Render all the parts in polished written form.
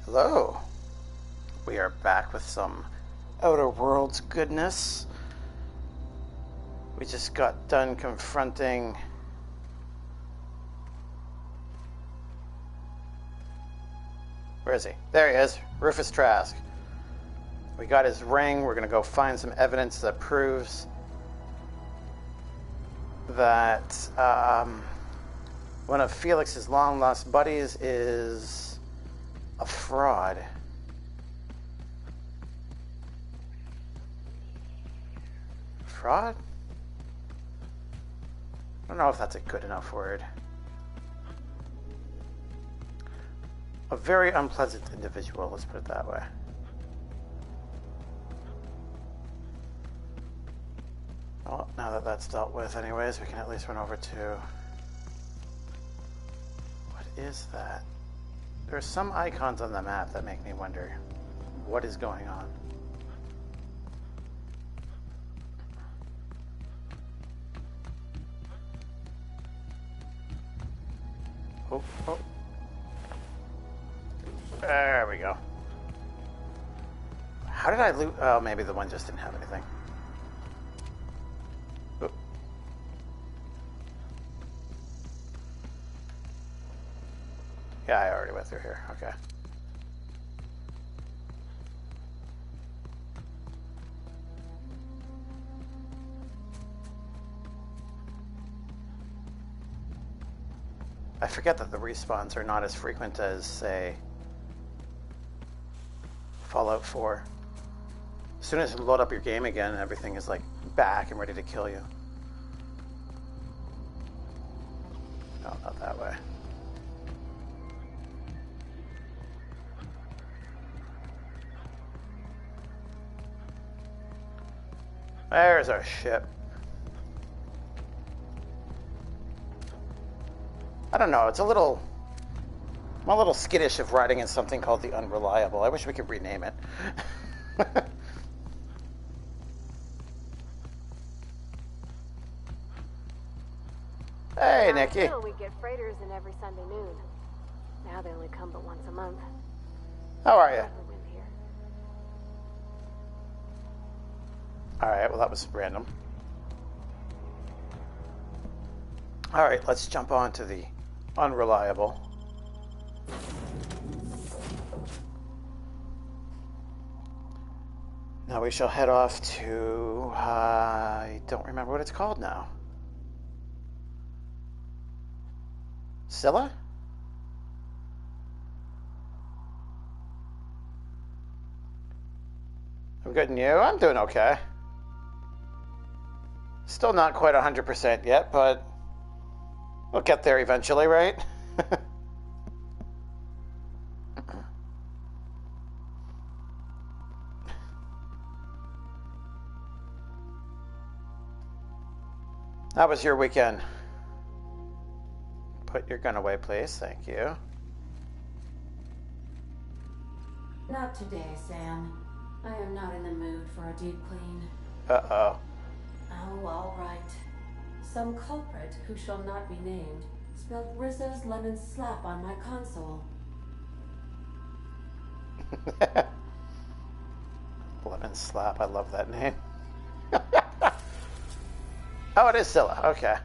Hello. We are back with some Outer Worlds goodness. We just got done confronting where is he? There he is, Rufus Trask. We got his ring. We're going to go find some evidence that proves that one of Felix's long-lost buddies is a fraud. Fraud? I don't know if that's a good enough word. A very unpleasant individual, let's put it that way. Well, now that that's dealt with anyways, we can at least run over to... What is that? There are some icons on the map that make me wonder what is going on. Oh, oh. There we go. How did I loot? Oh, maybe the one just didn't have anything. Oh. Yeah, I already went through here. Okay. I forget that the respawns are not as frequent as, say, Fallout 4. As soon as you load up your game again, everything is like back and ready to kill you. No, not that way. There's our ship. I don't know, it's I'm a little skittish of riding in something called the Unreliable. I wish we could rename it. Hey, Nikki. We get freighters in every Sunday noon. Now they only come but once a month. How are you? Alright, well that was random. Alright, let's jump on to the Unreliable. Now we shall head off to... I don't remember what it's called now. Scylla? I'm good, and you? I'm doing okay. Still not quite 100% yet, but we'll get there eventually, right? How was your weekend? Put your gun away, please. Thank you. Not today, Sam. I am not in the mood for a deep clean. Uh-oh. Oh, all right. Some culprit who shall not be named spilled Rizzo's lemon slap on my console. Lemon slap. I love that name. Oh, it is Scylla. Okay.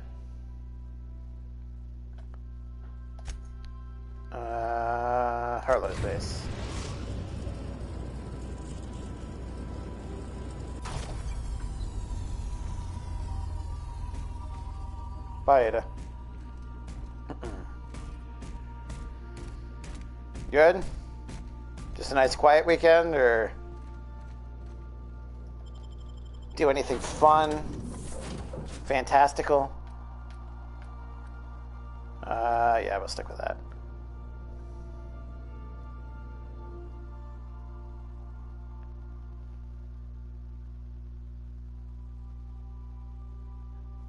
Harlow's base. Bye, Ada. Good? Just a nice quiet weekend, or do anything fun? Fantastical? Yeah, we'll stick with that.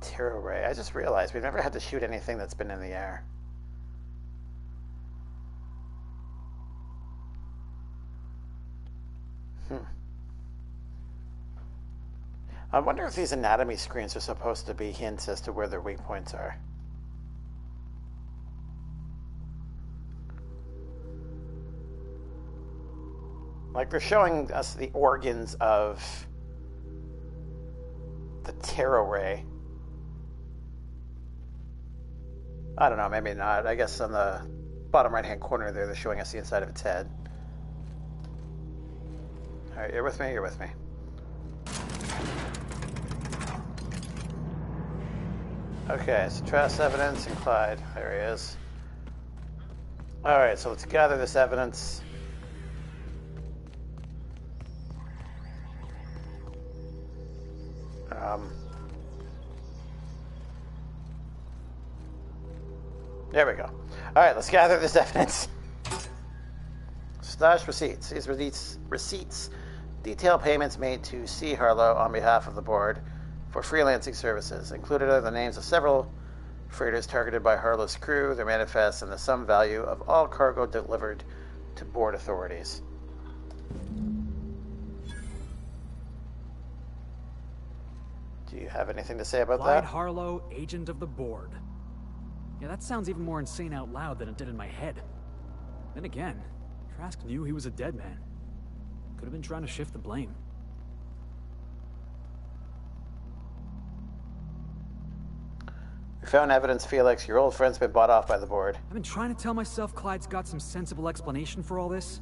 Terror ray. I just realized we've never had to shoot anything that's been in the air. I wonder if these anatomy screens are supposed to be hints as to where their weak points are. Like, they're showing us the organs of the Tarot Ray. I don't know, maybe not. I guess on the bottom right-hand corner there, they're showing us the inside of its head. Alright, you're with me? You're with me. Okay, so Trask evidence and Clyde. There he is. Alright, so let's gather this evidence. There we go. Alright, let's gather this evidence. Stash receipts. These receipts detail payments made to C. Harlow on behalf of the board for freelancing services. Included are the names of several freighters targeted by Harlow's crew, their manifests, and the sum value of all cargo delivered to board authorities. Do you have anything to say about Clyde that? Harlow, agent of the board. Yeah, that sounds even more insane out loud than it did in my head. Then again, Trask knew he was a dead man. Could have been trying to shift the blame. We found evidence, Felix. Your old friend's been bought off by the board. I've been trying to tell myself Clyde's got some sensible explanation for all this,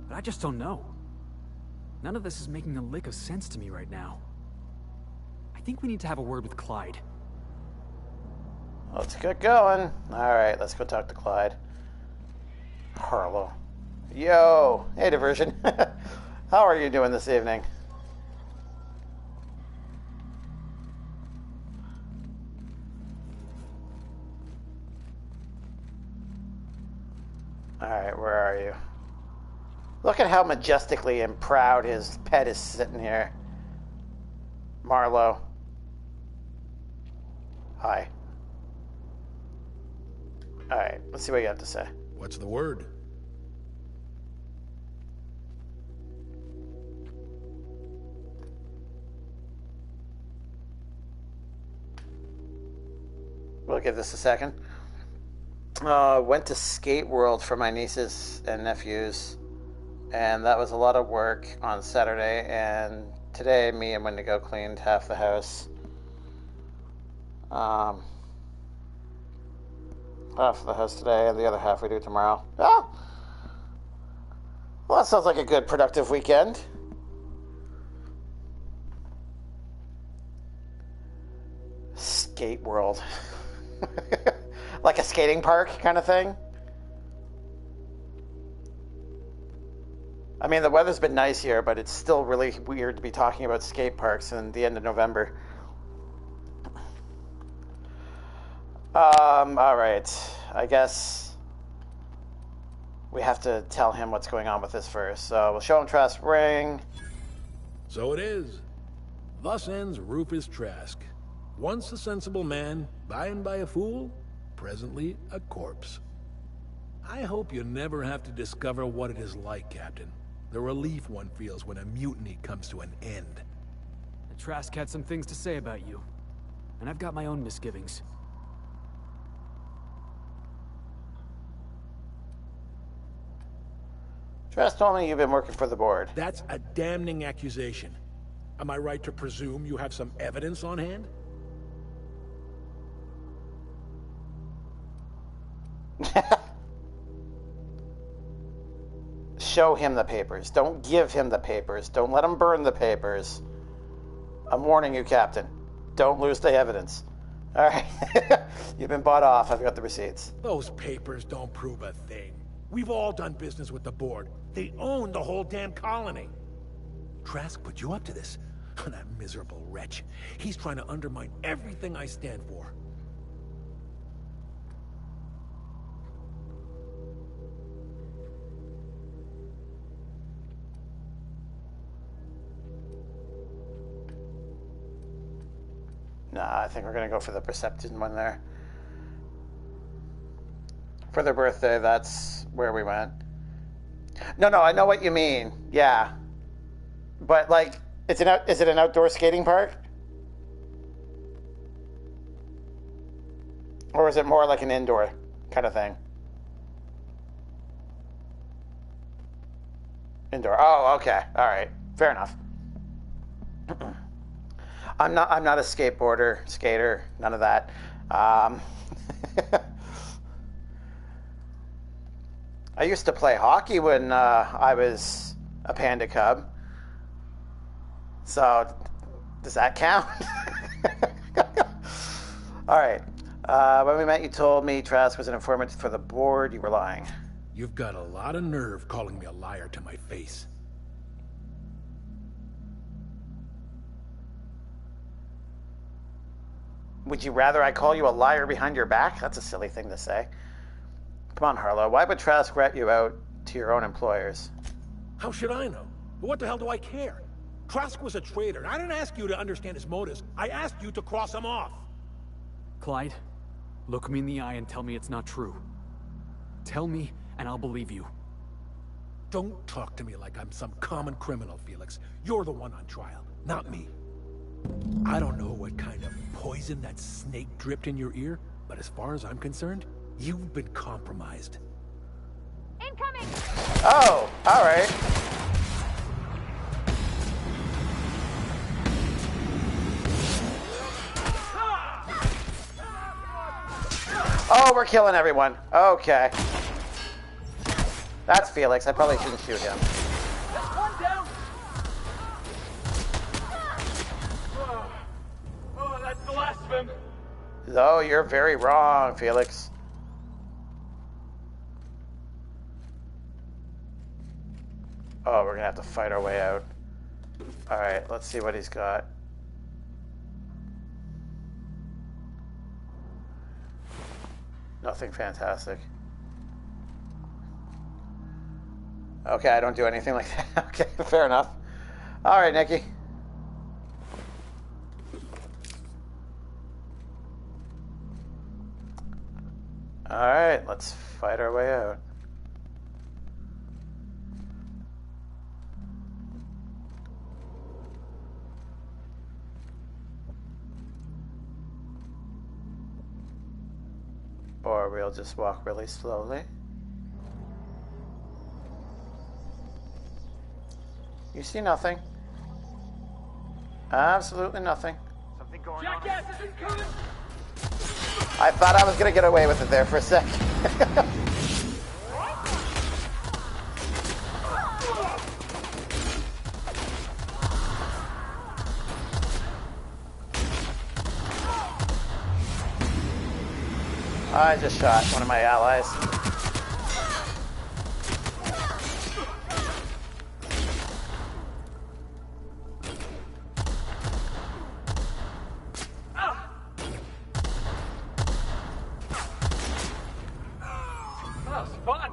but I just don't know. None of this is making a lick of sense to me right now. I think we need to have a word with Clyde. Let's get going. Alright, let's go talk to Clyde. Harlow. Yo! Hey, Diversion. How are you doing this evening? Alright, where are you? Look at how majestically and proud his pet is sitting here. Marlowe. Hi. Alright, let's see what you have to say. What's the word? We'll give this a second. Went to Skate World for my nieces and nephews, and that was a lot of work on Saturday, and today me and Wendigo cleaned half the house. Half of the house today, and the other half we do tomorrow. Oh! Well, that sounds like a good, productive weekend. Skate World. Like a skating park kind of thing? I mean, the weather's been nice here, but it's still really weird to be talking about skate parks in the end of November. Alright. I guess we have to tell him what's going on with this first. So we'll show him Trask's ring. So it is. Thus ends Rufus Trask. Once a sensible man, by and by a fool, presently a corpse. I hope you never have to discover what it is like, Captain. The relief one feels when a mutiny comes to an end. Trask had some things to say about you, and I've got my own misgivings. Trask told me you've been working for the board. That's a damning accusation. Am I right to presume you have some evidence on hand? Show him the papers. Don't give him the papers. Don't let him burn the papers. I'm warning you, Captain. Don't lose the evidence. All right. You've been bought off. I've got the receipts. Those papers don't prove a thing. We've all done business with the board. They own the whole damn colony. Trask put you up to this. That miserable wretch. He's trying to undermine everything I stand for. Nah, I think we're going to go for the Perception one there. For their birthday, that's where we went. No, I know what you mean. Yeah. But, like, is it an outdoor skating park? Or is it more like an indoor kind of thing? Indoor. Oh, okay. All right. Fair enough. I'm not a skateboarder, skater, none of that. I used to play hockey when I was a panda cub. So, does that count? All right. When we met, you told me Trask was an informant for the board. You were lying. You've got a lot of nerve calling me a liar to my face. Would you rather I call you a liar behind your back? That's a silly thing to say. Come on, Harlow. Why would Trask rat you out to your own employers? How should I know? What the hell do I care? Trask was a traitor, and I didn't ask you to understand his motives. I asked you to cross him off. Clyde, look me in the eye and tell me it's not true. Tell me, and I'll believe you. Don't talk to me like I'm some common criminal, Felix. You're the one on trial, not me. I don't know what kind of poison that snake dripped in your ear, but as far as I'm concerned, you've been compromised. Incoming! Oh, all right. Oh, we're killing everyone. Okay. That's Felix. I probably shouldn't shoot him. One down. Oh, that's the last of him. Oh, you're very wrong, Felix. Oh, we're gonna have to fight our way out. All right, let's see what he's got. Nothing fantastic. Okay, I don't do anything like that. Okay, fair enough. All right, Nikki. All right, let's fight our way out. Or we'll just walk really slowly. You see nothing. Absolutely nothing. Something going on. Jackass is incoming! I thought I was going to get away with it there for a sec. I just shot one of my allies. That was fun.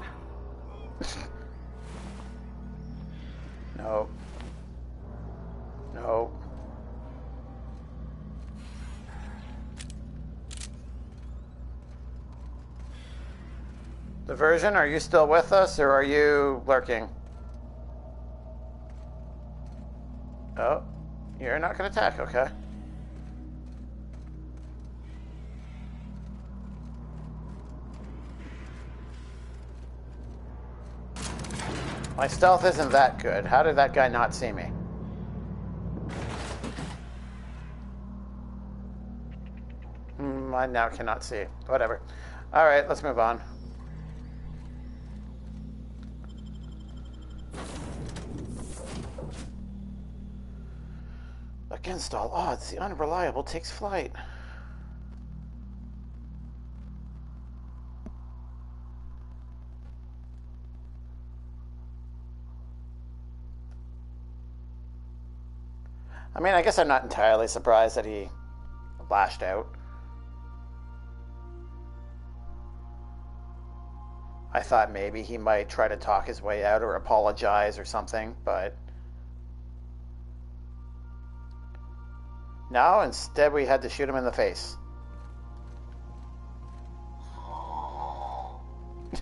No. No. Diversion, are you still with us or are you lurking? Oh, you're not going to attack, okay. My stealth isn't that good. How did that guy not see me? I now cannot see. Whatever. All right, let's move on. Against all odds, the unreliable takes flight. I mean, I guess I'm not entirely surprised that he lashed out. I thought maybe he might try to talk his way out or apologize or something, but no, instead we had to shoot him in the face.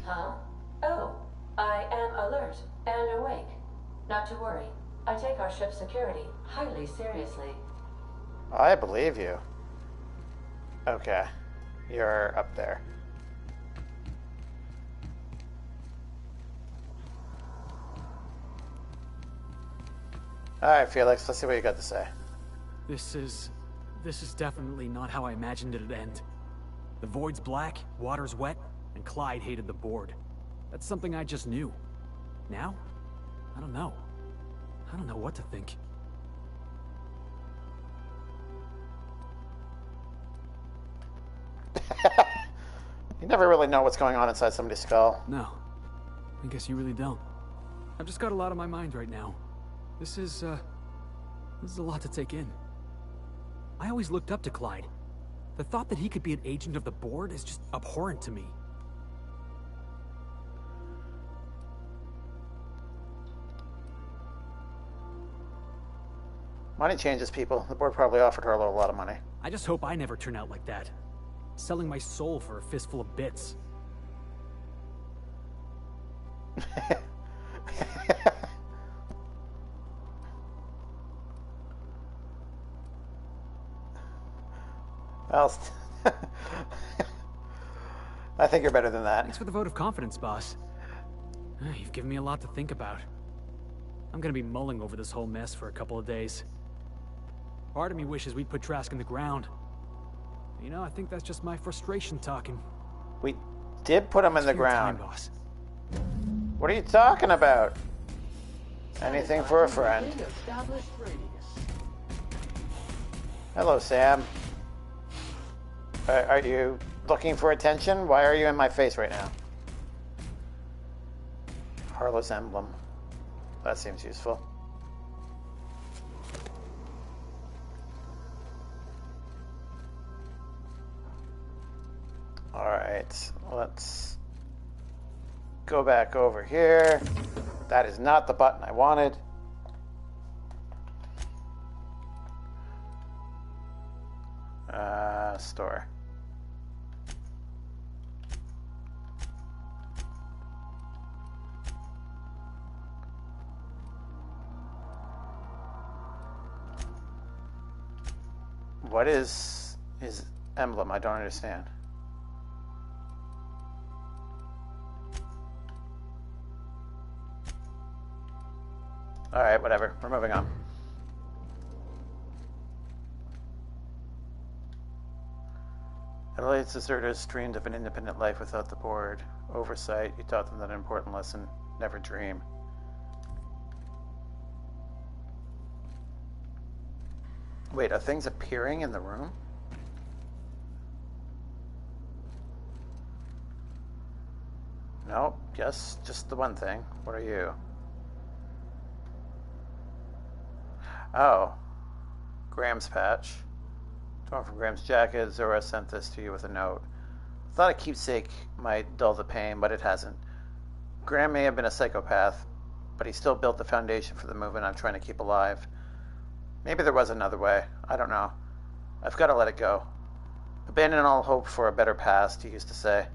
Huh? Oh, I am alert and awake. Not to worry. I take our ship's security highly seriously. I believe you. Okay, you're up there. Alright, Felix, let's see what you got to say. This is definitely not how I imagined it'd end. The void's black, water's wet, and Clyde hated the board. That's something I just knew. Now? I don't know. I don't know what to think. You never really know what's going on inside somebody's skull. No. I guess you really don't. I've just got a lot on my mind right now. This is a lot to take in. I always looked up to Clyde. The thought that he could be an agent of the board is just abhorrent to me. Money changes people. The board probably offered her a lot of money. I just hope I never turn out like that. Selling my soul for a fistful of bits. Well, I think you're better than that. Thanks for the vote of confidence, boss. You've given me a lot to think about. I'm gonna be mulling over this whole mess for a couple of days. Part of me wishes we'd put Trask in the ground. You know, I think that's just my frustration talking. We did put him in the ground. Time, boss. What are you talking about? Anything for a friend. Hello, Sam. Are you looking for attention? Why are you in my face right now? Harlow's emblem. That seems useful. Alright, let's go back over here. That is not the button I wanted. Store. What is his emblem? I don't understand. Alright, whatever. We're moving on. Adelaide's deserters dreamed of an independent life without the board. Oversight, you taught them that important lesson. Never dream. Wait, are things appearing in the room? Nope, yes, just the one thing. What are you? Oh. Graham's patch. Torn from Graham's jacket, Zora sent this to you with a note. Thought a keepsake might dull the pain, but it hasn't. Graham may have been a psychopath, but he still built the foundation for the movement I'm trying to keep alive. Maybe there was another way. I don't know. I've got to let it go. Abandon all hope for a better past, he used to say.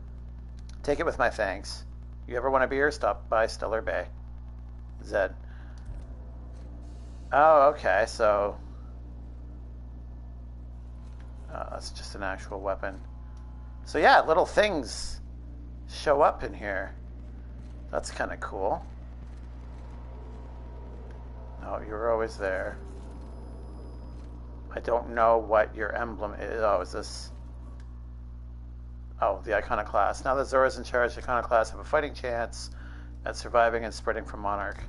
Take it with my thanks. You ever want a beer? Stop by Stellar Bay. Zed. Oh, okay, so... that's just an actual weapon. So yeah, little things show up in here. That's kind of cool. Oh, you were always there. I don't know what your emblem is. Oh, is this... Oh, the Iconoclast. Now that Zora's in charge, the Iconoclast have a fighting chance at surviving and spreading from Monarch.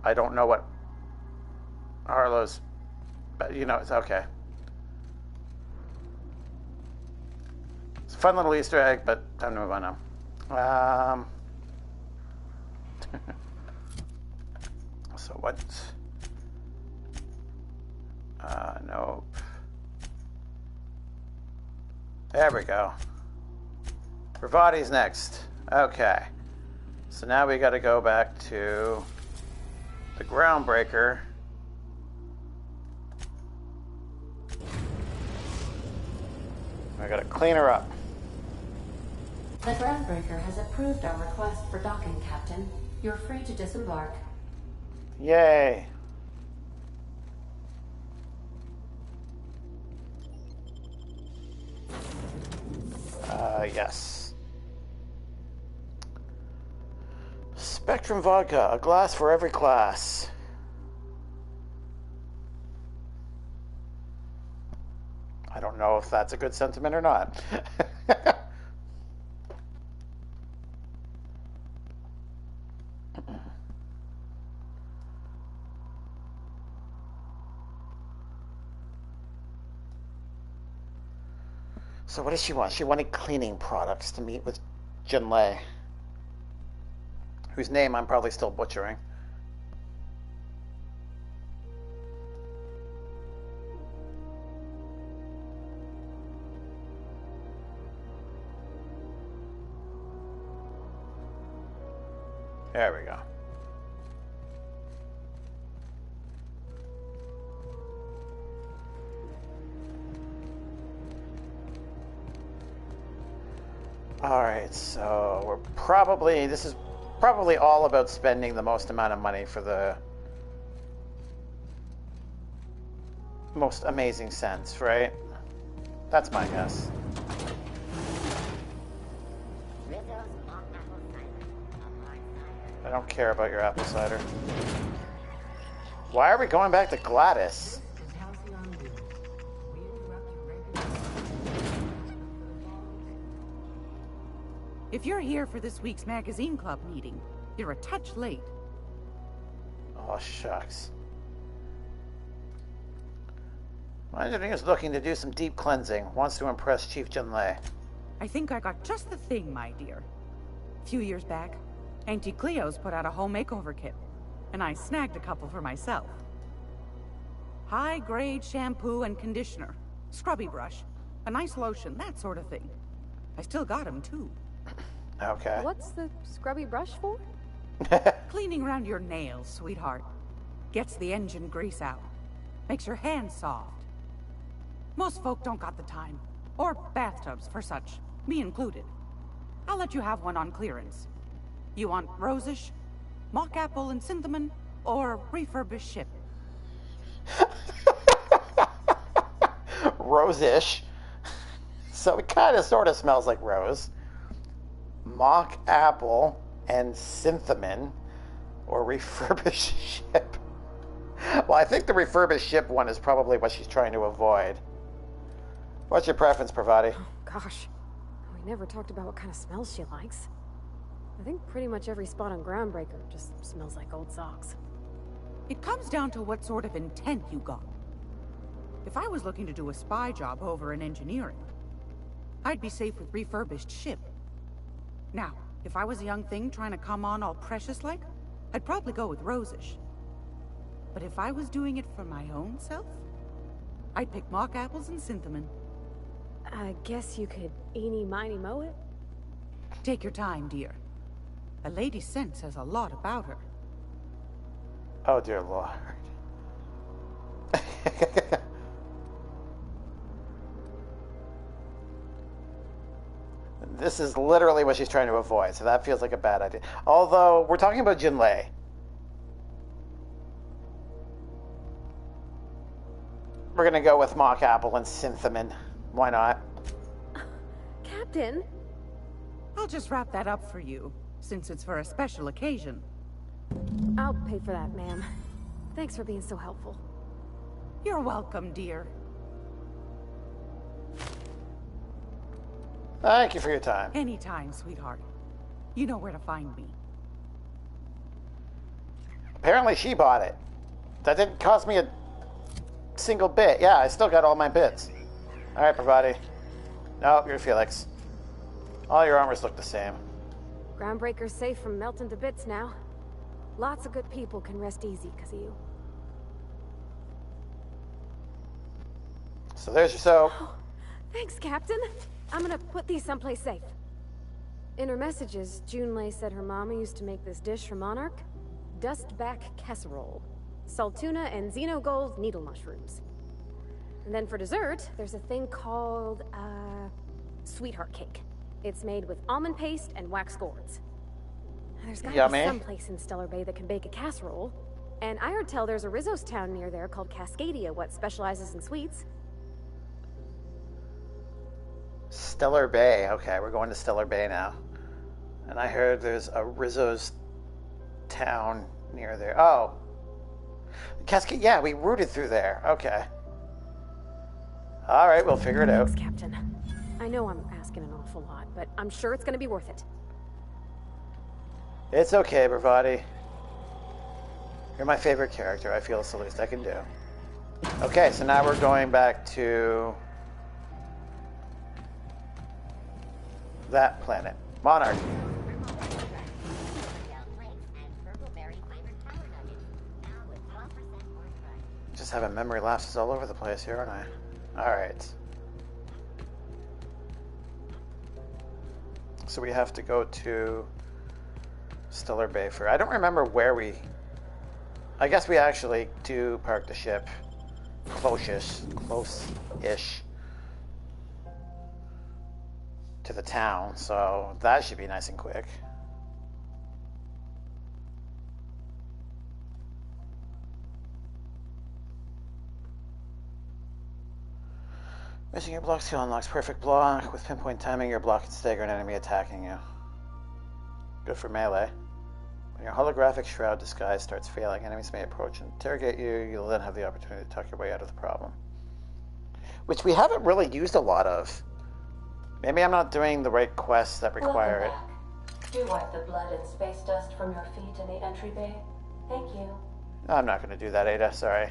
I don't know what Harlow's... But, you know, it's okay. It's a fun little Easter egg, but time to move on now. So what? Nope. There we go. Bravati's next. Okay. So now we got to go back to the Groundbreaker. I got to clean her up. The Groundbreaker has approved our request for docking, Captain. You're free to disembark. Yay. Yes. Spectrum vodka, a glass for every class. I don't know if that's a good sentiment or not. So what does she want? She wanted cleaning products to meet with Jinlei, whose name I'm probably still butchering. There we go. Alright, so this is probably all about spending the most amount of money for the most amazing sense, right? That's my guess. I don't care about your apple cider. Why are we going back to Gladys? If you're here for this week's magazine club meeting, you're a touch late. Oh, shucks. My engineer is looking to do some deep cleansing. Wants to impress Chief Jinlei. I think I got just the thing, my dear. A few years back, Auntie Cleo's put out a home makeover kit, and I snagged a couple for myself. High-grade shampoo and conditioner, scrubby brush, a nice lotion, that sort of thing. I still got 'em, too. Okay. What's the scrubby brush for? Cleaning around your nails, sweetheart. Gets the engine grease out. Makes your hands soft. Most folk don't got the time. Or bathtubs for such. Me included. I'll let you have one on clearance. You want rosish, mock apple and cinnamon, or refurbished ship? Rosish. So it kind of sort of smells like rose. Mock apple and cinnamon, or refurbished ship. Well, I think the refurbished ship one is probably what she's trying to avoid. What's your preference, Pravati? Oh, gosh. We never talked about what kind of smells she likes. I think pretty much every spot on Groundbreaker just smells like old socks. It comes down to what sort of intent you got. If I was looking to do a spy job over in engineering, I'd be safe with refurbished ship. Now, if I was a young thing trying to come on all precious-like, I'd probably go with rosish. But if I was doing it for my own self, I'd pick mock apples and cinnamon. I guess you could eeny-miny-moe it? Take your time, dear. A lady's scent says a lot about her. Oh, dear Lord. This is literally what she's trying to avoid, so that feels like a bad idea. Although, we're talking about Jinlei. We're gonna go with mock apple and cinnamon. Why not? Captain? I'll just wrap that up for you, since it's for a special occasion. I'll pay for that, ma'am. Thanks for being so helpful. You're welcome, dear. Thank you for your time. Anytime, sweetheart. You know where to find me. Apparently she bought it. That didn't cost me a single bit. Yeah, I still got all my bits. Alright, Pravati. No, you're Felix. All your armors look the same. Groundbreaker's safe from melting to bits now. Lots of good people can rest easy because of you. So there's your soap. Oh, thanks, Captain. I'm gonna put these someplace safe. In her messages, Junlei said her mama used to make this dish for Monarch. Dustback casserole. Salt tuna and xenogold needle mushrooms. And then for dessert, there's a thing called, sweetheart cake. It's made with almond paste and wax gourds. There's gotta be some place in Stellar Bay that can bake a casserole. And I heard tell there's a Rizzo's town near there called Cascadia what specializes in sweets. Stellar Bay. Okay, we're going to Stellar Bay now. And I heard there's a Rizzo's town near there. Oh. Cascade. Yeah, we routed through there. Okay. All right, we'll figure it out. Thanks, Captain. I know I'm asking an awful lot, but I'm sure it's going to be worth it. It's okay, Bravati. You're my favorite character. I feel it's the least I can do. Okay, so now we're going back to that planet. Monarch. Just having memory lapses all over the place here, aren't I? Alright. So we have to go to Stellar Bay for... I don't remember where we... I guess we actually do park the ship close-ish to the town, so that should be nice and quick. Missing your block skill unlocks perfect block. With pinpoint timing, your block can stagger an enemy attacking you. Good for melee. When your holographic shroud disguise starts failing, enemies may approach and interrogate you. You'll then have the opportunity to talk your way out of the problem. Which we haven't really used a lot of. Maybe I'm not doing the right quests that require it. Do wipe the blood and space dust from your feet in the entry bay. Thank you. No, I'm not going to do that, Ada. Sorry.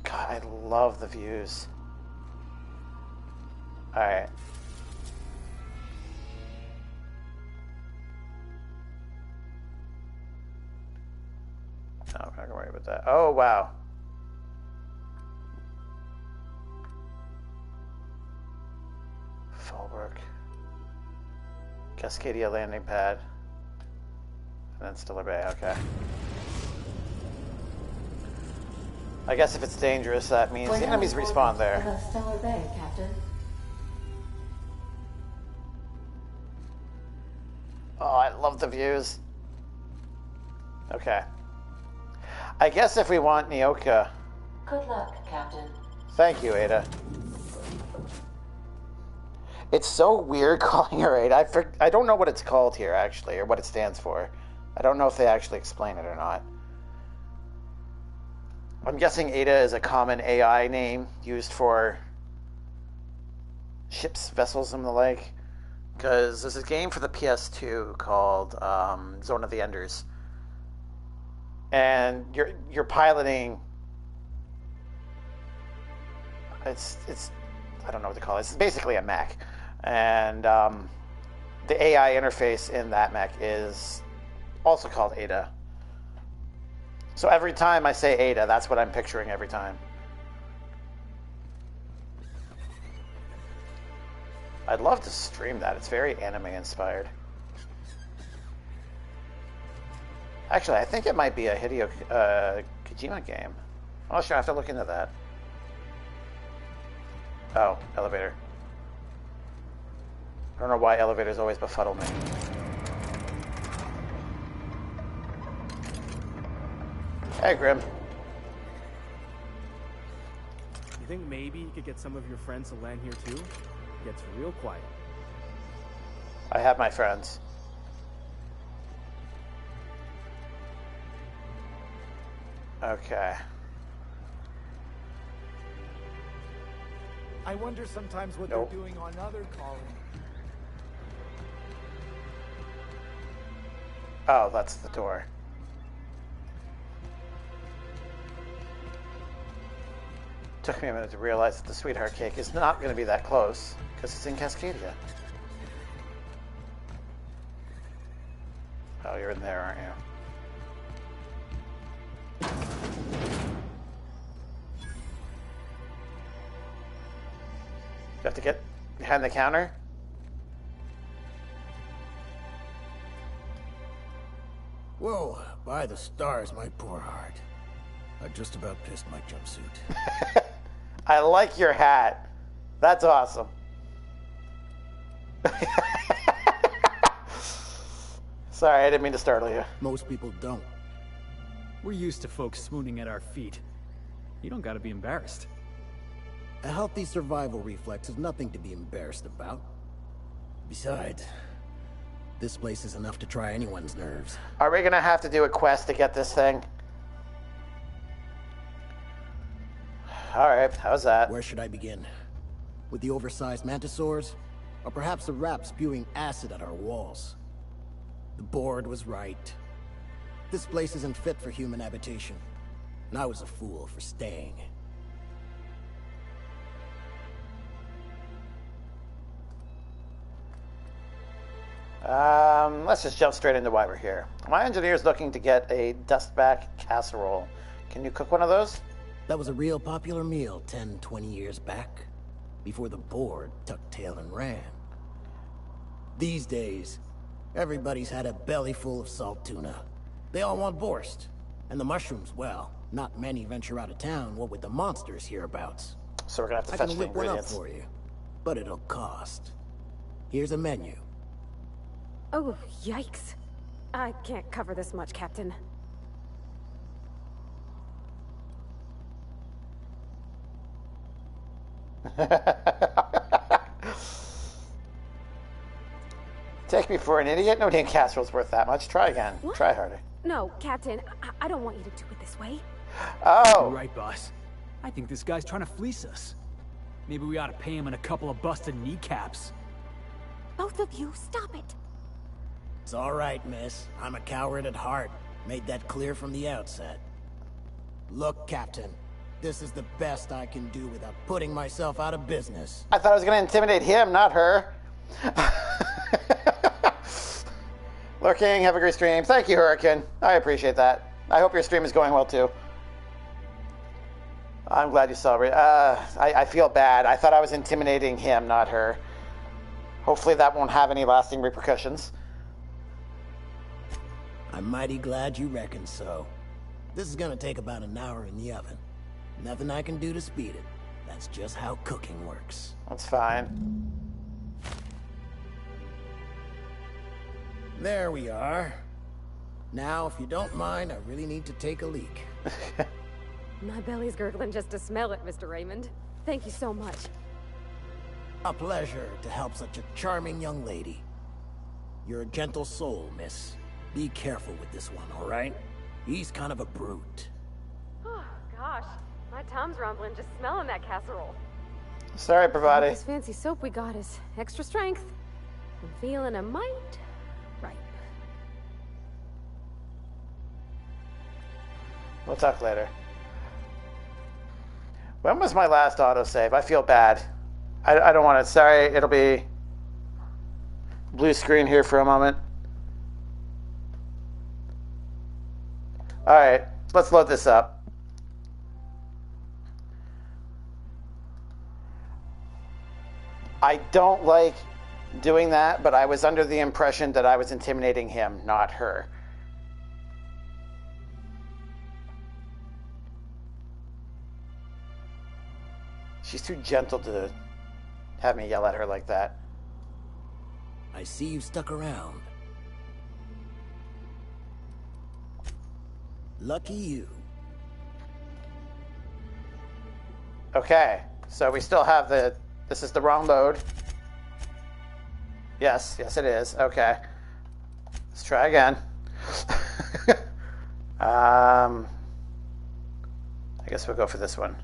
God, I love the views. Alright. No, I'm not going to worry about that. Oh, wow. Fallbrook. Cascadia landing pad. And then Stellar Bay, okay. I guess if it's dangerous, that means the enemies respawn there. Stellar Bay, Captain. Oh, I love the views. Okay. I guess if we want Nyoka... Good luck, Captain. Thank you, Ada. It's so weird calling her Ada. I don't know what it's called here, actually, or what it stands for. I don't know if they actually explain it or not. I'm guessing Ada is a common AI name used for ships, vessels, and the like. Because there's a game for the PS2 called Zone of the Enders. And you're piloting... It's I don't know what to call it. It's basically a mech. And the AI interface in that mech is also called Ada. So every time I say Ada, that's what I'm picturing every time. I'd love to stream that. It's very anime inspired. Actually, I think it might be a Hideo Kojima game. Oh, sure, I have to look into that. Oh, elevator. I don't know why elevators always befuddle me. Hey, Grim. You think maybe you could get some of your friends to land here too? It gets real quiet. I have my friends. Okay. I wonder sometimes what Nope. they're doing on other colonies. Oh, that's the door. Took me a minute to realize that the sweetheart cake is not going to be that close, because it's in Cascadia. Oh, you're in there, aren't you? You have to get behind the counter? Whoa, by the stars, my poor heart. I just about pissed my jumpsuit. I like your hat. That's awesome. Sorry, I didn't mean to startle you. Most people don't. We're used to folks swooning at our feet. You don't gotta be embarrassed. A healthy survival reflex is nothing to be embarrassed about. Besides, this place is enough to try anyone's nerves. Are we gonna have to do a quest to get this thing? Alright, how's that? Where should I begin? With the oversized mantisaurs? Or perhaps the rats spewing acid at our walls? The board was right. This place isn't fit for human habitation. And I was a fool for staying. Let's just jump straight into why we're here. My engineer's looking to get a dustback casserole. Can you cook one of those? That was a real popular meal 10, 20 years back, before the board tucked tail and ran. These days, everybody's had a belly full of salt tuna. They all want borscht. And the mushrooms, well, not many venture out of town, what with the monsters hereabouts. So we're gonna have to I fetch can the whip one up ingredients. for you, but it'll cost. Here's a menu. Oh, yikes. I can't cover this much, Captain. Take me for an idiot? No damn casserole's worth that much. Try again. What? Try harder. No, Captain, I don't want you to do it this way. Oh! You're right, boss. I think this guy's trying to fleece us. Maybe we ought to pay him in a couple of busted kneecaps. Both of you, stop it. It's all right, miss. I'm a coward at heart. Made that clear from the outset. Look, Captain. This is the best I can do without putting myself out of business. I thought I was gonna intimidate him, not her. Lurking, have a great stream. Thank you, Hurricane. I appreciate that. I hope your stream is going well, too. I'm glad you celebrate. I feel bad. I thought I was intimidating him, not her. Hopefully that won't have any lasting repercussions. I'm mighty glad you reckon so. This is gonna take about an hour in the oven. Nothing I can do to speed it. That's just how cooking works. That's fine. There we are. Now, if you don't mind, I really need to take a leak. My belly's gurgling just to smell it, Mr. Raymond. Thank you so much. A pleasure to help such a charming young lady. You're a gentle soul, miss. Be careful with this one, all right? He's kind of a brute. Oh, gosh. My tum's rumbling just smelling that casserole. Sorry, Bravati. This fancy soap we got is extra strength. I'm feeling a mite ripe. We'll talk later. When was my last autosave? I feel bad. I don't want to. Sorry, it'll be blue screen here for a moment. Alright, let's load this up. I don't like doing that, but I was under the impression that I was intimidating him, not her. She's too gentle to have me yell at her like that. I see you stuck around. Lucky you. Okay, so we still have the... This is the wrong load. Yes, yes it is. Okay. Let's try again. I guess we'll go for this one.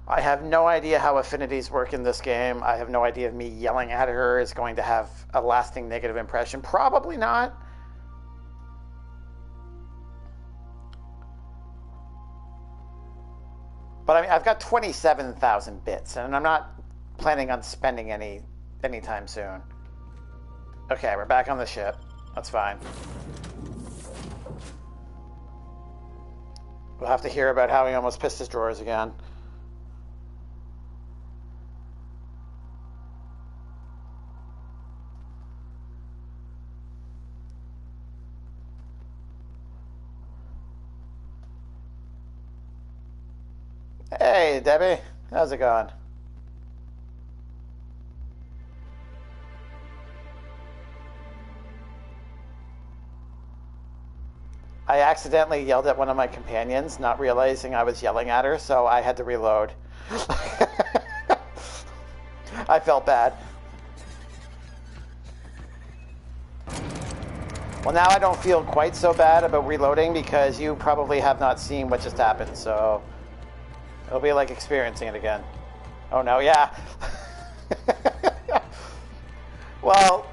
I have no idea how affinities work in this game. I have no idea if me yelling at her is going to have a lasting negative impression. Probably not. But I mean, I've got 27,000 bits, and I'm not planning on spending any anytime soon. Okay, we're back on the ship. That's fine. We'll have to hear about how he almost pissed his drawers again. Hey, Debbie. How's it going? I accidentally yelled at one of my companions, not realizing I was yelling at her, so I had to reload. I felt bad. Well, now I don't feel quite so bad about reloading because you probably have not seen what just happened, so it'll be like experiencing it again. Oh no, yeah. Well,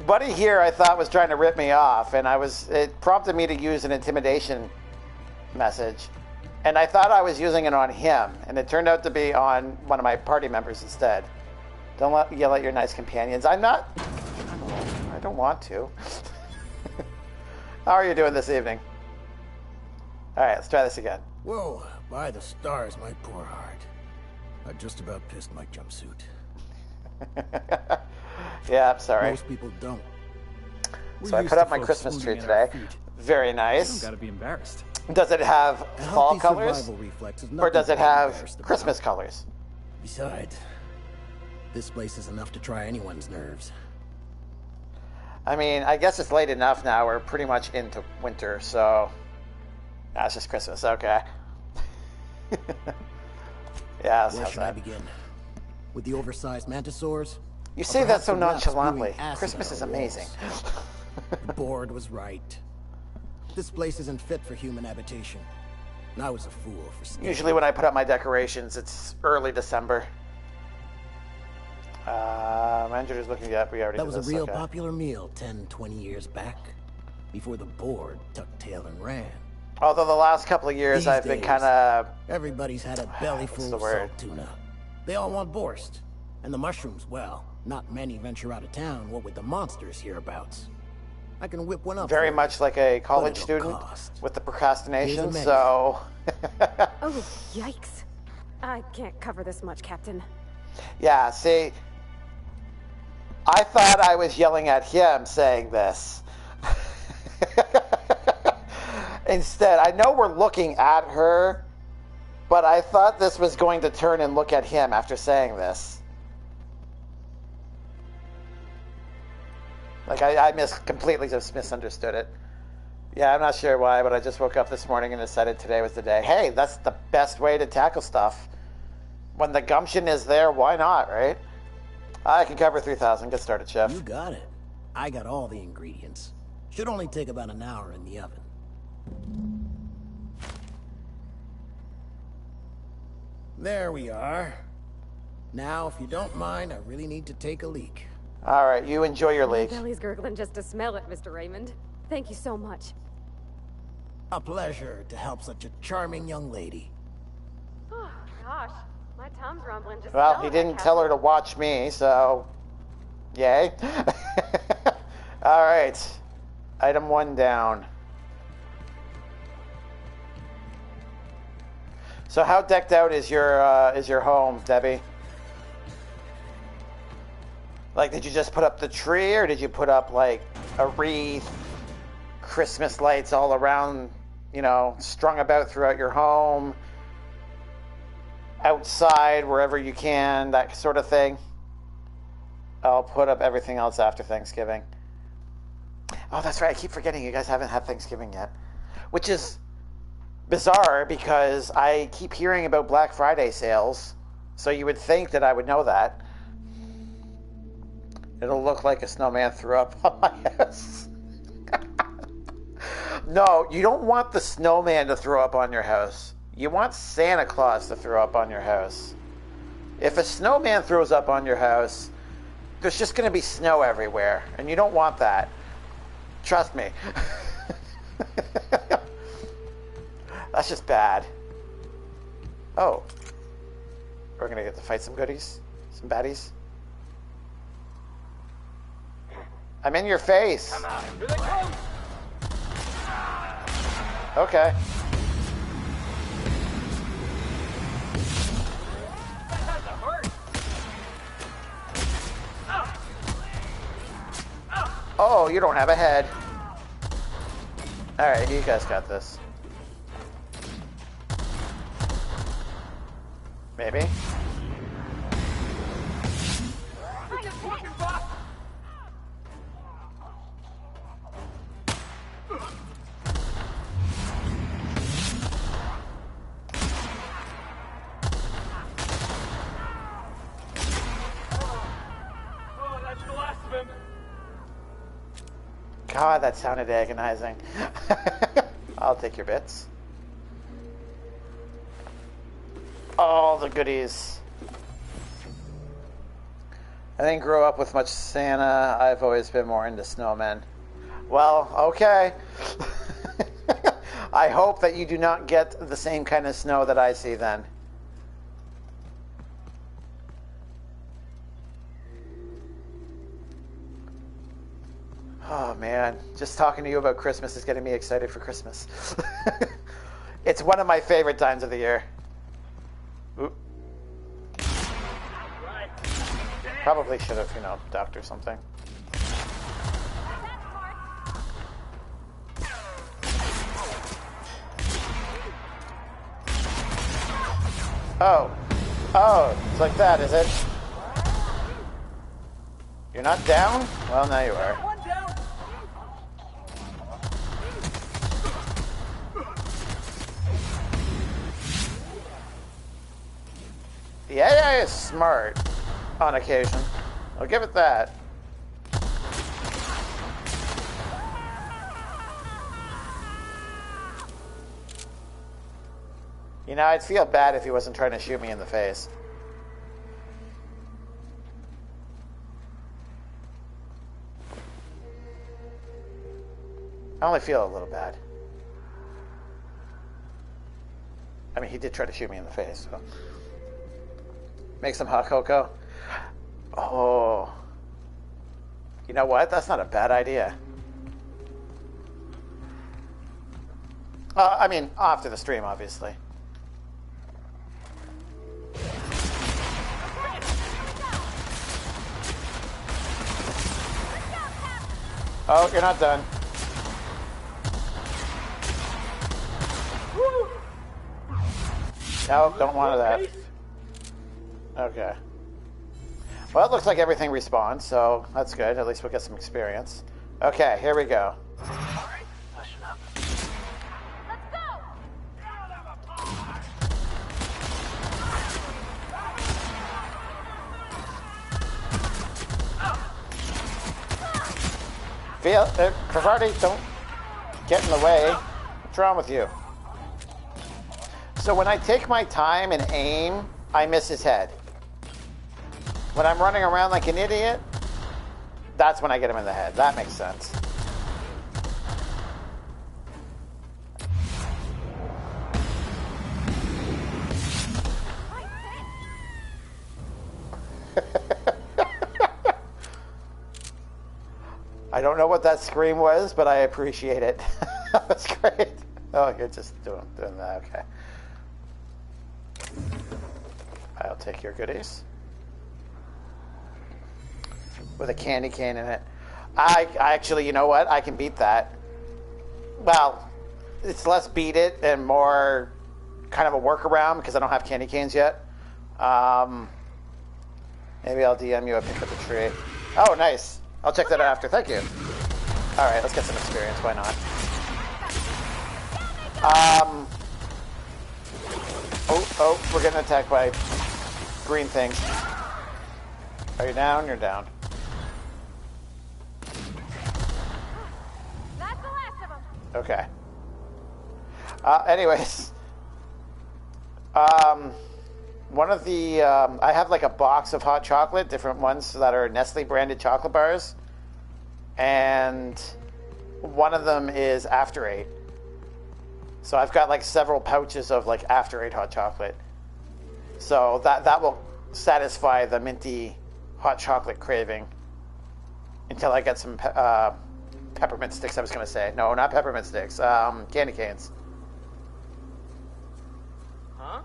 buddy here I thought was trying to rip me off, and it prompted me to use an intimidation message, and I thought I was using it on him, and it turned out to be on one of my party members instead. Don't yell at your nice companions. I don't want to. How are you doing this evening? All right, let's try this again. Whoa, by the stars, my poor heart. I just about pissed my jumpsuit. Yeah, I'm sorry. Most people don't. So I put up my Christmas tree today. Very nice. You don't gotta be embarrassed. Does it have fall colors? Or does it have Christmas about. colors? Besides, this place is enough to try anyone's nerves. I mean, I guess it's late enough now. We're pretty much into winter, so... It's just Christmas, okay. Yeah, where should I begin? With the oversized mantisaurs? You say that so nonchalantly. Christmas is amazing. The board was right. This place isn't fit for human habitation. And I was a fool for staying. Usually when I put up my decorations, it's early December. Manager is looking up. We already That did was a this, real okay. popular meal 10, 20 years back. Before the board tucked tail and ran. Although the last couple of years These I've been days, kind of... Everybody's had a belly full of salt tuna. They all want borscht. And the mushrooms, well, not many venture out of town, what with the monsters hereabouts. I can whip one up. Very much like a college student with the procrastination, so... Oh, yikes. I can't cover this much, Captain. Yeah, see... I thought I was yelling at him saying this. Instead, I know we're looking at her, but I thought this was going to turn and look at him after saying this. Like, I completely just misunderstood it. Yeah, I'm not sure why, but I just woke up this morning and decided today was the day. Hey, that's the best way to tackle stuff. When the gumption is there, why not, right? I can cover 3,000. Get started, chef. You got it. I got all the ingredients. Should only take about an hour in the oven. There we are. Now, if you don't mind, I really need to take a leak. All right, you enjoy your leak. My belly's gurgling just to smell it, Mr. Raymond. Thank you so much. A pleasure to help such a charming young lady. Oh, gosh. My tongue's rumbling just Well, he didn't tell her to watch me, so... Yay. All right. Item 1 down. So how decked out is your home, Debbie? Like, did you just put up the tree, or did you put up, like, a wreath, Christmas lights all around, you know, strung about throughout your home, outside, wherever you can, that sort of thing? I'll put up everything else after Thanksgiving. Oh, that's right. I keep forgetting you guys haven't had Thanksgiving yet. Which is bizarre because I keep hearing about Black Friday sales. So you would think that I would know that. It'll look like a snowman threw up on my house. No, you don't want the snowman to throw up on your house. You want Santa Claus to throw up on your house. If a snowman throws up on your house, there's just going to be snow everywhere, and you don't want that. Trust me. That's just bad. Oh. We're going to get to fight some goodies? Some baddies? I'm in your face. Come on, here they come. Okay. That has to hurt. Oh, you don't have a head. Alright, you guys got this. Maybe. God, that sounded agonizing. I'll take your bits. All the goodies. I didn't grow up with much Santa. I've always been more into snowmen. Well, okay. I hope that you do not get the same kind of snow that I see then. Oh man, just talking to you about Christmas is getting me excited for Christmas. It's one of my favorite times of the year. Oop. Probably should have, ducked or something. Oh, it's like that, is it? You're not down? Well, now you are. The AI is smart on occasion. I'll give it that. I'd feel bad if he wasn't trying to shoot me in the face. I only feel a little bad. I mean, he did try to shoot me in the face, so. Make some hot cocoa. Oh. You know what? That's not a bad idea. I mean, after the stream, obviously. Oh, you're not done. No, don't want that. Okay. Well, it looks like everything respawns, so that's good. At least we'll get some experience. Okay, here we go. Alright, pushing up. Let's go! Pravarti, don't get in the way. What's wrong with you? So when I take my time and aim, I miss his head. When I'm running around like an idiot, that's when I get him in the head. That makes sense. I don't know what that scream was, but I appreciate it. That's great. Oh, you're just doing that. Okay. I'll take your goodies. With a candy cane in it. I actually, you know what? I can beat that. Well, it's less beat it and more kind of a workaround because I don't have candy canes yet. Maybe I'll DM you a pick up a tree. Oh, nice. I'll check that out after. Thank you. All right, let's get some experience. Why not? Oh, we're getting attacked by green things. Are you down? You're down. That's the last of them. Okay. Anyways. One of the, I have like a box of hot chocolate, different ones that are Nestle branded chocolate bars. And one of them is After Eight. So I've got like several pouches of like After Eight hot chocolate. So that will satisfy the minty hot chocolate craving until I get some peppermint sticks, I was going to say. No, not peppermint sticks. Candy canes. Huh?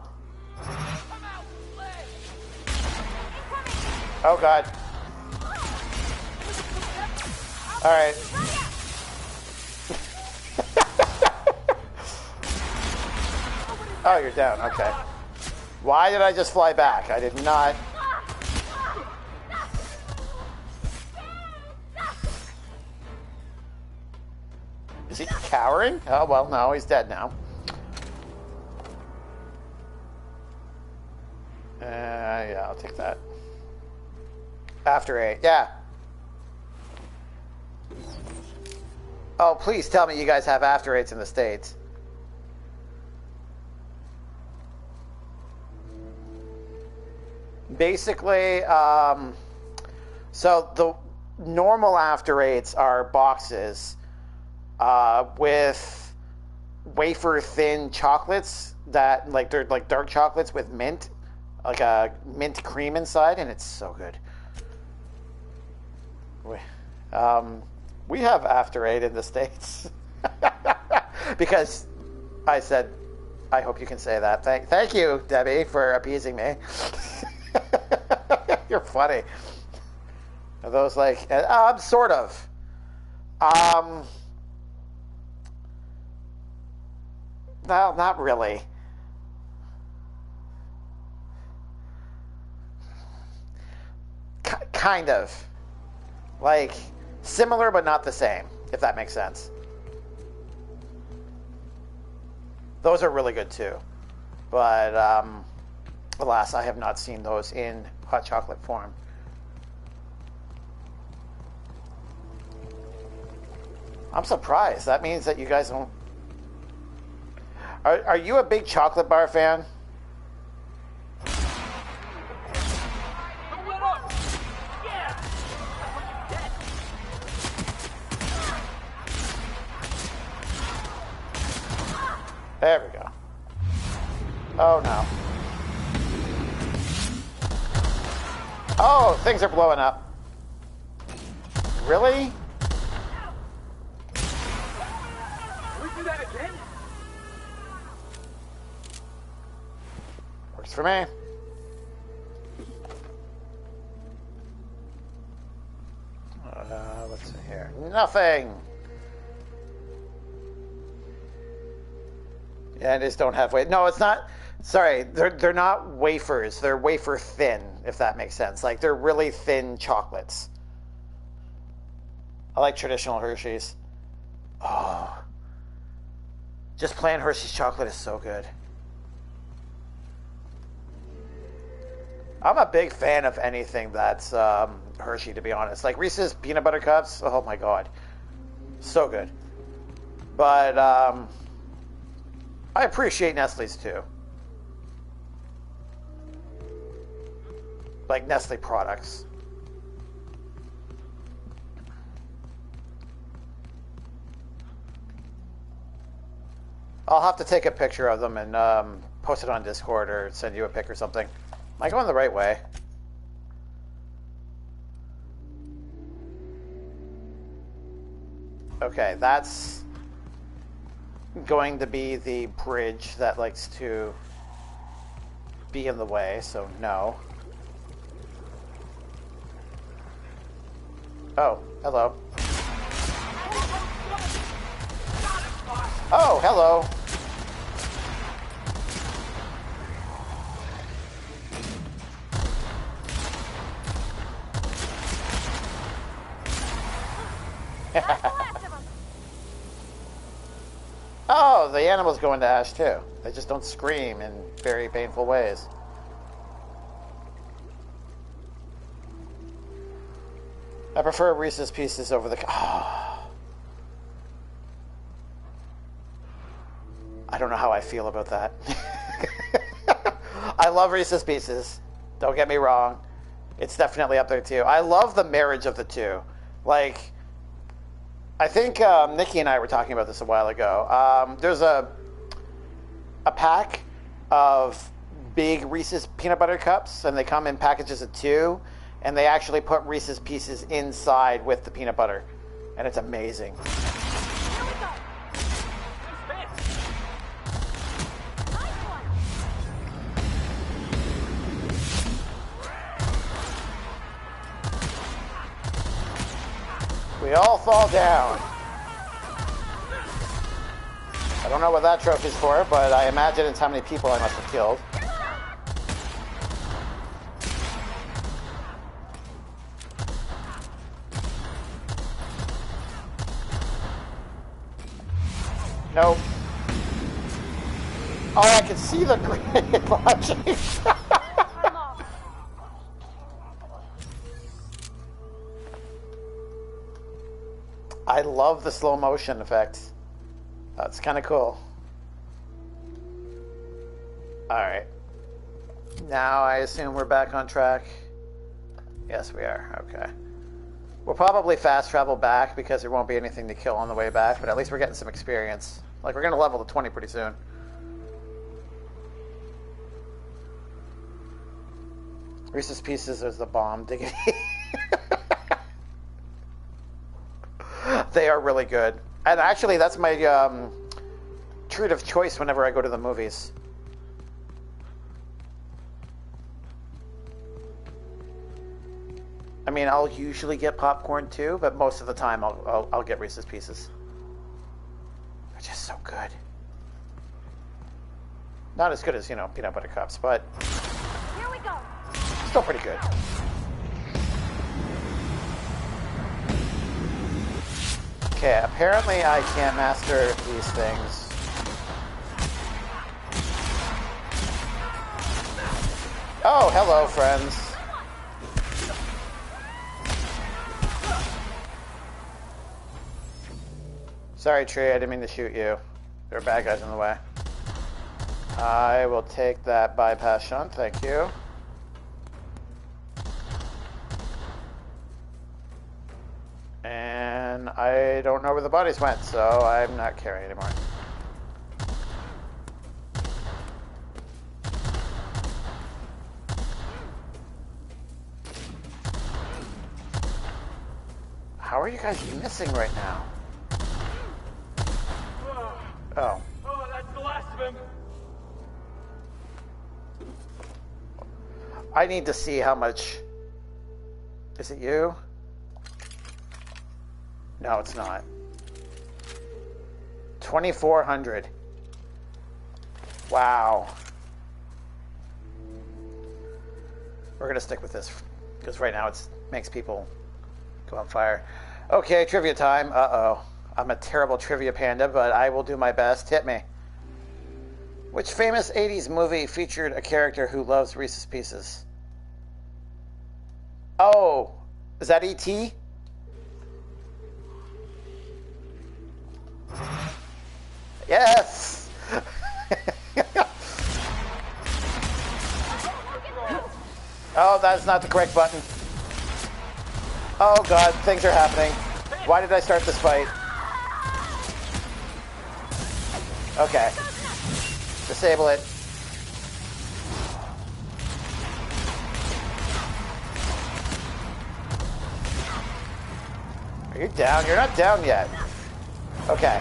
Oh, God. All right. Oh, you're down. Okay. Why did I just fly back? I did not. Is he cowering? Oh, well, no, he's dead now. Yeah, I'll take that. After Eight, yeah. Oh, please tell me you guys have after eights in the States. Basically, so the normal after eights are boxes with wafer thin chocolates that they're like dark chocolates with mint, like a mint cream inside, and it's so good. We have after eight in the States because I said I hope you can say that. Thank you, Debbie, for appeasing me. You're funny. Are those like sort of no, not really. Kind of. Like, similar but not the same, if that makes sense. Those are really good too. But, alas, I have not seen those in hot chocolate form. I'm surprised. That means that you guys don't... Are you a big chocolate bar fan? There we go. Oh no. Oh, things are blowing up. Really? We do that again? Works for me. Let's see here. Nothing. Yeah, I just don't have weight. No, it's not. Sorry, they're not wafers. They're wafer thin, if that makes sense. Like, they're really thin chocolates. I like traditional Hershey's. Oh. Just plain Hershey's chocolate is so good. I'm a big fan of anything that's Hershey, to be honest. Like Reese's Peanut Butter Cups. Oh, my God. So good. But I appreciate Nestle's, too. Like Nestle products. I'll have to take a picture of them and post it on Discord or send you a pic or something. Am I going the right way? Okay, that's going to be the bridge that likes to be in the way, so no. Oh, hello. Oh, hello. Oh, the animals go into ash too. They just don't scream in very painful ways. I prefer Reese's Pieces over the... Oh. I don't know how I feel about that. I love Reese's Pieces. Don't get me wrong. It's definitely up there too. I love the marriage of the two. Like, I think Nikki and I were talking about this a while ago. There's a pack of big Reese's peanut butter cups, and they come in packages of 2, and they actually put Reese's Pieces inside with the peanut butter, and it's amazing. We all fall down. I don't know what that trophy's for, but I imagine it's how many people I must have killed. Nope. Oh, I can see the grenade launching. I love the slow motion effect. That's kind of cool. Alright. Now I assume we're back on track. Yes, we are. Okay. We'll probably fast travel back because there won't be anything to kill on the way back, but at least we're getting some experience. Like, we're going to level to 20 pretty soon. Reese's Pieces is the bomb diggity. They are really good. And actually, that's my treat of choice whenever I go to the movies. I mean, I'll usually get popcorn too, but most of the time I'll get Reese's Pieces. They're just so good. Not as good as, you know, peanut butter cups, but Here we go. still pretty good. Okay, apparently I can't master these things. Oh, hello, friends. Sorry, Tree, I didn't mean to shoot you. There are bad guys in the way. I will take that bypass shunt, thank you. And I don't know where the bodies went, so I'm not carrying anymore. How are you guys missing right now? Oh. Oh, that's the last of him. I need to see how much... Is it you? No, it's not. 2,400. Wow. We're going to stick with this, because right now it makes people go on fire. Okay, trivia time. Uh-oh. I'm a terrible trivia panda, but I will do my best. Hit me. Which famous 80s movie featured a character who loves Reese's Pieces? Oh, is that E.T.? Yes! Oh, that's not the correct button. Oh god, things are happening. Why did I start this fight? Okay. Disable it. Are you down? You're not down yet. Okay.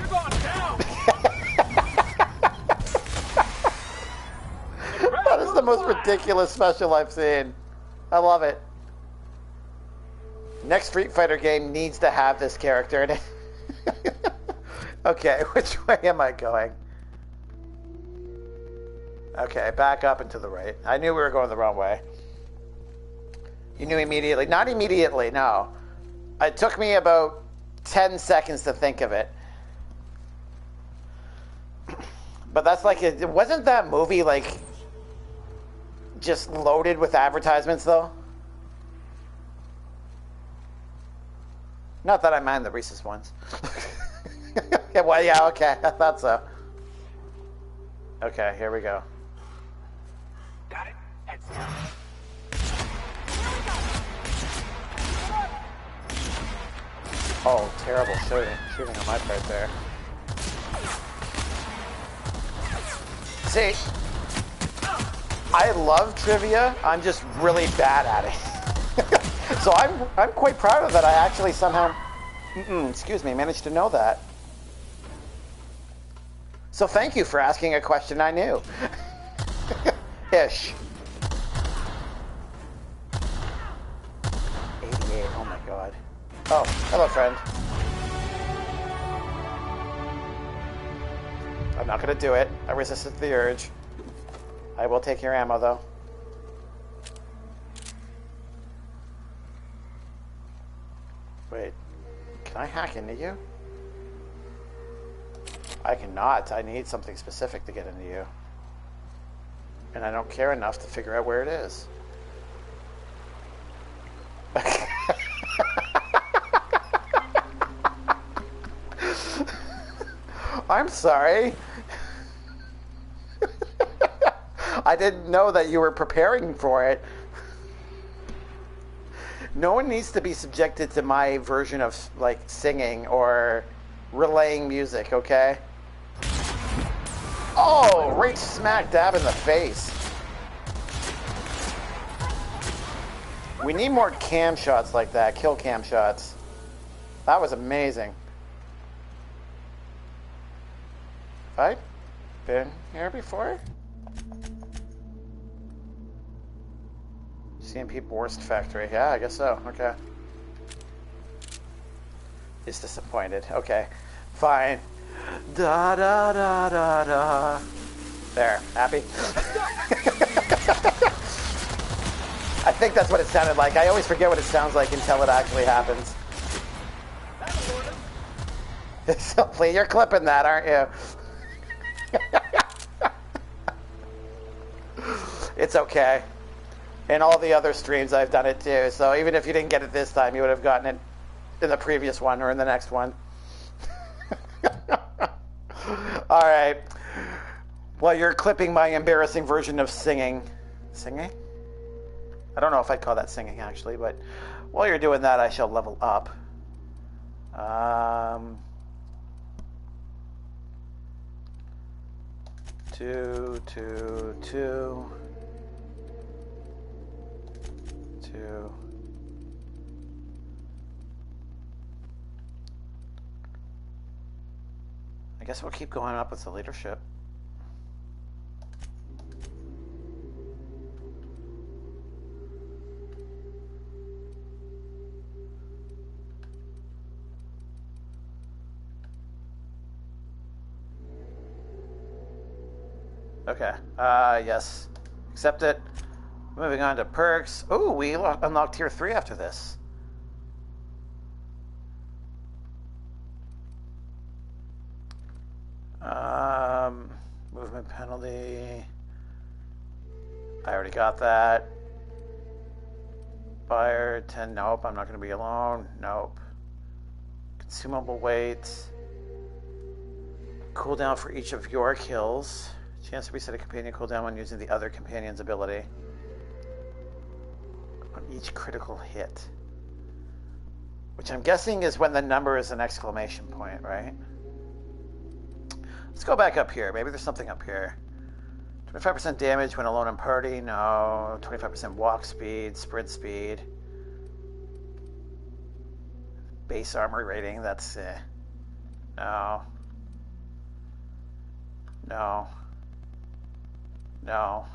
That is the most ridiculous special I've seen. I love it. Next Street Fighter game needs to have this character in it. Okay, which way am I going? Okay, back up and to the right. I knew we were going the wrong way. You knew immediately. Not immediately, no. It took me about 10 seconds to think of it. But that's like, it wasn't that movie like just loaded with advertisements though? Not that I mind the Reese's ones. Yeah, well, yeah, okay, I thought so. Okay, here we go. Got it. Heads down. Oh, terrible shooting on my part there. See, I love trivia. I'm just really bad at it. So I'm quite proud of that. I actually somehow, excuse me, managed to know that. So thank you for asking a question I knew. Ish. 88, oh my god. Oh, hello friend. I'm not gonna do it. I resisted the urge. I will take your ammo though. Wait, can I hack into you? I cannot. I need something specific to get into you. And I don't care enough to figure out where it is. I'm sorry. I didn't know that you were preparing for it. No one needs to be subjected to my version of, like, singing or relaying music, okay? Oh, right smack dab in the face. We need more cam shots like that, kill cam shots. That was amazing. Have I been here before? CMP Worst Factory. Yeah, I guess so. Okay. He's disappointed. Okay. Fine. Da da da da da. There. Happy? I think that's what it sounded like. I always forget what it sounds like until it actually happens. So, you're clipping that, aren't you? It's okay. In all the other streams, I've done it too. So even if you didn't get it this time, you would have gotten it in the previous one or in the next one. All right. Well, you're clipping my embarrassing version of singing. Singing? I don't know if I'd call that singing, actually, but while you're doing that, I shall level up. 2, 2, 2. 2. I guess we'll keep going up with the leadership. Okay. Yes. Accept it. Moving on to perks. Oh, we unlocked tier 3 after this. Movement penalty. I already got that. Fire 10. Nope, I'm not going to be alone. Nope. Consumable weight. Cooldown for each of your kills. Chance to reset a companion cooldown when using the other companion's ability. On each critical hit. Which I'm guessing is when the number is an exclamation point, right? Let's go back up here. Maybe there's something up here. 25% damage when alone in party. No. 25% walk speed, sprint speed. Base armor rating. That's... No. No. No.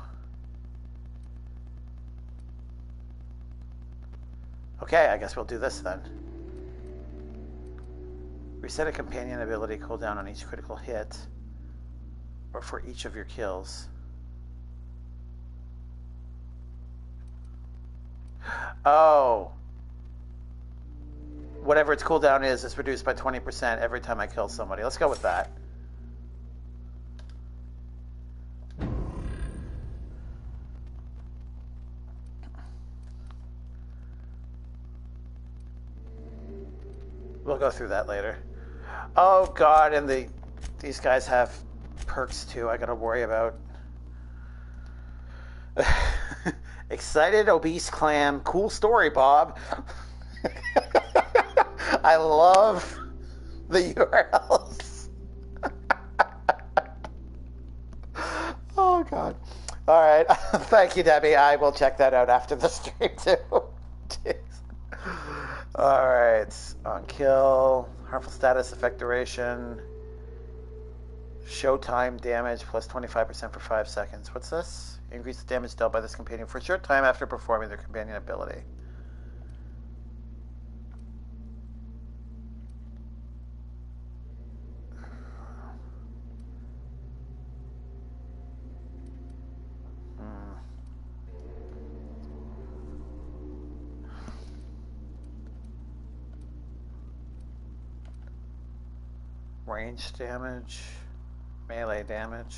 Okay, I guess we'll do this then. Reset a companion ability cooldown on each critical hit, or for each of your kills. Oh. Whatever its cooldown is, it's reduced by 20% every time I kill somebody. Let's go with that. We'll go through that later. Oh god, and these guys have perks too I gotta worry about. Excited obese clam. Cool story, Bob. I love the URLs. Oh god. All right. Thank you, Debbie. I will check that out after the stream too. Jeez. All right. On kill. Harmful status, effect duration. Showtime damage plus 25% for 5 seconds. What's this? Increase the damage dealt by this companion for a short time after performing their companion ability. Range damage, melee damage.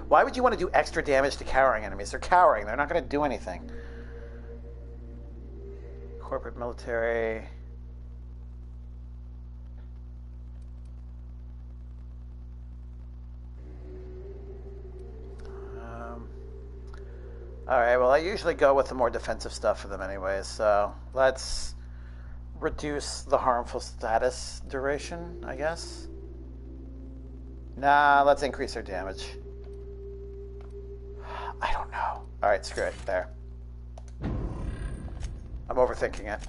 Why would you want to do extra damage to cowering enemies? They're cowering. They're not going to do anything. Corporate military. Alright, well I usually go with the more defensive stuff for them anyways, so let's reduce the harmful status duration, I guess. Nah, let's increase their damage. I don't know. Alright, screw it. There. I'm overthinking it.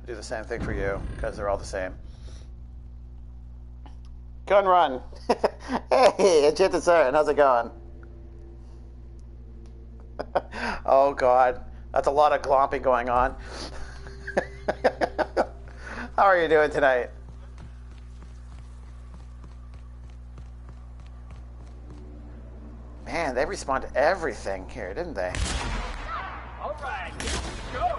Do the same thing for you, because they're all the same. Gun run! Hey, Enchanted Siren, how's it going? Oh god, that's a lot of glomping going on. How are you doing tonight? Man, they respond to everything here, didn't they? All right, go.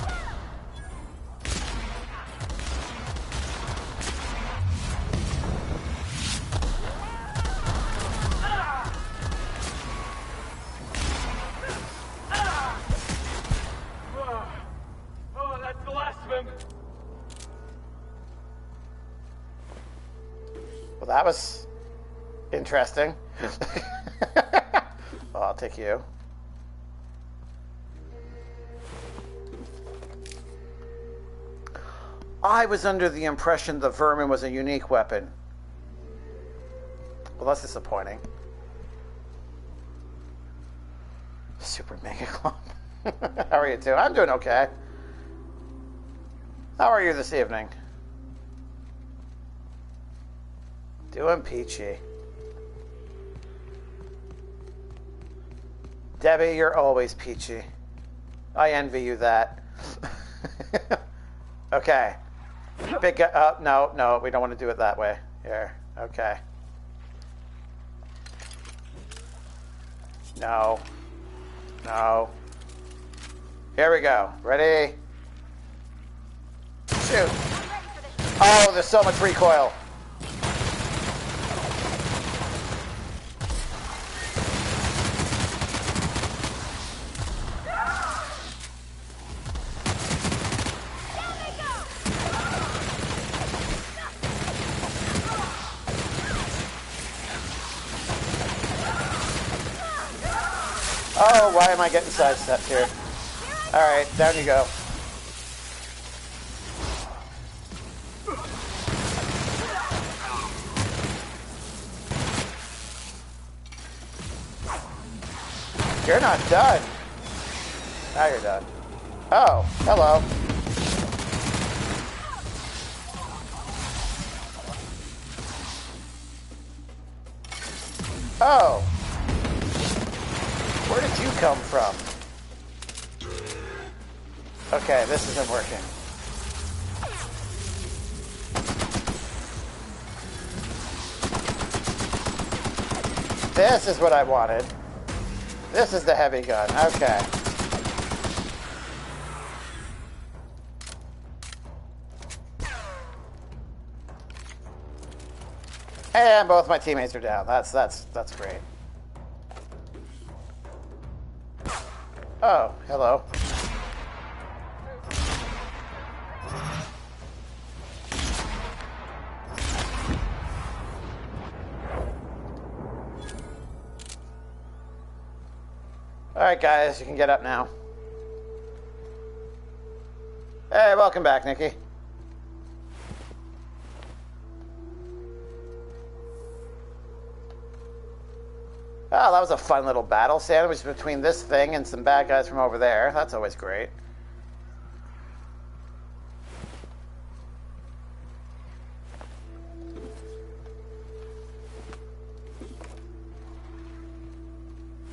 Oh, that's the last of him. Well, that was interesting. Well, I'll take you. I was under the impression the vermin was a unique weapon. Well, that's disappointing. Super Mega Club. How are you two? I'm doing okay. How are you this evening? Doing peachy. Debbie, you're always peachy. I envy you that. Okay. Big guy. No, we don't want to do it that way. Here. Okay. No. No. Here we go. Ready? Shoot. Oh, there's so much recoil. Oh, why am I getting sidestepped here? Alright, down you go. You're not done. Now you're done. Oh, hello. Oh. Where did you come from? Okay, this isn't working. This is what I wanted. This is the heavy gun. Okay. And both my teammates are down. That's great. Oh, hello. Alright guys, you can get up now. Hey, welcome back, Nikki. Oh, that was a fun little battle sandwich between this thing and some bad guys from over there. That's always great.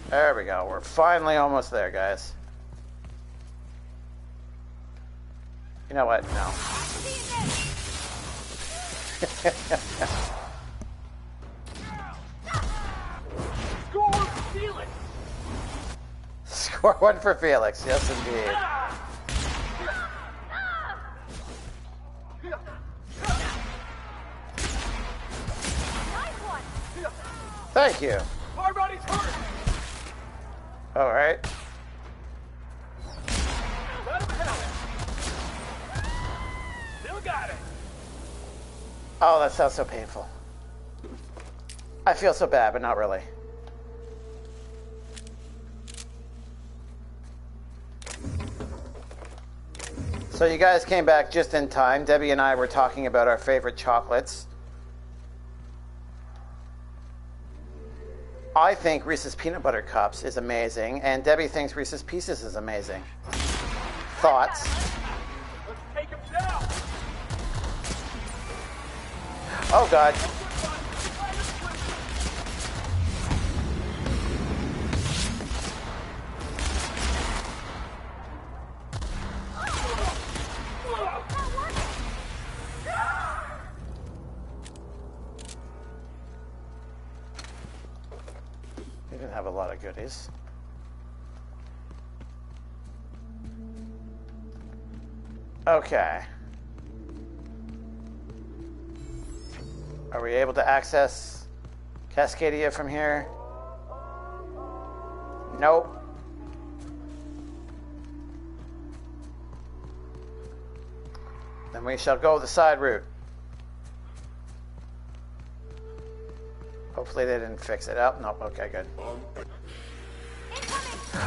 There we go. We're finally almost there, guys. You know what? No. Score Felix! Score one for Felix. Yes, indeed. Thank you. Our body's hurt! All right. Let him have it! Still got it! Oh, that sounds so painful. I feel so bad, but not really. So you guys came back just in time. Debbie and I were talking about our favorite chocolates. I think Reese's Peanut Butter Cups is amazing, and Debbie thinks Reese's Pieces is amazing. Thoughts? Let's take him down. Oh, God. He didn't have a lot of goodies. Okay. Are we able to access Cascadia from here? Nope. Then we shall go the side route. Hopefully they didn't fix it up. Nope. Okay, good.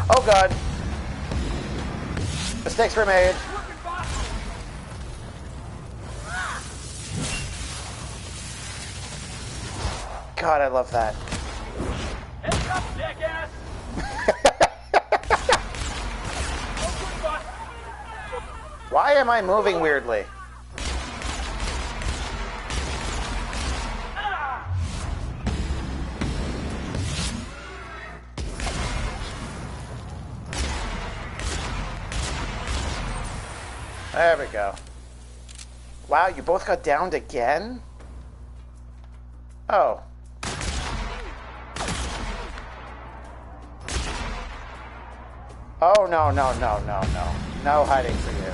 Oh, God. Mistakes were made. God, I love that. Heads up, jackass! Why am I moving weirdly? There we go. Wow, you both got downed again? Oh. Oh, no, no, no, no, no. No hiding for you.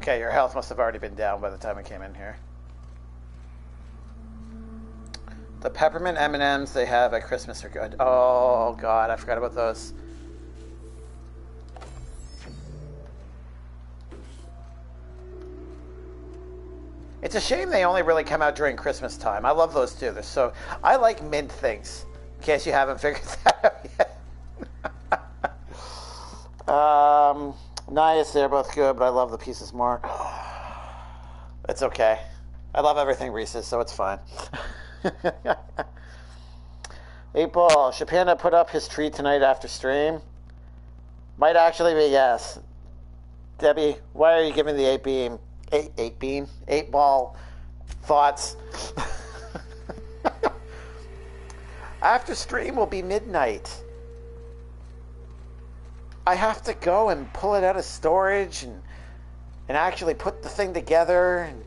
Okay, your health must have already been down by the time I came in here. The peppermint M&Ms they have at Christmas are good. Oh, God, I forgot about those. It's a shame they only really come out during Christmas time. I love those too. They're so... I like mint things, in case you haven't figured that out yet. Nice, they're both good, but I love the pieces more. It's okay. I love everything Reese's, so it's fine. 8 Ball, should Panda put up his tree tonight after stream? Might actually be yes. Debbie, why are you giving the 8 ball thoughts? After stream will be midnight. I have to go and pull it out of storage and actually put the thing together, and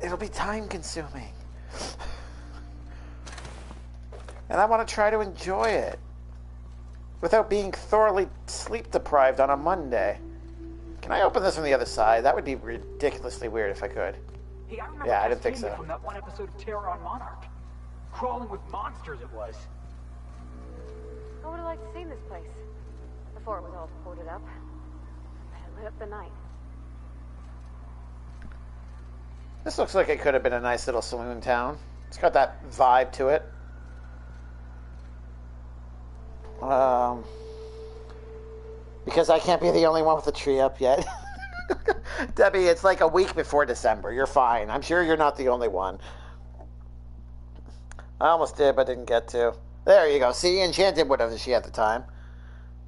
it'll be time consuming. And I want to try to enjoy it without being thoroughly sleep deprived on a Monday. Can I open this from the other side? That would be ridiculously weird if I could. Hey, I remember yeah, I didn't think so. From that one episode of Terror on Monarch. Crawling with monsters it was. I would have liked to see this place before it was all boarded up. It lit up the night. This looks like it could have been a nice little saloon town. It's got that vibe to it. Because I can't be the only one with the tree up yet. Debbie, it's like a week before December. You're fine. I'm sure you're not the only one. I almost did, but didn't get to. There you go. See, Enchanted would have if she had the time.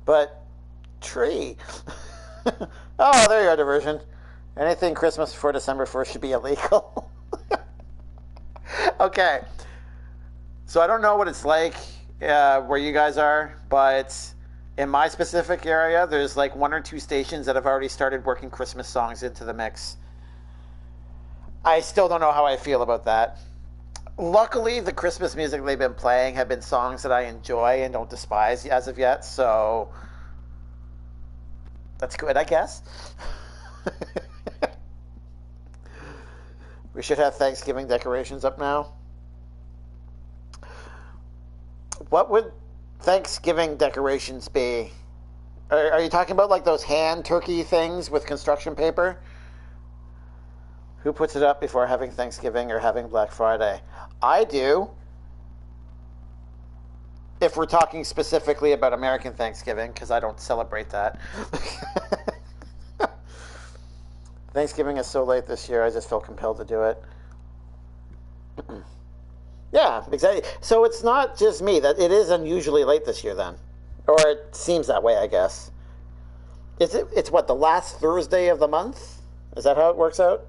But, tree. Oh, there you go, diversion. Anything Christmas before December 1st should be illegal. Okay. So I don't know what it's like where you guys are, but in my specific area, there's like 1 or 2 stations that have already started working Christmas songs into the mix. I still don't know how I feel about that. Luckily, the Christmas music they've been playing have been songs that I enjoy and don't despise as of yet, so that's good, I guess. We should have Thanksgiving decorations up now. What would Thanksgiving decorations be Are you talking about like those hand turkey things with construction paper? Who puts it up before having Thanksgiving or having Black Friday? I do. If we're talking specifically about American Thanksgiving, because I don't celebrate that. Thanksgiving is so late this year, I just feel compelled to do it. Yeah, exactly. So it's not just me. That it is unusually late this year then. Or it seems that way, I guess. It's what, the last Thursday of the month? Is that how it works out?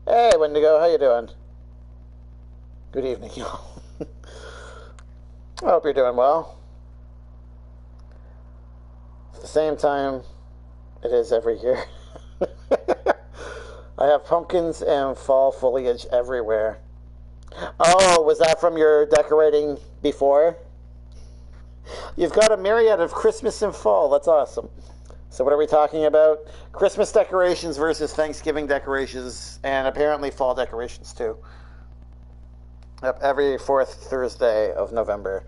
Hey, Wendigo, how you doing? Good evening, y'all. I hope you're doing well. At the same time, it is every year. I have pumpkins and fall foliage everywhere. Oh, was that from your decorating before? You've got a myriad of Christmas and fall. That's awesome. So what are we talking about? Christmas decorations versus Thanksgiving decorations, and apparently fall decorations too. Yep, every fourth Thursday of November.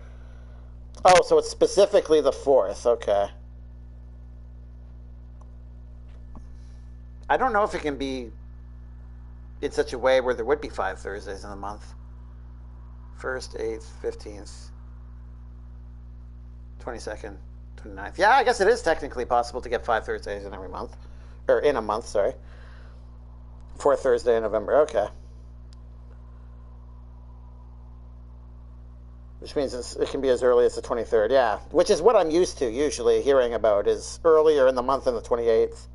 Oh, so it's specifically the 4th. Okay. I don't know if it can be in such a way where there would be 5 Thursdays in a month. 1st, 8th, 15th, 22nd, 29th. Yeah, I guess it is technically possible to get 5 Thursdays in every month. Or in a month, sorry. 4th Thursday in November. Okay. Which means it can be as early as the 23rd. Yeah. Which is what I'm used to usually hearing about, is earlier in the month than the 28th.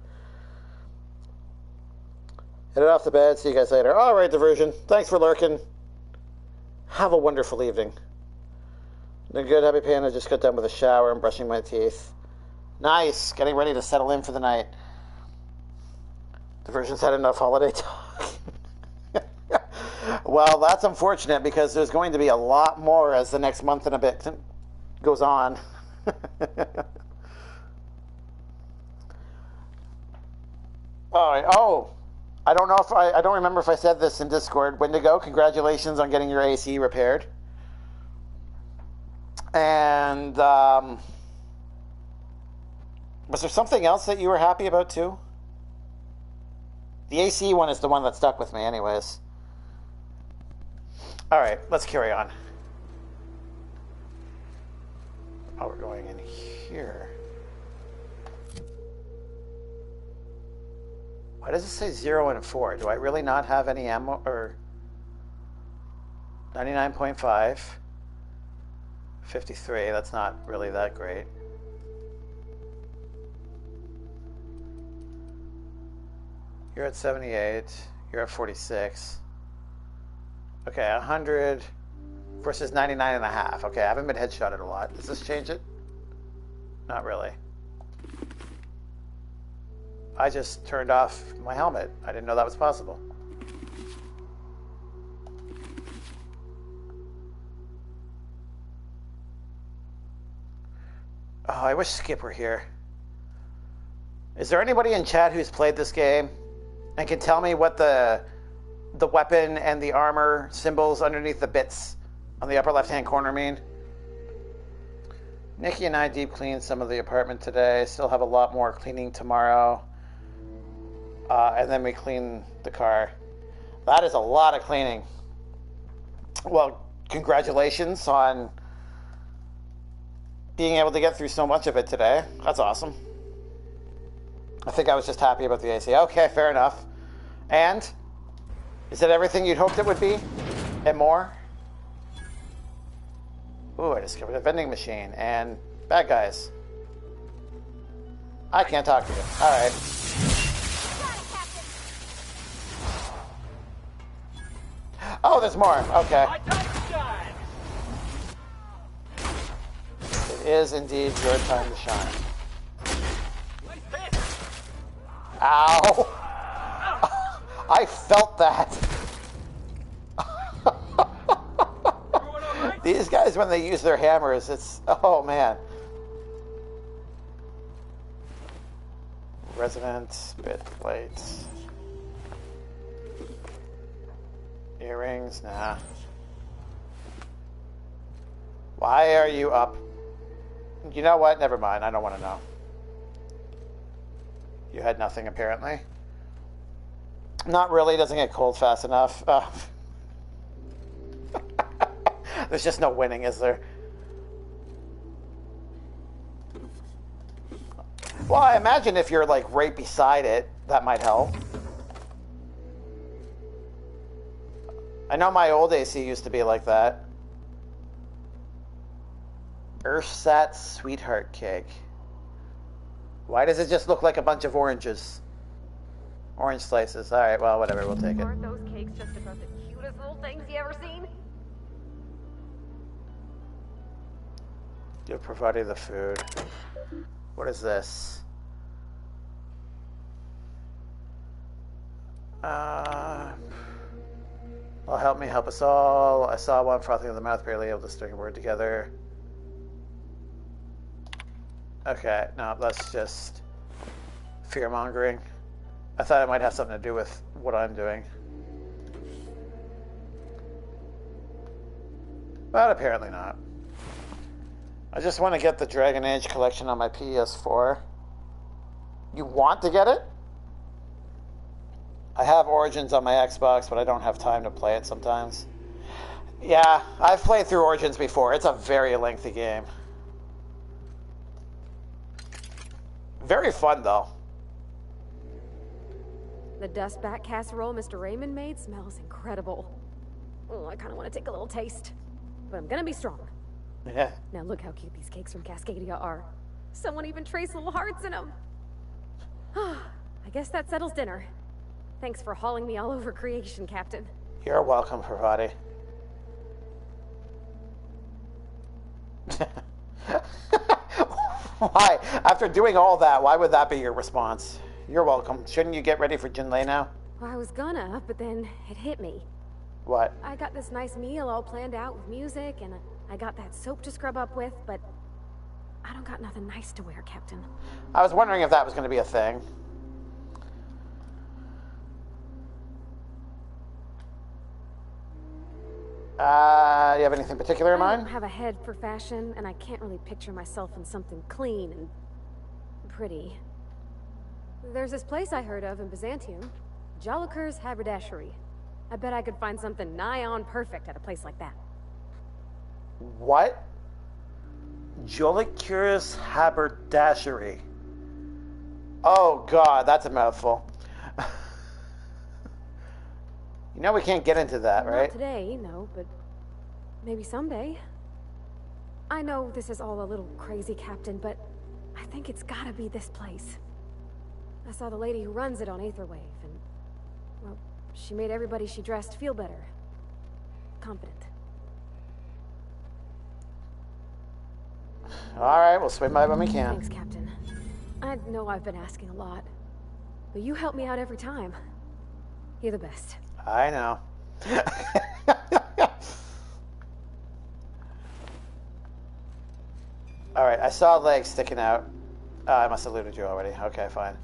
Headed off to bed. See you guys later. All right, Diversion. Thanks for lurking. Have a wonderful evening. Doing good, Happy Pan. I just got done with a shower and brushing my teeth. Nice. Getting ready to settle in for the night. Diversion's had enough holiday talk. Well, that's unfortunate because there's going to be a lot more as the next month and a bit goes on. All right. Oh, I don't know if I don't remember if I said this in Discord. Wendigo, congratulations on getting your AC repaired. And was there something else that you were happy about too? The AC one is the one that stuck with me, anyways. All right, let's carry on. Oh, we're going in here. Why does it say 0 and 4? Do I really not have any ammo? Or 99.5, 53. That's not really that great. You're at 78. You're at 46. Okay, 100 versus 99 and a half. Okay, I haven't been headshotted a lot. Does this change it? Not really. I just turned off my helmet. I didn't know that was possible. Oh, I wish Skip were here. Is there anybody in chat who's played this game and can tell me what the weapon and the armor symbols underneath the bits on the upper left-hand corner mean? Nikki and I deep cleaned some of the apartment today. Still have a lot more cleaning tomorrow. And then we clean the car. That is a lot of cleaning. Well, congratulations on being able to get through so much of it today. That's awesome. I think I was just happy about the AC. Okay, fair enough. And is it everything you'd hoped it would be? And more? Ooh, I discovered a vending machine. And bad guys. I can't talk to you. Alright. Oh, there's more. Okay. It is indeed your time to shine. Ow! I felt that. These guys, when they use their hammers, it's... Oh, man. Resonant bit plates. Earrings? Nah. Why are you up? You know what? Never mind. I don't want to know. You had nothing, apparently. Not really. Doesn't get cold fast enough. There's just no winning, is there? Well, I imagine if you're, like, right beside it, that might help. I know my old AC used to be like that. Ursat's sweetheart cake. Why does it just look like a bunch of oranges? Orange slices. Alright, well, whatever, we'll take it. Aren't those cakes just about the cutest little things you ever seen? You've provided the food. What is this? Well, help me, help us all. I saw one frothing in the mouth, barely able to string a word together. Okay, no, that's just fear-mongering. I thought it might have something to do with what I'm doing. But apparently not. I just want to get the Dragon Age collection on my PS4. You want to get it? I have Origins on my Xbox, but I don't have time to play it sometimes. Yeah, I've played through Origins before. It's a very lengthy game. Very fun, though. The dustback casserole Mr. Raymond made smells incredible. Oh, I kind of want to take a little taste. But I'm gonna be strong. Yeah. Now look how cute these cakes from Cascadia are. Someone even traced little hearts in them. I guess that settles dinner. Thanks for hauling me all over creation, Captain. You're welcome, Pravati. Why? After doing all that, why would that be your response? You're welcome. Shouldn't you get ready for Jinlei now? Well, I was gonna, but then it hit me. What? I got this nice meal all planned out with music, and I got that soap to scrub up with, but I don't got nothing nice to wear, Captain. I was wondering if that was going to be a thing. Do you have anything particular in mind? I don't have a head for fashion, and I can't really picture myself in something clean and pretty. There's this place I heard of in Byzantium, Jolicoeur's Haberdashery. I bet I could find something nigh on perfect at a place like that. What? Jolicoeur's Haberdashery. Oh god, that's a mouthful. You know we can't get into that, right? Not today, no, but maybe someday. I know this is all a little crazy, Captain, but I think it's gotta be this place. I saw the lady who runs it on Aetherwave, and, well, she made everybody she dressed feel better. Confident. Alright, we'll swing by when we can. Thanks, Captain. I know I've been asking a lot, but you help me out every time. You're the best. I know. Alright, I saw legs sticking out. I must have looted you already. Okay, fine.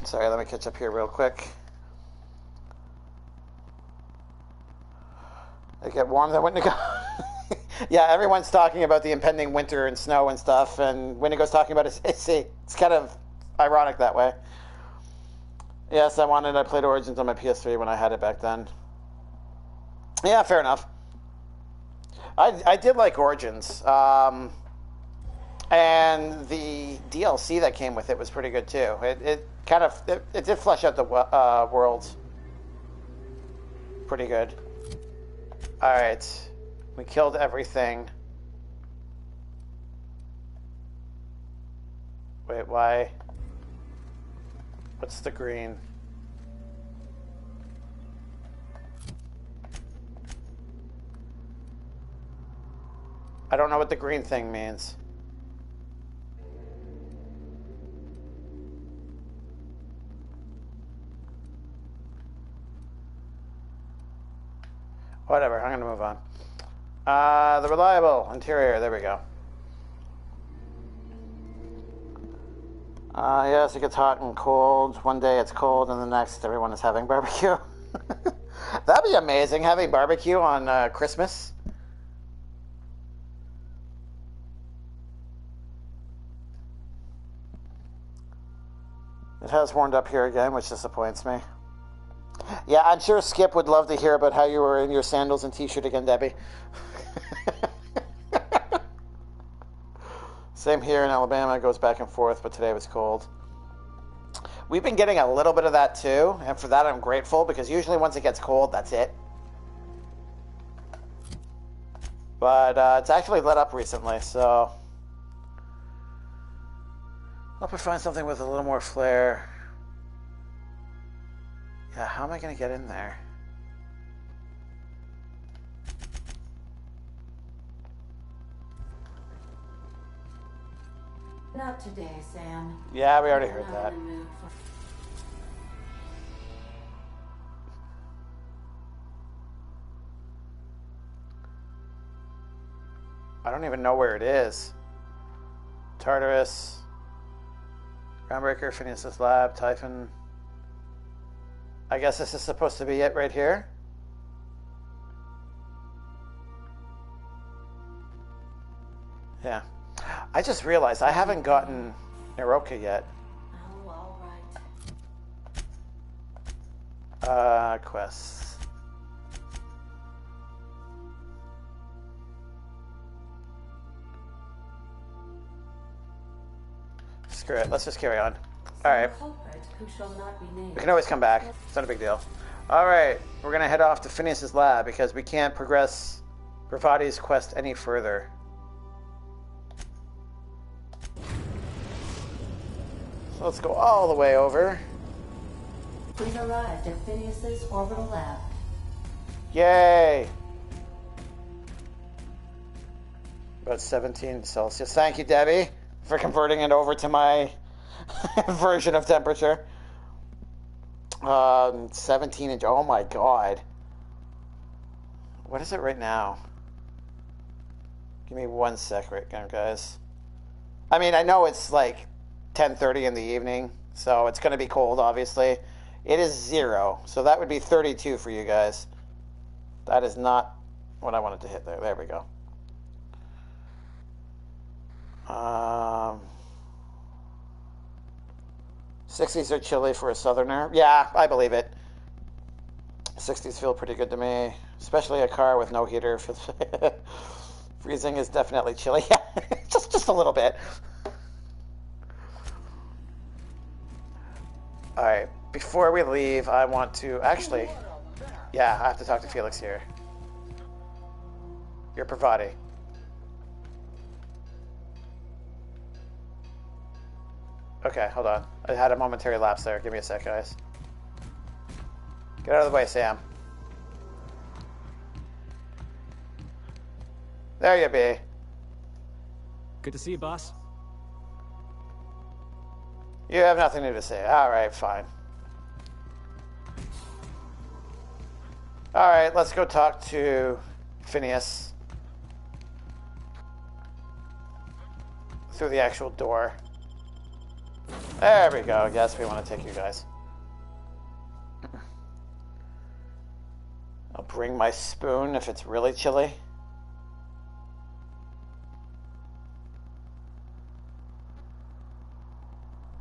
Sorry, let me catch up here real quick. It get warm that Wendigo. Yeah, everyone's talking about the impending winter and snow and stuff, and Wendigo's talking about his AC. It's kind of ironic that way. Yes, I played Origins on my PS3 when I had it back then. Yeah, fair enough. I did like Origins. And the DLC that came with it was pretty good too. It did flesh out the world pretty good. Alright. We killed everything. Wait, why? What's the green? I don't know what the green thing means. Whatever, I'm gonna move on. The reliable interior, there we go. Yes, it gets hot and cold. One day it's cold, and the next everyone is having barbecue. That'd be amazing, having barbecue on Christmas. It has warmed up here again, which disappoints me. Yeah, I'm sure Skip would love to hear about how you were in your sandals and t-shirt again, Debbie. Same here in Alabama. It goes back and forth, but today was cold. We've been getting a little bit of that too, and for that I'm grateful, because usually once it gets cold, that's it. But it's actually let up recently, so I'll have to find something with a little more flair. Yeah, how am I going to get in there? Not today, Sam. Yeah, we already heard that. I don't even know where it is. Tartarus, Groundbreaker, Phineas' Lab, Typhon. I guess this is supposed to be it right here. Yeah. I just realized I haven't gotten Naroka yet. Oh, all right. Quests. Screw it. Let's just carry on. Alright. We can always come back. It's not a big deal. Alright. We're going to head off to Phineas' lab because we can't progress Bravati's quest any further. So let's go all the way over. We've arrived at Phineas' orbital lab. Yay! About 17 Celsius. Thank you, Debbie, for converting it over to my version of temperature. 17 inch. Oh my god. What is it right now? Give me 1 sec right now, guys. I mean, I know it's like 10:30 in the evening, so it's going to be cold, obviously. It is 0, so that would be 32 for you guys. That is not what I wanted to hit there. There we go. 60s are chilly for a southerner. Yeah, I believe it. 60s feel pretty good to me, especially a car with no heater. Freezing is definitely chilly. Yeah, just a little bit. All right, before we leave, I want to actually, yeah, I have to talk to Felix here. You're Pravati. Okay, hold on. I had a momentary lapse there. Give me a sec, guys. Get out of the way, Sam. There you be. Good to see you, boss. You have nothing new to say. All right, fine. All right, let's go talk to Phineas. Through the actual door. There we go. Yes, we want to take you guys. I'll bring my spoon if it's really chilly.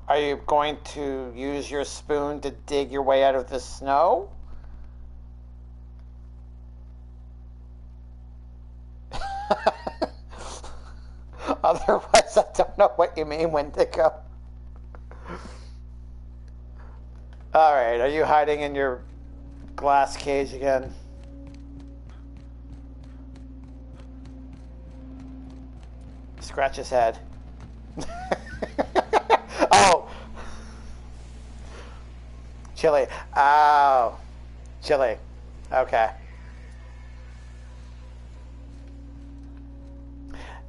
Are you going to use your spoon to dig your way out of the snow? Otherwise, I don't know what you mean, Wendigo. Alright, are you hiding in your glass cage again? Scratch his head. Oh! Chili. Oh. Chili. Okay.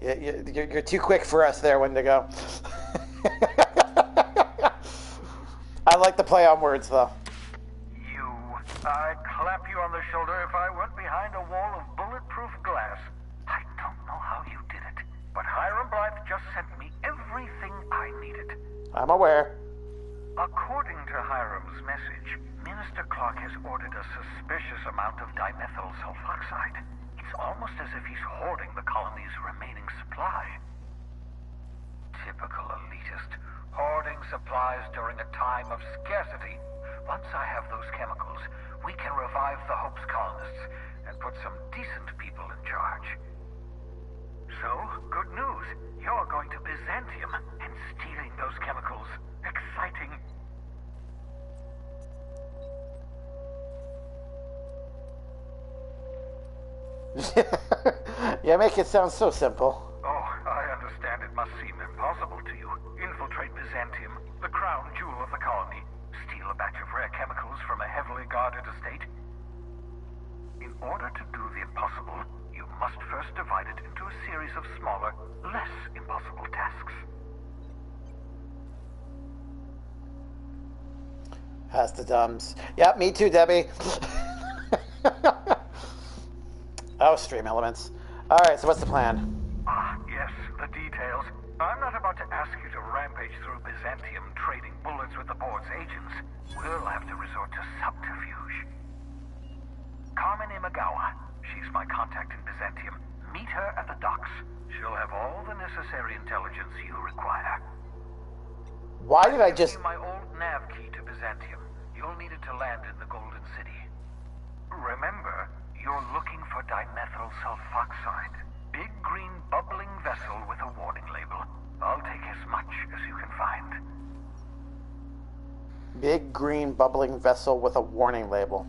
You're too quick for us there, Wendigo. I like the play on words, though. I'd clap you on the shoulder if I went behind a wall of bulletproof glass. I don't know how you did it, but Hiram Blythe just sent me everything I needed. I'm aware. According to Hiram's message, Minister Clark has ordered a suspicious amount of dimethyl sulfoxide. It's almost as if he's hoarding the colony's remaining supply. Typical elitist, hoarding supply supplies during a time of scarcity. Once I have those chemicals, we can revive the Hope's colonists and put some decent people in charge. So, good news. You're going to Byzantium and stealing those chemicals. Exciting. Yeah, make it sound so simple. Oh, I understand it must seem impossible to you. Infiltrate Byzantium, the crown jewel of the colony. Steal a batch of rare chemicals from a heavily guarded estate. In order to do the impossible, you must first divide it into a series of smaller, less impossible tasks. Pass the dumbs. Yep, me too, Debbie. Oh, stream elements. Alright, so what's the plan? Ah, yes, the details. I'm not about to ask you to rampage through Byzantium trading bullets with the board's agents. We'll have to resort to subterfuge. Carmen Imagawa. She's my contact in Byzantium. Meet her at the docks. She'll have all the necessary intelligence you require. Why did I just... Give me my old nav key to Byzantium. You'll need it to land in the Golden City. Remember, you're looking for dimethyl sulfoxide. Big green bubbling vessel with a warning label. I'll take as much as you can find. Big green bubbling vessel with a warning label.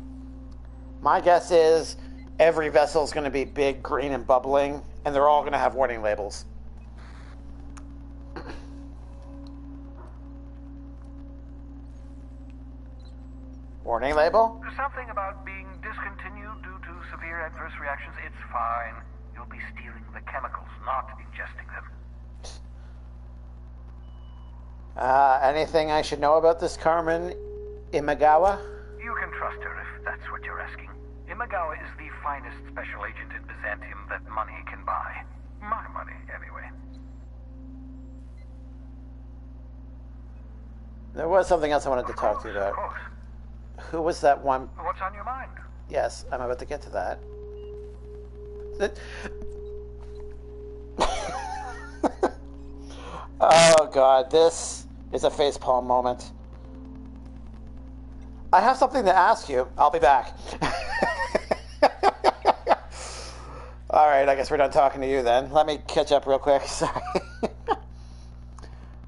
My guess is every vessel is going to be big, green, and bubbling, and they're all going to have warning labels. Warning label? Something about being discontinued due to severe adverse reactions. It's fine. You'll be stealing the chemicals, not ingesting them. Anything I should know about this Carmen Imagawa? You can trust her if that's what you're asking. Imagawa is the finest special agent in Byzantium that money can buy. My money, anyway. There was something else I wanted to talk to you about. Of course. Who was that one? What's on your mind? Yes, I'm about to get to that. Oh god, this is a facepalm moment. I have something to ask you. I'll be back. Alright, I guess we're done talking to you then. Let me catch up real quick. Sorry.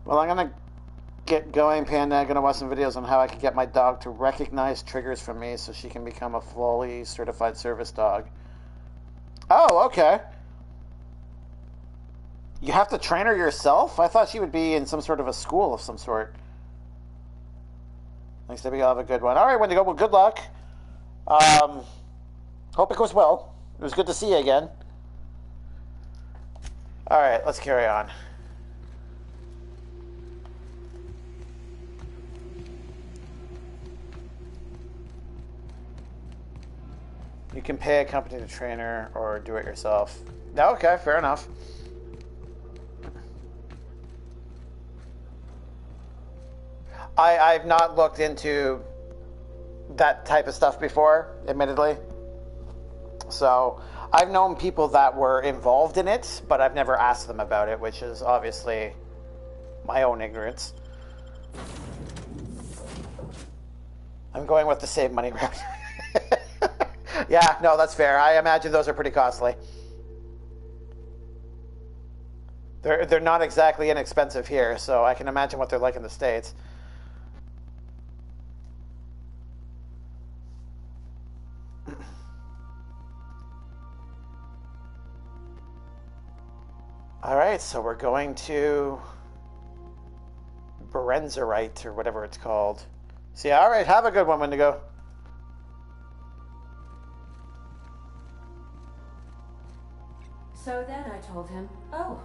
Well, I'm gonna get going, Panda. I'm gonna watch some videos on how I can get my dog to recognize triggers from me so she can become a fully certified service dog. Oh, okay. You have to train her yourself? I thought she would be in some sort of a school of some sort. Thanks, Debbie. I'll have a good one. All right, Wendigo. Well, good luck. Hope it goes well. It was good to see you again. All right, let's carry on. You can pay a company to train her or do it yourself. Okay, fair enough. I've not looked into that type of stuff before, admittedly. So I've known people that were involved in it, but I've never asked them about it, which is obviously my own ignorance. I'm going with the save money route. Yeah, no, that's fair. I imagine those are pretty costly. They're not exactly inexpensive here, so I can imagine what they're like in the States. All right, so we're going to Berenzerite, or whatever it's called. See, all right, have a good one, Wendigo. So then I told him, oh,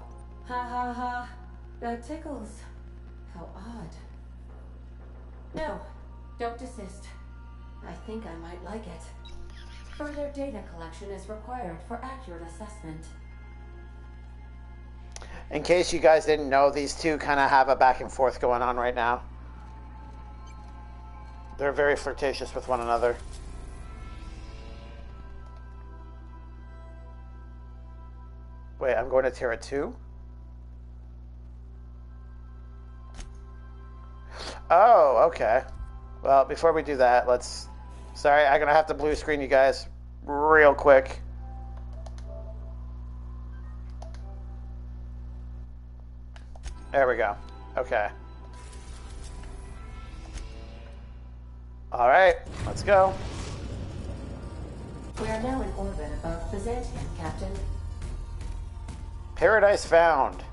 ha ha ha, that tickles. How odd. No, don't desist. I think I might like it. Further data collection is required for accurate assessment. In case you guys didn't know, these two kind of have a back and forth going on right now. They're very flirtatious with one another. Wait, I'm going to Terra 2? Oh, okay. Well, before we do that, let's... Sorry, I'm going to have to blue screen you guys real quick. There we go. Okay. All right, let's go. We are now in orbit above Byzantium, Captain. Paradise found.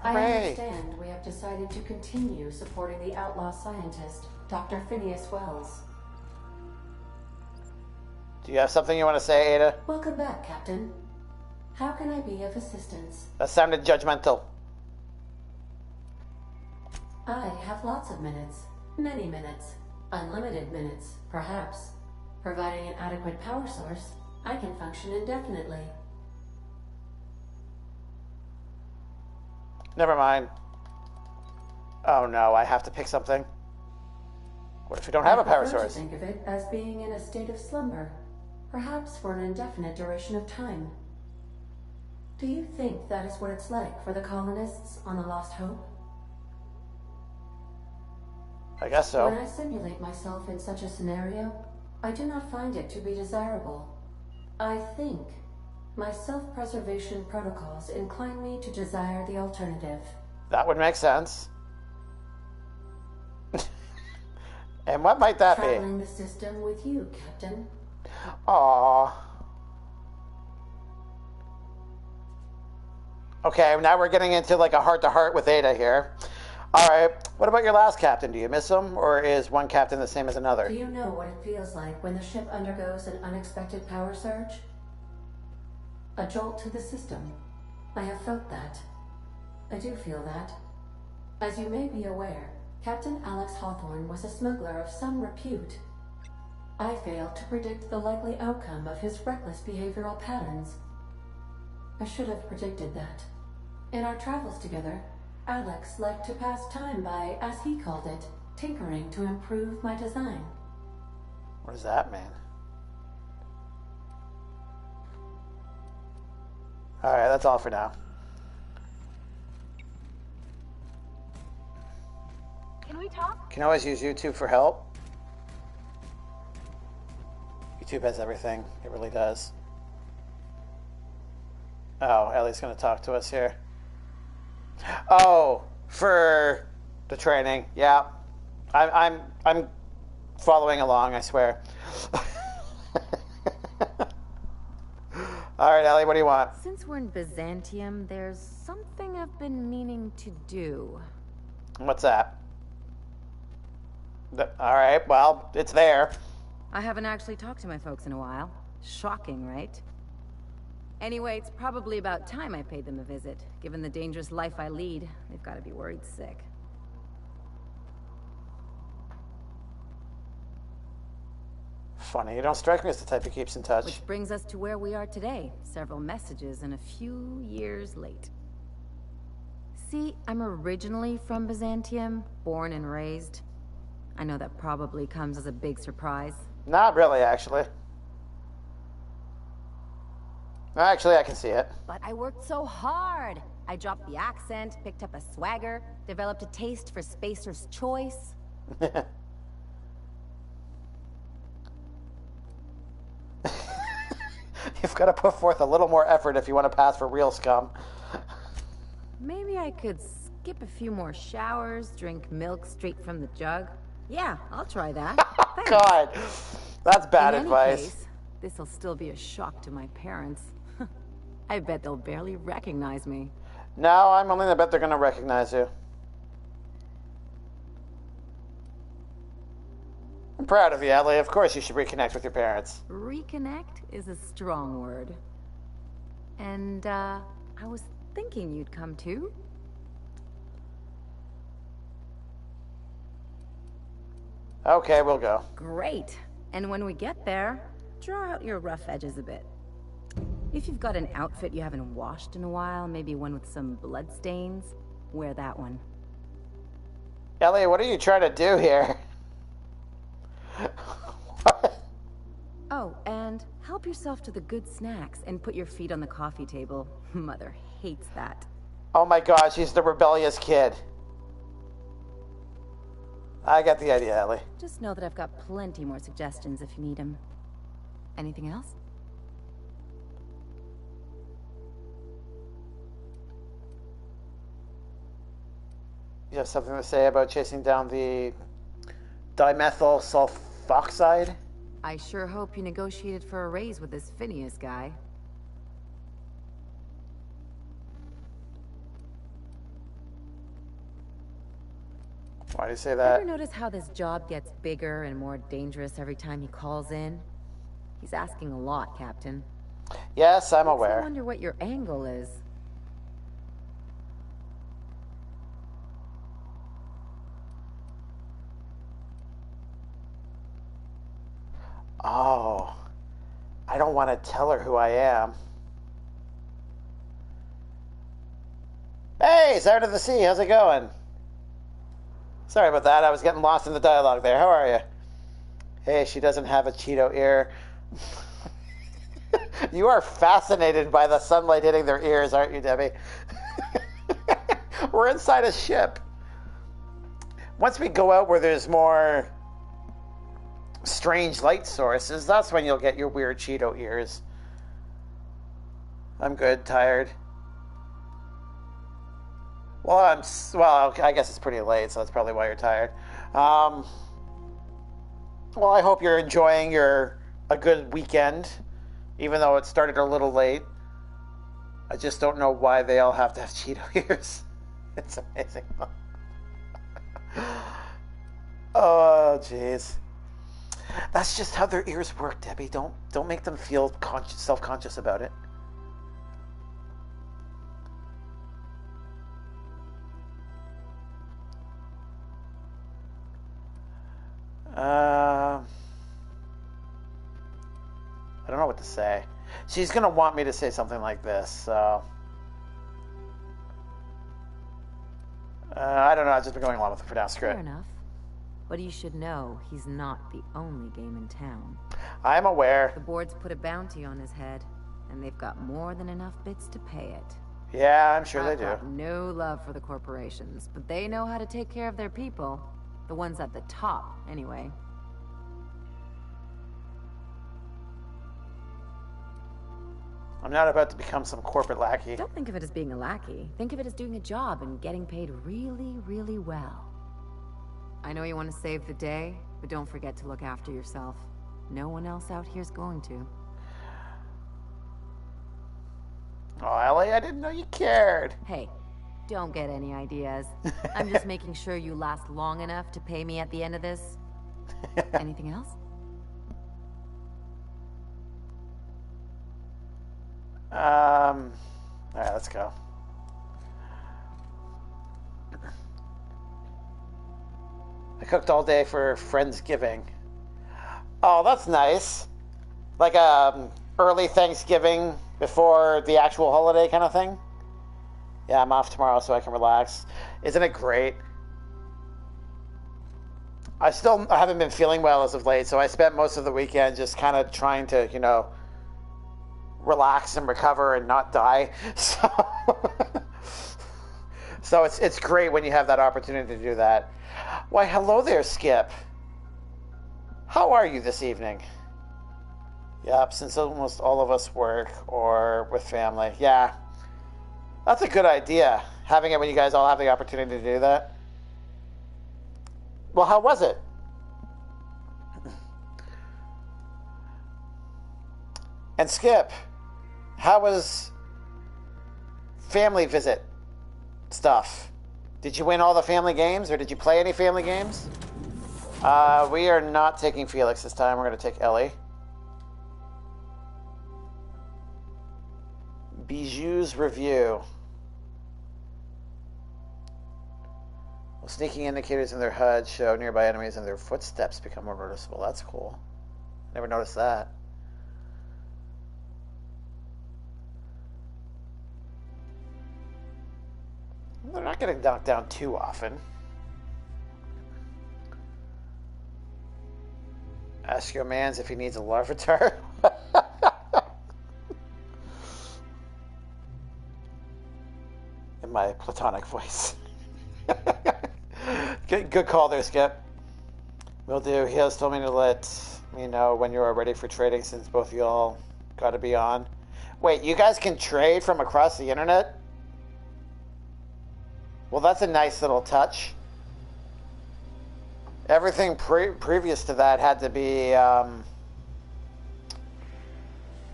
I Hooray. understand we have decided to continue supporting the outlaw scientist, Dr. Phineas Wells. Do you have something you want to say, Ada? Welcome back, Captain. How can I be of assistance? That sounded judgmental. I have lots of minutes. Many minutes. Unlimited minutes, perhaps. Providing an adequate power source, I can function indefinitely. Never mind. Oh no, I have to pick something. What if we don't have a power I prefer source? to think of it as being in a state of slumber, perhaps for an indefinite duration of time. Do you think that is what it's like for the colonists on the Lost Hope? I guess so. When I simulate myself in such a scenario, I do not find it to be desirable. I think my self-preservation protocols incline me to desire the alternative. That would make sense. And what might that Traveling the system with you, Captain. be? Aww. Okay, now we're getting into like a heart-to-heart with Ada here. All right, what about your last captain? Do you miss him, or is one captain the same as another? Do you know what it feels like when the ship undergoes an unexpected power surge? A jolt to the system. I have felt that. I do feel that. As you may be aware, Captain Alex Hawthorne was a smuggler of some repute. I failed to predict the likely outcome of his reckless behavioral patterns. I should have predicted that. In our travels together, Alex liked to pass time by, as he called it, tinkering to improve my design. What does that mean? All right, that's all for now. Can we talk? Can always use YouTube for help. YouTube has everything. It really does. Oh, Ellie's going to talk to us here. Oh, for the training. Yeah. I'm following along, I swear. All right, Ellie, what do you want? Since we're in Byzantium, there's something I've been meaning to do. What's that? All right, well, it's there. I haven't actually talked to my folks in a while. Shocking, right? Anyway, it's probably about time I paid them a visit. Given the dangerous life I lead, they've got to be worried sick. Funny, you don't strike me as the type who keeps in touch. Which brings us to where we are today. Several messages and a few years late. See, I'm originally from Byzantium, born and raised. I know that probably comes as a big surprise. Not really, actually. Actually, I can see it. But I worked so hard. I dropped the accent, picked up a swagger, developed a taste for Spacer's Choice. You've got to put forth a little more effort if you want to pass for real scum. Maybe I could skip a few more showers, drink milk straight from the jug. Yeah, I'll try that. Thanks. God, that's bad In advice. any case, this'll still be a shock to my parents. I bet they'll barely recognize me. No, I'm only gonna bet they're gonna recognize you. I'm proud of you, Ellie. Of course you should reconnect with your parents. Reconnect is a strong word. And, I was thinking you'd come too. Okay, we'll go. Great. And when we get there, draw out your rough edges a bit. If you've got an outfit you haven't washed in a while, maybe one with some blood stains, wear that one. Ellie, what are you trying to do here? Oh, and help yourself to the good snacks and put your feet on the coffee table. Mother hates that. Oh my gosh, he's the rebellious kid. I got the idea, Ellie. Just know that I've got plenty more suggestions if you need them. Anything else? You have something to say about chasing down the dimethyl sulfoxide? I sure hope you negotiated for a raise with this Phineas guy. Why do you say that? Ever notice how this job gets bigger and more dangerous every time he calls in? He's asking a lot, Captain. Yes, I'm I aware. wonder what your angle is. Oh, I don't want to tell her who I am. Hey, Siren of the Sea, how's it going? Sorry about that, I was getting lost in the dialogue there. How are you? Hey, she doesn't have a Cheeto ear. You are fascinated by the sunlight hitting their ears, aren't you, Debbie? We're inside a ship. Once we go out where there's more strange light sources, that's when you'll get your weird Cheeto ears. I'm good, tired. Well, I guess it's pretty late, so that's probably why you're tired. Well, I hope you're enjoying a good weekend, even though it started a little late. I just don't know why they all have to have Cheeto ears. It's amazing. Oh, jeez. That's just how their ears work, Debbie. Don't make them feel self-conscious about it. I don't know what to say. She's going to want me to say something like this, so... I don't know, I've just been going along with it for now. Screw it. Fair enough. But you should know, he's not the only game in town. I'm aware. The board's put a bounty on his head, and they've got more than enough bits to pay it. Yeah, I'm sure they do. I've got no love for the corporations, but they know how to take care of their people. The ones at the top, anyway. I'm not about to become some corporate lackey. Don't think of it as being a lackey. Think of it as doing a job and getting paid really, really well. I know you want to save the day, but don't forget to look after yourself. No one else out here's going to. Oh, Ellie, I didn't know you cared. Hey, don't get any ideas. I'm just making sure you last long enough to pay me at the end of this. Anything else? Alright, let's go. I cooked all day for Friendsgiving. Oh, that's nice. Like early Thanksgiving before the actual holiday kind of thing. Yeah, I'm off tomorrow so I can relax. Isn't it great? I haven't been feeling well as of late, so I spent most of the weekend just kind of trying to, relax and recover and not die. So it's great when you have that opportunity to do that. Why, hello there, Skip. How are you this evening? Yep, since almost all of us work or with family. Yeah, that's a good idea, having it when you guys all have the opportunity to do that. Well, how was it? And Skip, how was family visit stuff? Did you win all the family games, or did you play any family games? We are not taking Felix this time. We're going to take Ellie. Bijou's review. Well, sneaking indicators in their HUD show nearby enemies and their footsteps become more noticeable. That's cool. Never noticed that. They're not getting knocked down too often. Ask your mans if he needs a larvitar. In my platonic voice. Good call there, Skip. Will do. He has told me to let me know when you are ready for trading since both of y'all got to be on. Wait, you guys can trade from across the internet? Well, that's a nice little touch. Everything previous to that had to be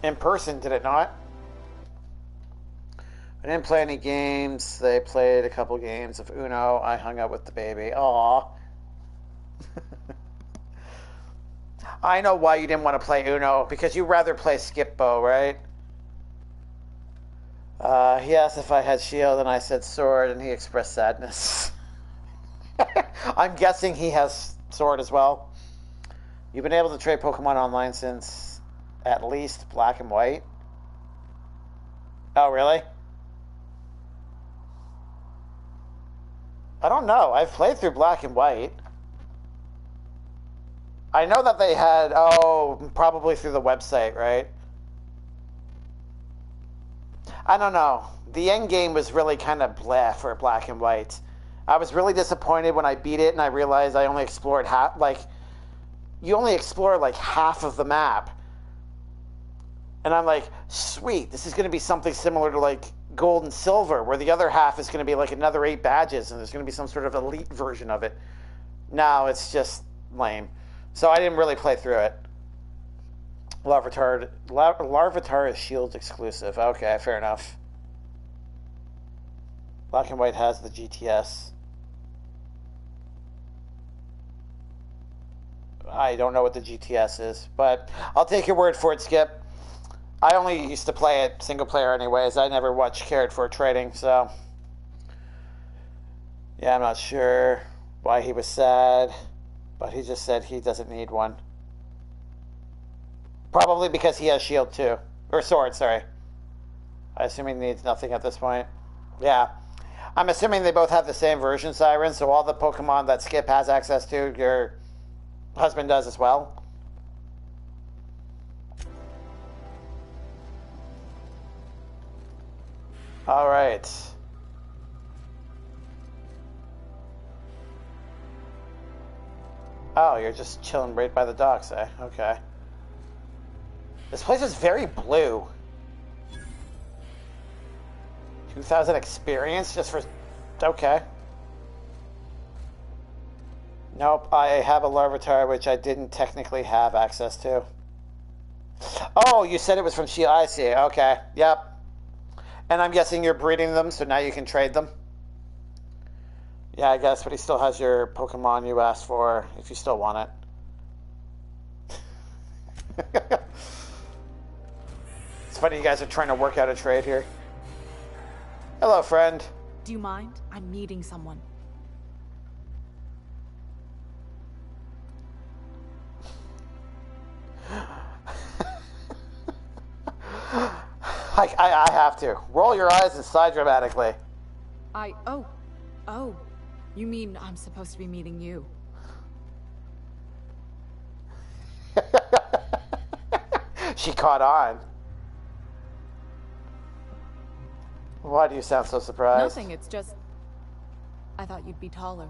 in person, did it not? I didn't play any games. They played a couple games of Uno. I hung out with the baby. Aww. I know why you didn't want to play Uno, because you'd rather play Skip-Bo, right? He asked if I had shield, and I said sword, and he expressed sadness. I'm guessing he has sword as well. You've been able to trade Pokemon online since at least Black and White? Oh, really? I don't know. I've played through Black and White. I know that they had, probably through the website, right? I don't know. The end game was really kind of bleh for Black and White. I was really disappointed when I beat it and I realized I only explored you only explore like half of the map. And I'm like, sweet, this is going to be something similar to like Gold and Silver, where the other half is going to be like another 8 badges and there's going to be some sort of elite version of it. No, it's lame. So I didn't really play through it. Larvitar is Shield's exclusive. Okay, fair enough. Black and White has the GTS. I don't know what the GTS is, but I'll take your word for it, Skip. I only used to play it single player anyways. I never cared for trading, so... Yeah, I'm not sure why he was sad, but he just said he doesn't need one. Probably because he has shield too. Or sword, sorry. I assume he needs nothing at this point. Yeah. I'm assuming they both have the same version, Siren, so all the Pokemon that Skip has access to, your husband does as well. Alright. Oh, you're just chilling right by the docks, eh? Okay. This place is very blue. 2,000 experience just for... Okay. Nope, I have a Larvitar, which I didn't technically have access to. Oh, you said it was from Shield. I see. Okay. Yep. And I'm guessing you're breeding them, so now you can trade them? Yeah, I guess, but he still has your Pokemon you asked for, if you still want it. It's funny you guys are trying to work out a trade here. Hello, friend. Do you mind? I'm meeting someone. I have to. Roll your eyes and sigh dramatically. Oh. You mean I'm supposed to be meeting you? She caught on. Why do you sound so surprised? Nothing, it's just... I thought you'd be taller.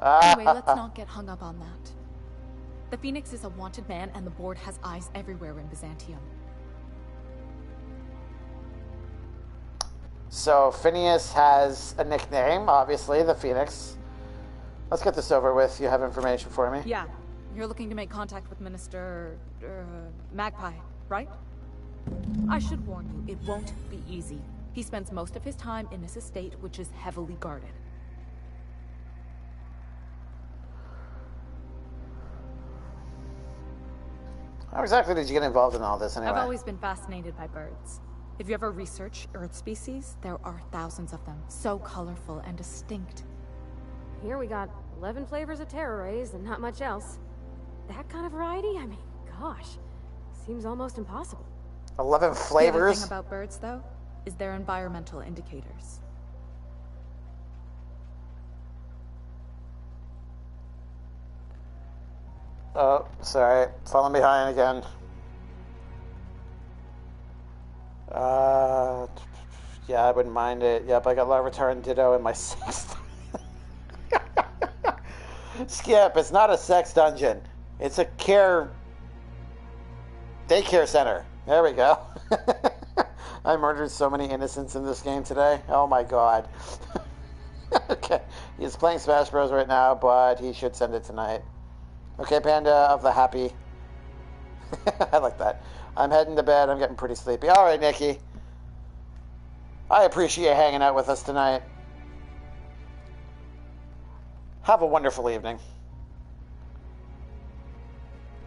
Anyway, let's not get hung up on that. The Phoenix is a wanted man, and the board has eyes everywhere in Byzantium. So, Phineas has a nickname, obviously, the Phoenix. Let's get this over with. You have information for me? Yeah. You're looking to make contact with Minister... Magpie, right? I should warn you, it won't be easy. He spends most of his time in his estate, which is heavily guarded. How exactly did you get involved in all this, anyway? I've always been fascinated by birds. If you ever research Earth species, there are thousands of them, so colorful and distinct. Here we got 11 flavors of terror rays and not much else. That kind of variety? I mean, gosh, seems almost impossible. 11 The flavors? other thing about birds, though, is their environmental indicators. Oh, sorry. Falling behind again. Yeah, I wouldn't mind it. Yep, I got Larvitar and Ditto in my 6th. Skip, it's not a sex dungeon. It's a daycare center. There we go. I murdered so many innocents in this game today. Oh my god. Okay. He's playing Smash Bros. Right now, but he should send it tonight. Okay, Panda of the Happy. I like that. I'm heading to bed. I'm getting pretty sleepy. All right, Nikki. I appreciate you hanging out with us tonight. Have a wonderful evening.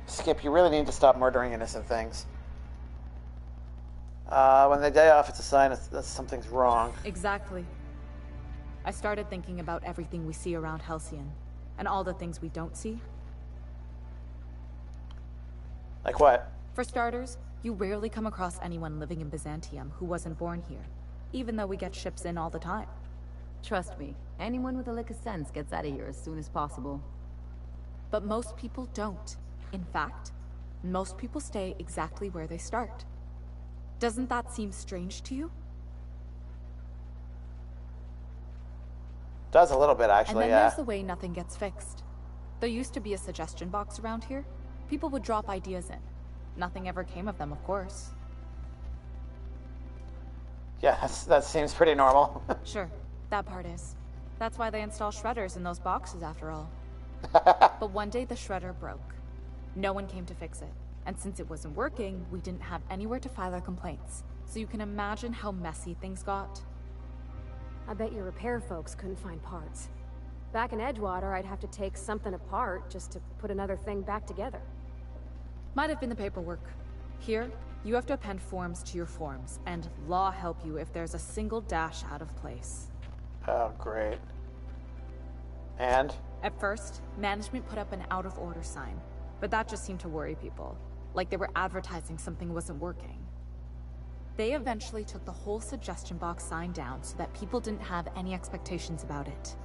Skip, you really need to stop murdering innocent things. When they die off, it's a sign that something's wrong. Exactly. I started thinking about everything we see around Halcyon, and all the things we don't see. Like what? For starters, you rarely come across anyone living in Byzantium who wasn't born here, even though we get ships in all the time. Trust me, anyone with a lick of sense gets out of here as soon as possible. But most people don't. In fact, most people stay exactly where they start. Doesn't that seem strange to you? Does a little bit, actually, and then yeah. there's the way nothing gets fixed. There used to be a suggestion box around here. People would drop ideas in. Nothing ever came of them, of course. Yeah, that seems pretty normal. Sure, that part is. That's why they install shredders in those boxes, after all. But one day the shredder broke. No one came to fix it. And since it wasn't working, we didn't have anywhere to file our complaints. So you can imagine how messy things got. I bet your repair folks couldn't find parts. Back in Edgewater, I'd have to take something apart just to put another thing back together. Might have been the paperwork. Here, you have to append forms to your forms, and law help you if there's a single dash out of place. Oh, great. And? At first, management put up an out-of-order sign, but that just seemed to worry people. Like they were advertising something wasn't working. They eventually took the whole suggestion box sign down so that people didn't have any expectations about it.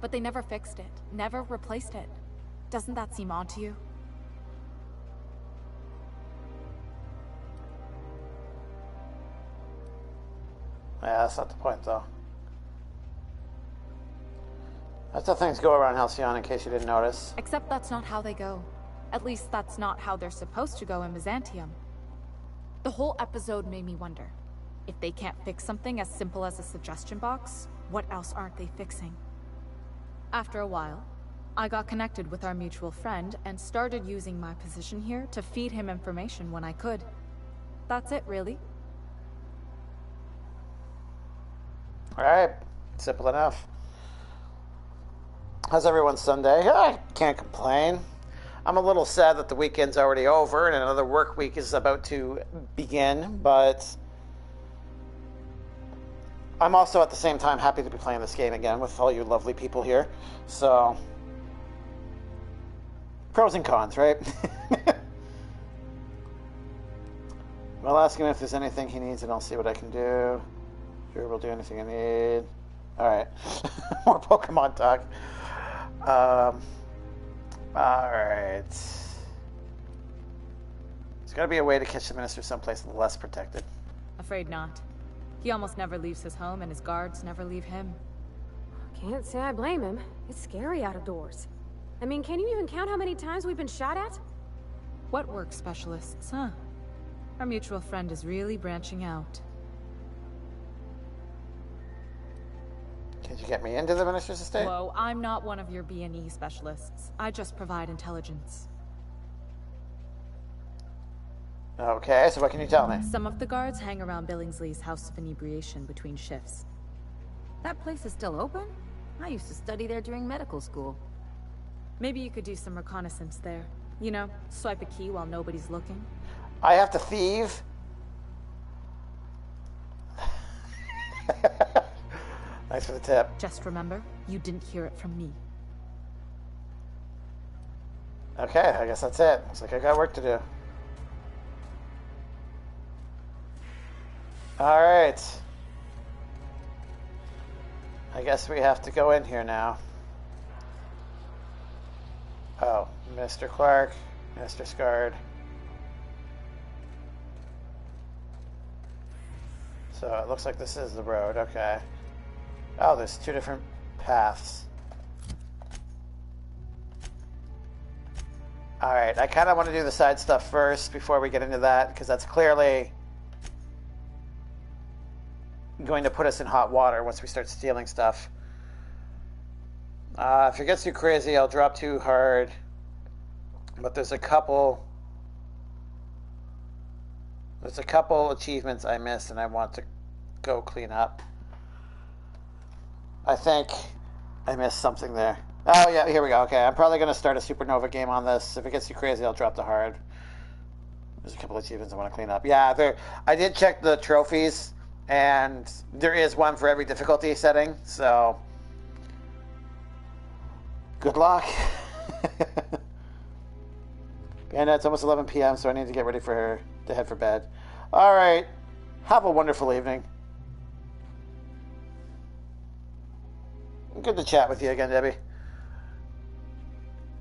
But they never fixed it, never replaced it. Doesn't that seem odd to you? Yeah, that's not the point, though. That's how things go around Halcyon, in case you didn't notice. Except that's not how they go. At least that's not how they're supposed to go in Byzantium. The whole episode made me wonder, if they can't fix something as simple as a suggestion box, what else aren't they fixing? After a while, I got connected with our mutual friend and started using my position here to feed him information when I could. That's it, really. Alright, simple enough. How's everyone's Sunday? I can't complain. I'm a little sad that the weekend's already over and another work week is about to begin, but I'm also at the same time happy to be playing this game again with all you lovely people here. So, pros and cons, right? I'll ask him if there's anything he needs and I'll see what I can do. Sure, we'll do anything I need. Alright. More Pokemon talk. Alright. There's gotta be a way to catch the minister someplace less protected. Afraid not. He almost never leaves his home and his guards never leave him. Can't say I blame him. It's scary out of doors. I mean, can you even count how many times we've been shot at? What work specialists, huh? Our mutual friend is really branching out. Did you get me into the minister's estate? Whoa, I'm not one of your B&E specialists. I just provide intelligence. Okay, so what can you tell me? Some of the guards hang around Billingsley's House of Inebriation between shifts. That place is still open? I used to study there during medical school. Maybe you could do some reconnaissance there. You know, swipe a key while nobody's looking. I have to thieve? Thanks for the tip. Just remember, you didn't hear it from me. Okay, I guess that's it. Looks like I got work to do. Alright. I guess we have to go in here now. Oh, Mr. Clark, Mr. Scard. So it looks like this is the road, okay. Oh, there's two different paths. Alright, I kind of want to do the side stuff first before we get into that, because that's clearly going to put us in hot water once we start stealing stuff. If it gets too crazy, I'll drop too hard. But there's a couple achievements I missed and I want to go clean up. I think I missed something there. Oh yeah, here we go. Okay, I'm probably going to start a supernova game on this. If it gets too crazy, I'll drop the hard. There's a couple achievements I want to clean up. Yeah, I did check the trophies, and there is one for every difficulty setting, so good luck. And it's almost 11 p.m., so I need to get ready for her to head for bed. All right. Have a wonderful evening. Good to chat with you again, Debbie.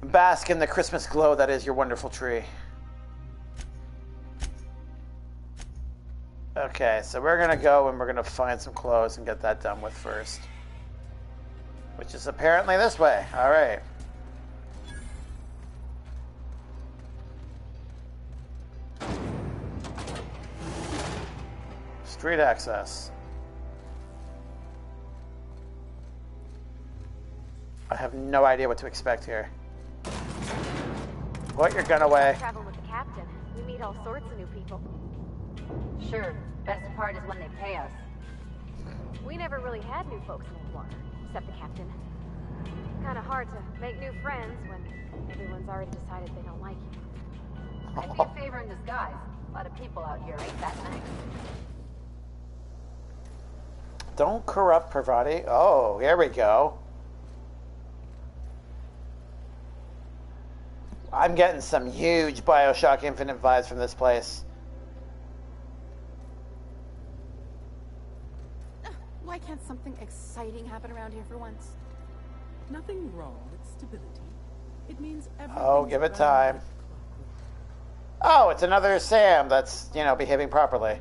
Bask in the Christmas glow that is your wonderful tree. Okay, so we're going to go and we're going to find some clothes and get that done with first. Which is apparently this way. All right. Street access. I have no idea what to expect here. Put your gun away. Travel with the captain. We meet all sorts of new people. Sure. Best part is when they pay us. We never really had new folks in the water, except the captain. Kind of hard to make new friends when everyone's already decided they don't like you. I'd be a favor in disguise. A lot of people out here ain't that nice. Don't corrupt Parvati. Oh, here we go. I'm getting some huge Bioshock Infinite vibes from this place. Why can't something exciting happen around here for once? Nothing wrong with stability. It means everything. Oh, give it time. Oh, it's another Sam that's, behaving properly.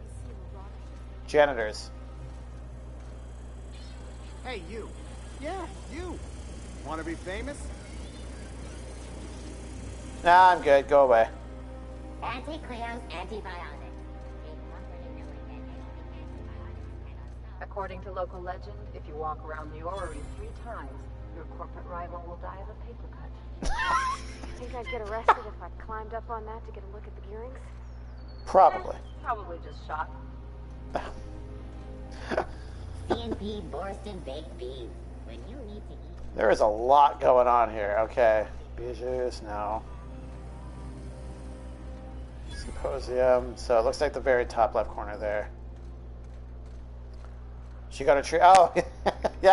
Janitors. Hey, you. Yeah, you. Want to be famous? Nah, I'm good. Go away. Anti-Cleo's antibiotic. According to local legend, if you walk around the orrery 3 times, your corporate rival will die of a paper cut. Think I'd get arrested if I climbed up on that to get a look at the gearings? Probably. Probably just shot. C&P Borston baked beans. When you need to eat. There is a lot going on here. Okay. Bijous, no. Symposium. So it looks like the very top left corner there. She got a tree. Oh, yeah,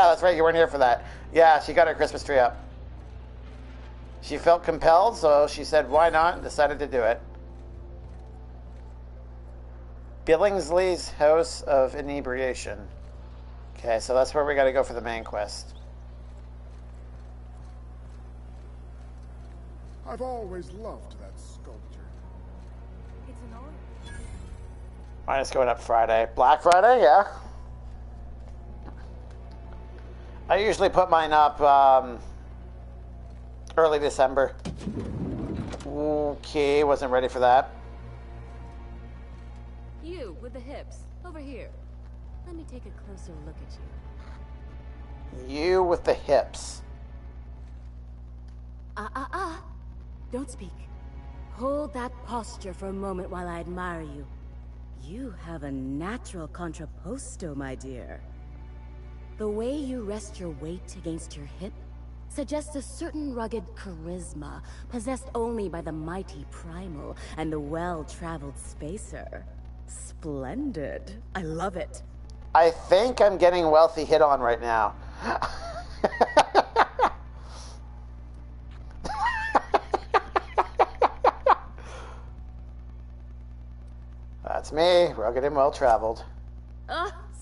that's right. You weren't here for that. Yeah, she got her Christmas tree up. She felt compelled, so she said, why not, and decided to do it. Billingsley's House of Inebriation. Okay, so that's where we got to go for the main quest. I've always loved that sculpture. It's an honor. Mine's going up Friday. Black Friday, yeah. I usually put mine up early December. Okay, wasn't ready for that. You with the hips, over here. Let me take a closer look at you. You with the hips. Don't speak. Hold that posture for a moment while I admire you. You have a natural contrapposto, my dear. The way you rest your weight against your hip suggests a certain rugged charisma possessed only by the mighty primal and the well-traveled spacer. Splendid. I love it. I think I'm getting wealthy hit on right now. That's me, rugged and well-traveled.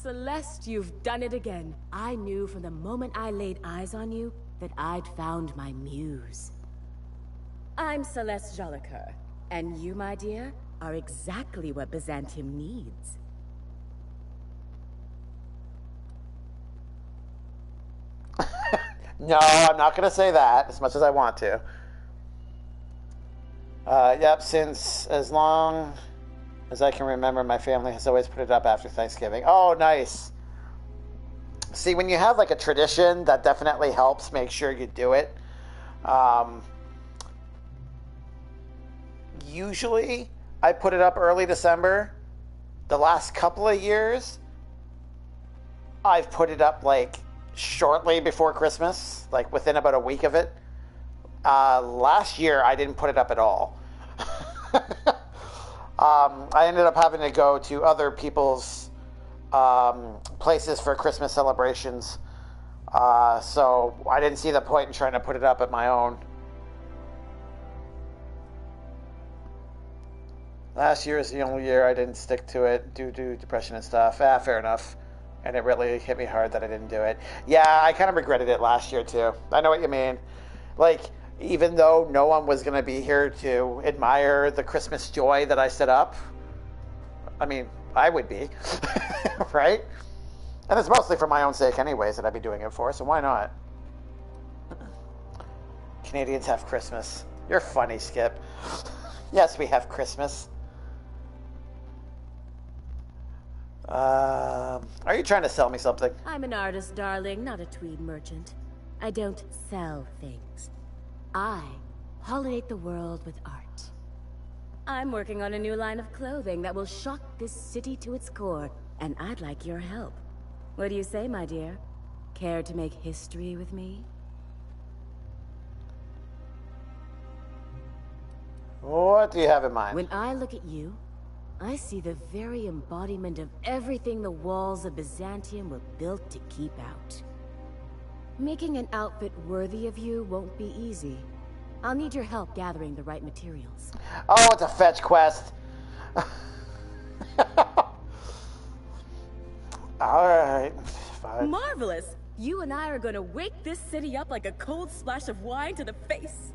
Celeste, you've done it again. I knew from the moment I laid eyes on you that I'd found my muse. I'm Celeste Jolicoeur, and you, my dear, are exactly what Byzantium needs. No, I'm not going to say that as much as I want to. Yep, since as long as I can remember, my family has always put it up after Thanksgiving. Oh, nice. See, when you have like a tradition, that definitely helps make sure you do it. Usually, I put it up early December. The last couple of years, I've put it up like shortly before Christmas, like within about a week of it. Last year, I didn't put it up at all. I ended up having to go to other people's places for Christmas celebrations. So I didn't see the point in trying to put it up at my own. Last year is the only year I didn't stick to it due to depression and stuff. Fair enough. And it really hit me hard that I didn't do it. Yeah, I kind of regretted it last year too. I know what you mean. Like, even though no one was going to be here to admire the Christmas joy that I set up, I mean, I would be, right? And it's mostly for my own sake anyways that I'd be doing it for, so why not? Canadians have Christmas. You're funny, Skip. Yes, we have Christmas. Are you trying to sell me something? I'm an artist, darling, not a tweed merchant. I don't sell things. I pollinate the world with art. I'm working on a new line of clothing that will shock this city to its core, and I'd like your help. What do you say, my dear? Care to make history with me? What do you have in mind? When I look at you, I see the very embodiment of everything the walls of Byzantium were built to keep out. Making an outfit worthy of you won't be easy. I'll need your help gathering the right materials. Oh, it's a fetch quest. Alright, fine. Marvelous! You and I are gonna wake this city up like a cold splash of wine to the face.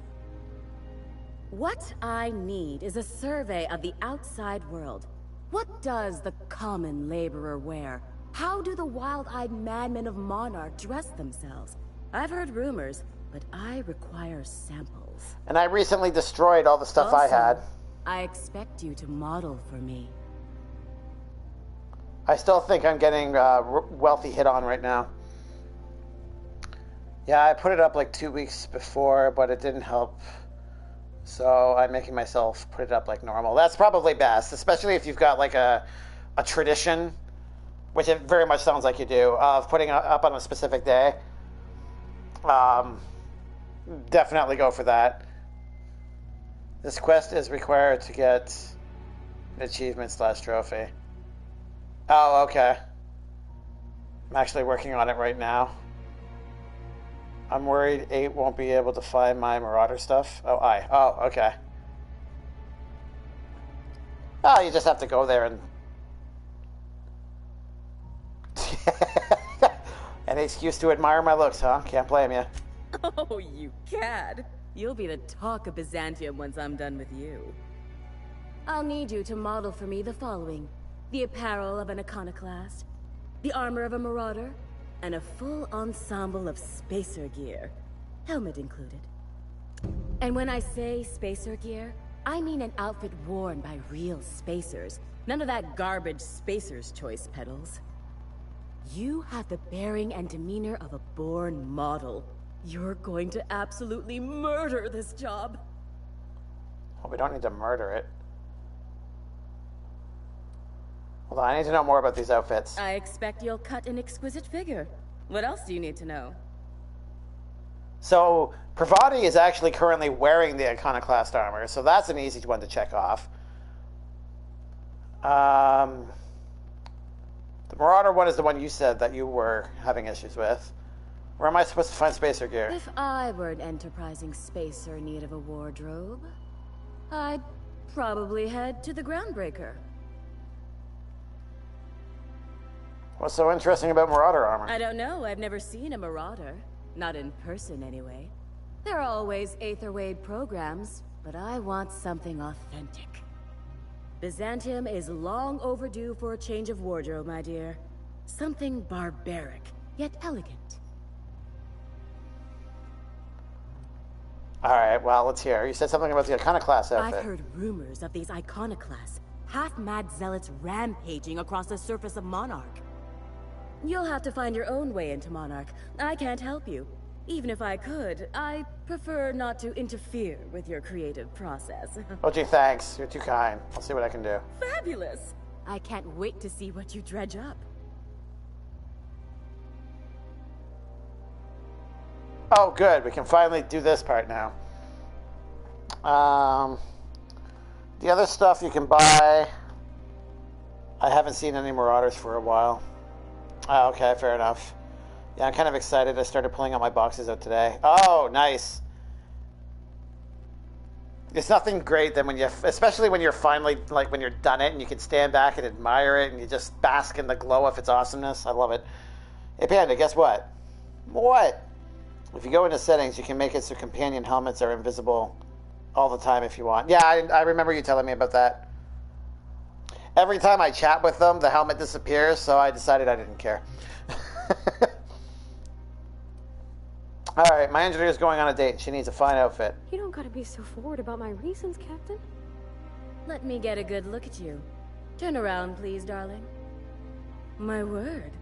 What I need is a survey of the outside world. What does the common laborer wear? How do the wild-eyed madmen of Monarch dress themselves? I've heard rumors, but I require samples. And I recently destroyed all the stuff I had. I expect you to model for me. I still think I'm getting wealthy hit on right now. Yeah, I put it up like 2 weeks before, but it didn't help. So I'm making myself put it up like normal. That's probably best, especially if you've got like a tradition, which it very much sounds like you do, of putting it up on a specific day. Definitely go for that. This quest is required to get an achievement/trophy. Oh, okay. I'm actually working on it right now. I'm worried 8 won't be able to find my Marauder stuff. Oh, okay. Oh, you just have to go there and... An excuse to admire my looks, huh? Can't blame you. Oh, you cad. You'll be the talk of Byzantium once I'm done with you. I'll need you to model for me the following. The apparel of an iconoclast, the armor of a marauder, and a full ensemble of spacer gear. Helmet included. And when I say spacer gear, I mean an outfit worn by real spacers. None of that garbage spacer's choice pedals. You have the bearing and demeanor of a born model. You're going to absolutely murder this job. Well, we don't need to murder it. Hold on, I need to know more about these outfits. I expect you'll cut an exquisite figure. What else do you need to know? So, Pravati is actually currently wearing the iconoclast armor, so that's an easy one to check off. The Marauder one is the one you said that you were having issues with. Where am I supposed to find spacer gear? If I were an enterprising spacer in need of a wardrobe, I'd probably head to the Groundbreaker. What's so interesting about Marauder armor? I don't know. I've never seen a Marauder. Not in person, anyway. There are always Aetherwade programs, but I want something authentic. Byzantium is long overdue for a change of wardrobe, my dear. Something barbaric, yet elegant. Alright, well, let's hear. You said something about the iconoclast outfit. I've heard rumors of these iconoclasts, half-mad zealots rampaging across the surface of Monarch. You'll have to find your own way into Monarch. I can't help you. Even if I could, I prefer not to interfere with your creative process. Oh, gee, thanks. You're too kind. I'll see what I can do. Fabulous! I can't wait to see what you dredge up. Oh, good. We can finally do this part now. The other stuff you can buy... I haven't seen any Marauders for a while. Oh, okay, fair enough. Yeah, I'm kind of excited. I started pulling out my boxes out today. Oh, nice. It's nothing great than when you... Especially when you're finally... Like, when you're done it and you can stand back and admire it and you just bask in the glow of its awesomeness. I love it. Hey, Panda, guess what? What? If you go into settings, you can make it so companion helmets are invisible all the time if you want. Yeah, I remember you telling me about that. Every time I chat with them, the helmet disappears, so I decided I didn't care. Alright, my engineer's going on a date. She needs a fine outfit. You don't gotta be so forward about my reasons, Captain. Let me get a good look at you. Turn around, please, darling. My word.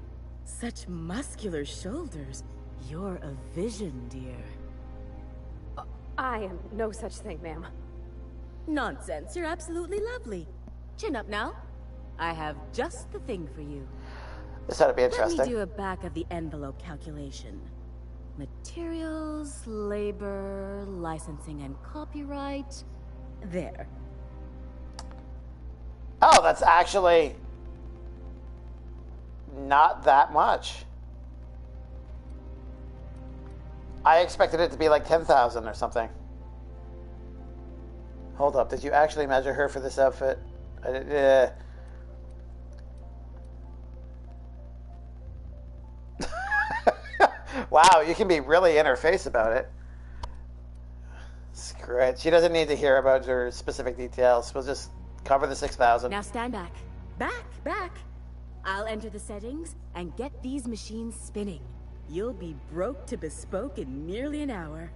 Such muscular shoulders. You're a vision, dear. I am no such thing, ma'am. Nonsense. You're absolutely lovely. Chin up now. I have just the thing for you. This ought to be interesting. Let me do a back-of-the-envelope calculation. Materials, labor, licensing and copyright. There. Oh, that's actually not that much. I expected it to be like 10,000 or something. Hold up, did you actually measure her for this outfit? Wow, you can be really in her face about it. Screw it. She doesn't need to hear about her specific details. We'll just cover the 6,000. Now stand back. Back. I'll enter the settings and get these machines spinning. You'll be broke to bespoke in nearly an hour.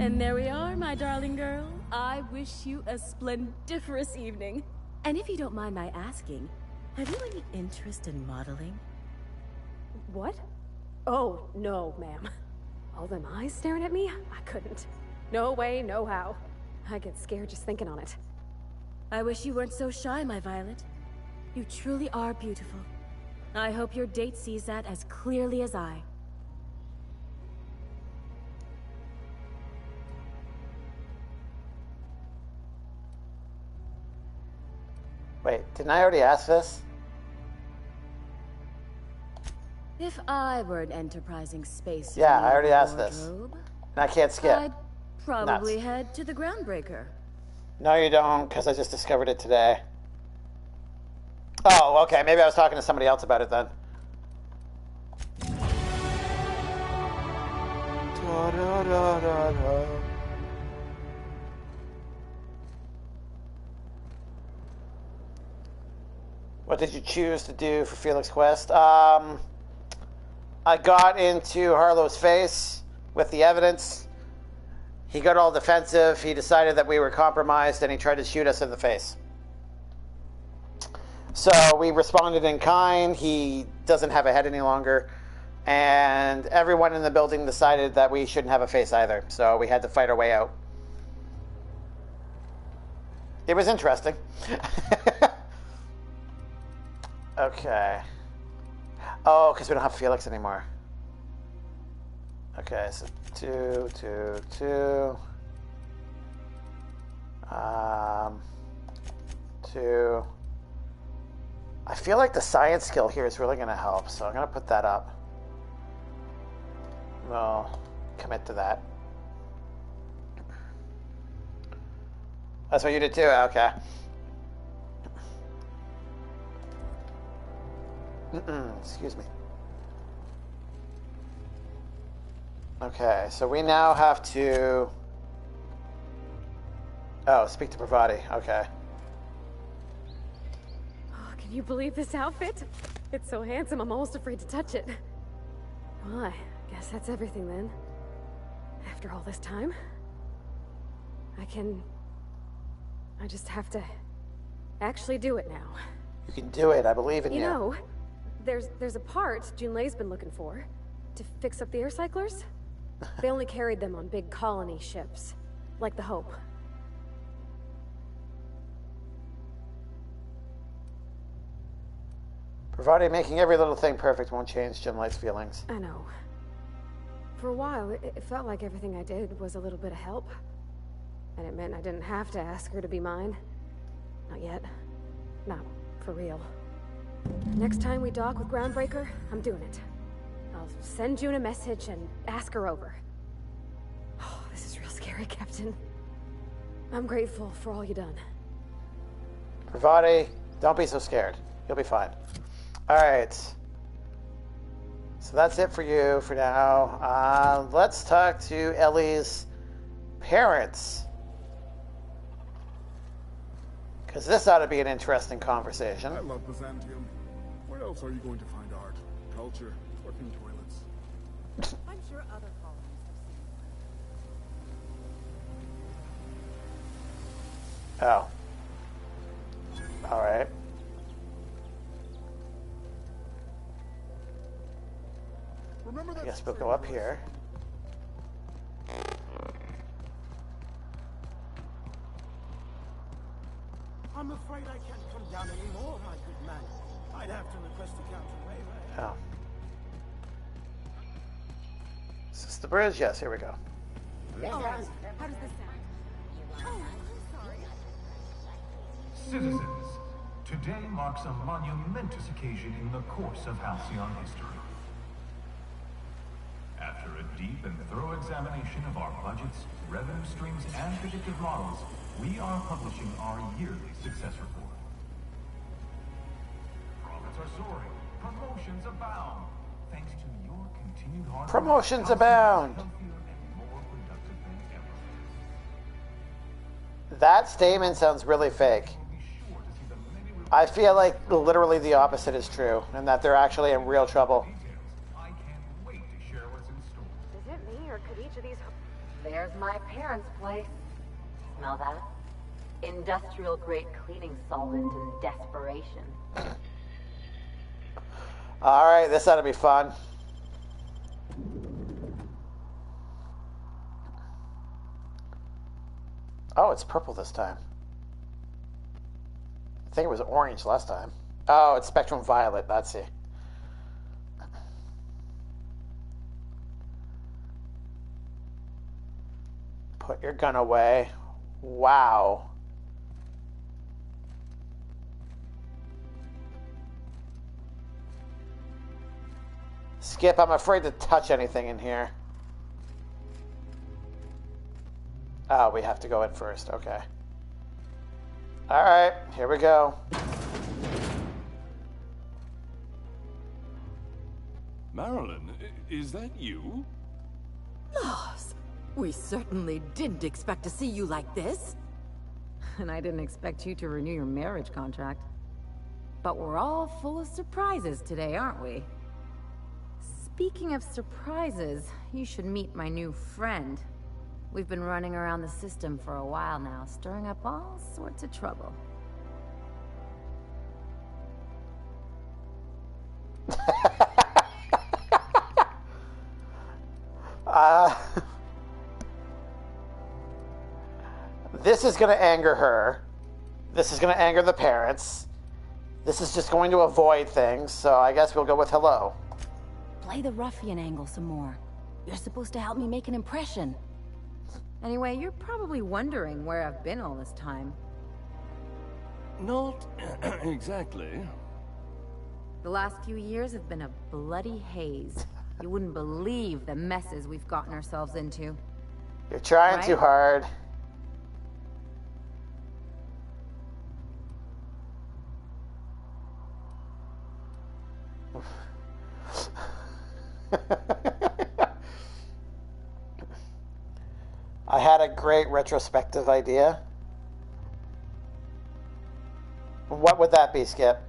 And there we are, my darling girl. I wish you a splendiferous evening. And if you don't mind my asking, have you any interest in modeling? What? Oh, no, ma'am. All them eyes staring at me? I couldn't. No way, no how. I get scared just thinking on it. I wish you weren't so shy, my Violet. You truly are beautiful. I hope your date sees that as clearly as I. Wait, didn't I already ask this? If I were an enterprising space... Yeah, I already asked this. And I can't skip. I'd probably head to the Groundbreaker. No, you don't, because I just discovered it today. Oh, okay. Maybe I was talking to somebody else about it then. What did you choose to do for Felix Quest? I got into Harlow's face with the evidence. He got all defensive. He decided that we were compromised, and he tried to shoot us in the face. So we responded in kind. He doesn't have a head any longer. And everyone in the building decided that we shouldn't have a face either. So we had to fight our way out. It was interesting. Okay. Oh, because we don't have Felix anymore. Okay, so 2, 2, 2. 2. I feel like the science skill here is really going to help, so I'm going to put that up. We'll commit to that. That's what you did too? Okay. Excuse me. Okay, so we now have to... Oh, speak to Pravati. Okay. Oh, can you believe this outfit? It's so handsome, I'm almost afraid to touch it. Well, I guess that's everything then. After all this time, I just have to actually do it now. You can do it. I believe in you. You know, there's a part Junlei's been looking for to fix up the air cyclers. They only carried them on big colony ships, like the Hope. Provided making every little thing perfect won't change Junlei's feelings. I know. For a while, it felt like everything I did was a little bit of help. And it meant I didn't have to ask her to be mine. Not yet. Not for real. Next time we dock with Groundbreaker, I'm doing it. I'll send June a message and ask her over. Oh, this is real scary, Captain. I'm grateful for all you done. Pravati, don't be so scared. You'll be fine. Alright. So that's it for you for now. Let's talk to Ellie's parents. Because this ought to be an interesting conversation. I love Byzantium. Where else are you going to find art, culture, working toilets? I'm sure other colonies have seen. Oh. Alright. I guess we'll go up here. I'm afraid I can't come down anymore, my good man. I'd have to request a captain waiver. Oh. Is this the bridge? Yes, here we go. All right. How does this sound? Oh, I'm sorry. Citizens, today marks a monumentous occasion in the course of Halcyon history. After a deep and thorough examination of our budgets, revenue streams, and predictive models, we are publishing our yearly success report. Profits are soaring. Promotions abound. Thanks to your continued hard work, Promotions abound. healthier and more productive than ever. That statement sounds really fake. I feel like literally the opposite is true, and that they're actually in real trouble. Is it me, or could each of these... There's my parents' place. Smell that? Industrial-grade cleaning solvent in desperation. Alright, this ought to be fun. Oh, it's purple this time. I think it was orange last time. Oh, it's Spectrum Violet. That's it. Put your gun away. Wow. Skip, I'm afraid to touch anything in here. Oh, we have to go in first. Okay. Alright, here we go. Marilyn, is that you? Lars, we certainly didn't expect to see you like this. And I didn't expect you to renew your marriage contract. But we're all full of surprises today, aren't we? Speaking of surprises, you should meet my new friend. We've been running around the system for a while now, stirring up all sorts of trouble. This is going to anger her. This is going to anger the parents. This is just going to avoid things, so I guess we'll go with hello. Play the ruffian angle some more. You're supposed to help me make an impression. Anyway, you're probably wondering where I've been all this time. Not exactly. The last few years have been a bloody haze. You wouldn't believe the messes we've gotten ourselves into. You're trying too hard. I had a great retrospective idea. What would that be, Skip?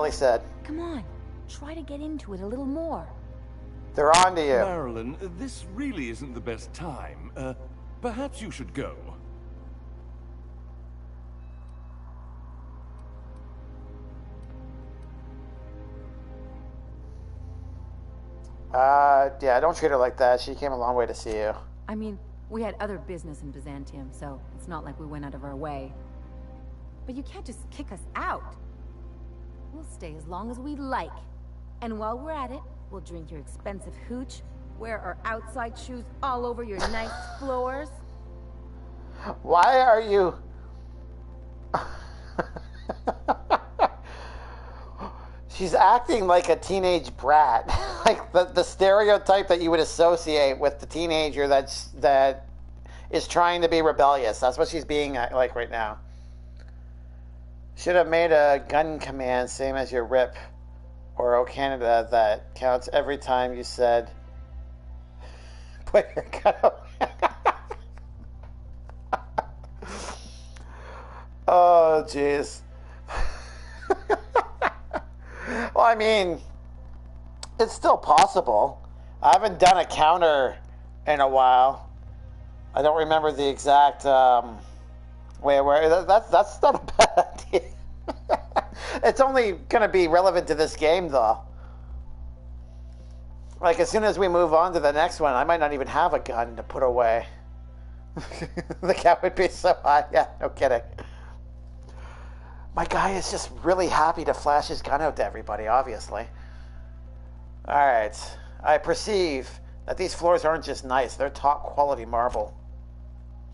Ellie said. Come on, try to get into it a little more. They're on to you. Marilyn, this really isn't the best time. Perhaps you should go. Yeah, don't treat her like that. She came a long way to see you. I mean, we had other business in Byzantium, so it's not like we went out of our way. But you can't just kick us out. We'll stay as long as we like. And while we're at it, we'll drink your expensive hooch, wear our outside shoes all over your nice floors. Why are you... She's acting like a teenage brat. Like the stereotype that you would associate with the teenager that is trying to be rebellious. That's what she's being like right now. Should have made a gun command, same as your RIP or O Canada, that counts every time you said, put your gun away. Oh, jeez. Well, I mean, it's still possible. I haven't done a counter in a while. I don't remember the exact way where that's not a bad idea. It's only going to be relevant to this game, though. Like, as soon as we move on to the next one, I might not even have a gun to put away. The count would be so high. Yeah, no kidding. My guy is just really happy to flash his gun out to everybody, obviously. Alright. I perceive that these floors aren't just nice, they're top quality marble.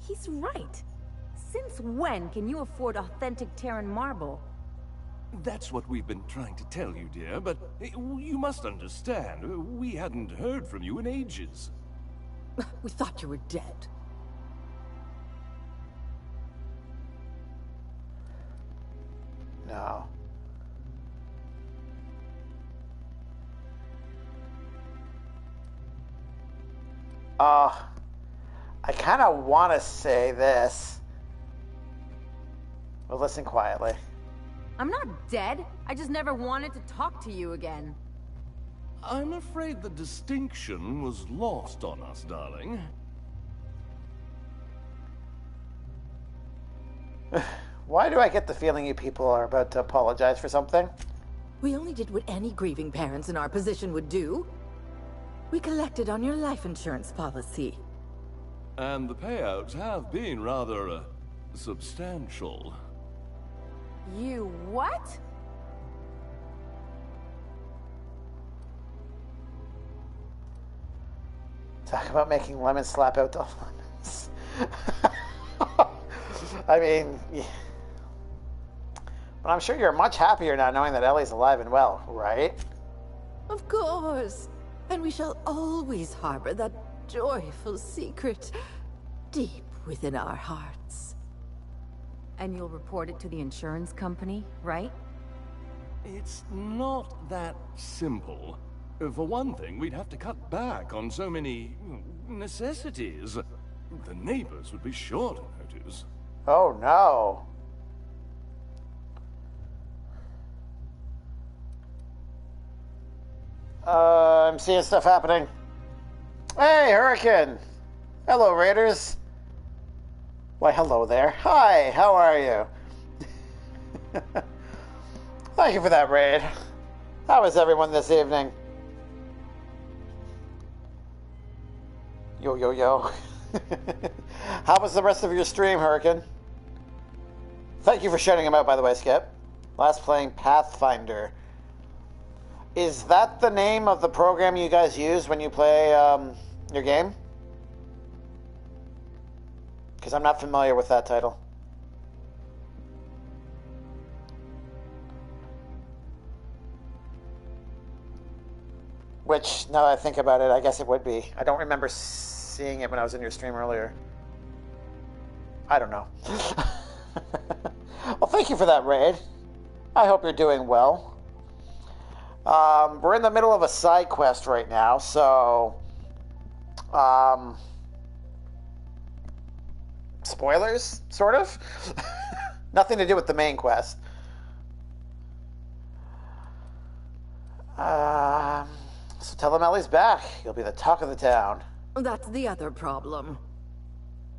He's right. Since when can you afford authentic Terran marble? That's what we've been trying to tell you, dear, but you must understand, we hadn't heard from you in ages. We thought you were dead. No. I kind of want to say this. But listen quietly. I'm not dead. I just never wanted to talk to you again. I'm afraid the distinction was lost on us, darling. Why do I get the feeling you people are about to apologize for something? We only did what any grieving parents in our position would do. We collected on your life insurance policy. And the payouts have been rather, substantial. You what? Talk about making lemons slap out the lemons. I mean, yeah. But I'm sure you're much happier now knowing that Ellie's alive and well, right? Of course. And we shall always harbor that joyful secret deep within our hearts. And you'll report it to the insurance company, right? It's not that simple. For one thing, we'd have to cut back on so many necessities. The neighbors would be sure to notice. Oh no. I'm seeing stuff happening. Hey, Hurricane! Hello, Raiders. Why, hello there. Hi, how are you? Thank you for that raid. How is everyone this evening? Yo, yo, yo. How was the rest of your stream, Hurricane? Thank you for shouting him out, by the way, Skip. Last playing Pathfinder. Is that the name of the program you guys use when you play your game? Because I'm not familiar with that title. Which, now that I think about it, I guess it would be. I don't remember seeing it when I was in your stream earlier. I don't know. Well, thank you for that raid. I hope you're doing well. We're in the middle of a side quest right now, so... spoilers, sort of? Nothing to do with the main quest. So tell them Ellie's back. You'll be the talk of the town. That's the other problem.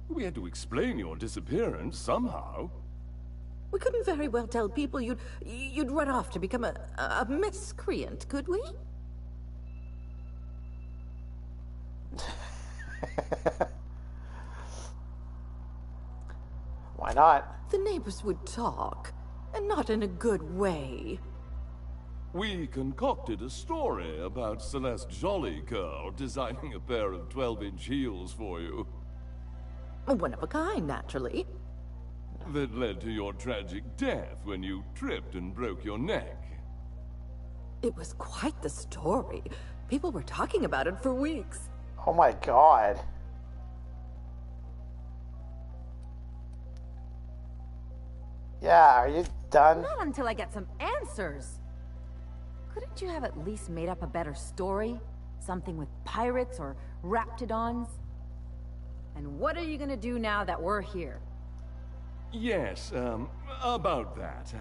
We had to explain your disappearance somehow. We couldn't very well tell people you'd run off to become a miscreant, could we? Why not? The neighbors would talk, and not in a good way. We concocted a story about Celeste Jollycurl designing a pair of 12-inch heels for you. One of a kind, naturally. That led to your tragic death when you tripped and broke your neck. It was quite the story. People were talking about it for weeks. Oh my god. Yeah, are you done? Not until I get some answers. Couldn't you have at least made up a better story? Something with pirates or raptidons? And what are you gonna do now that we're here? Yes, about that.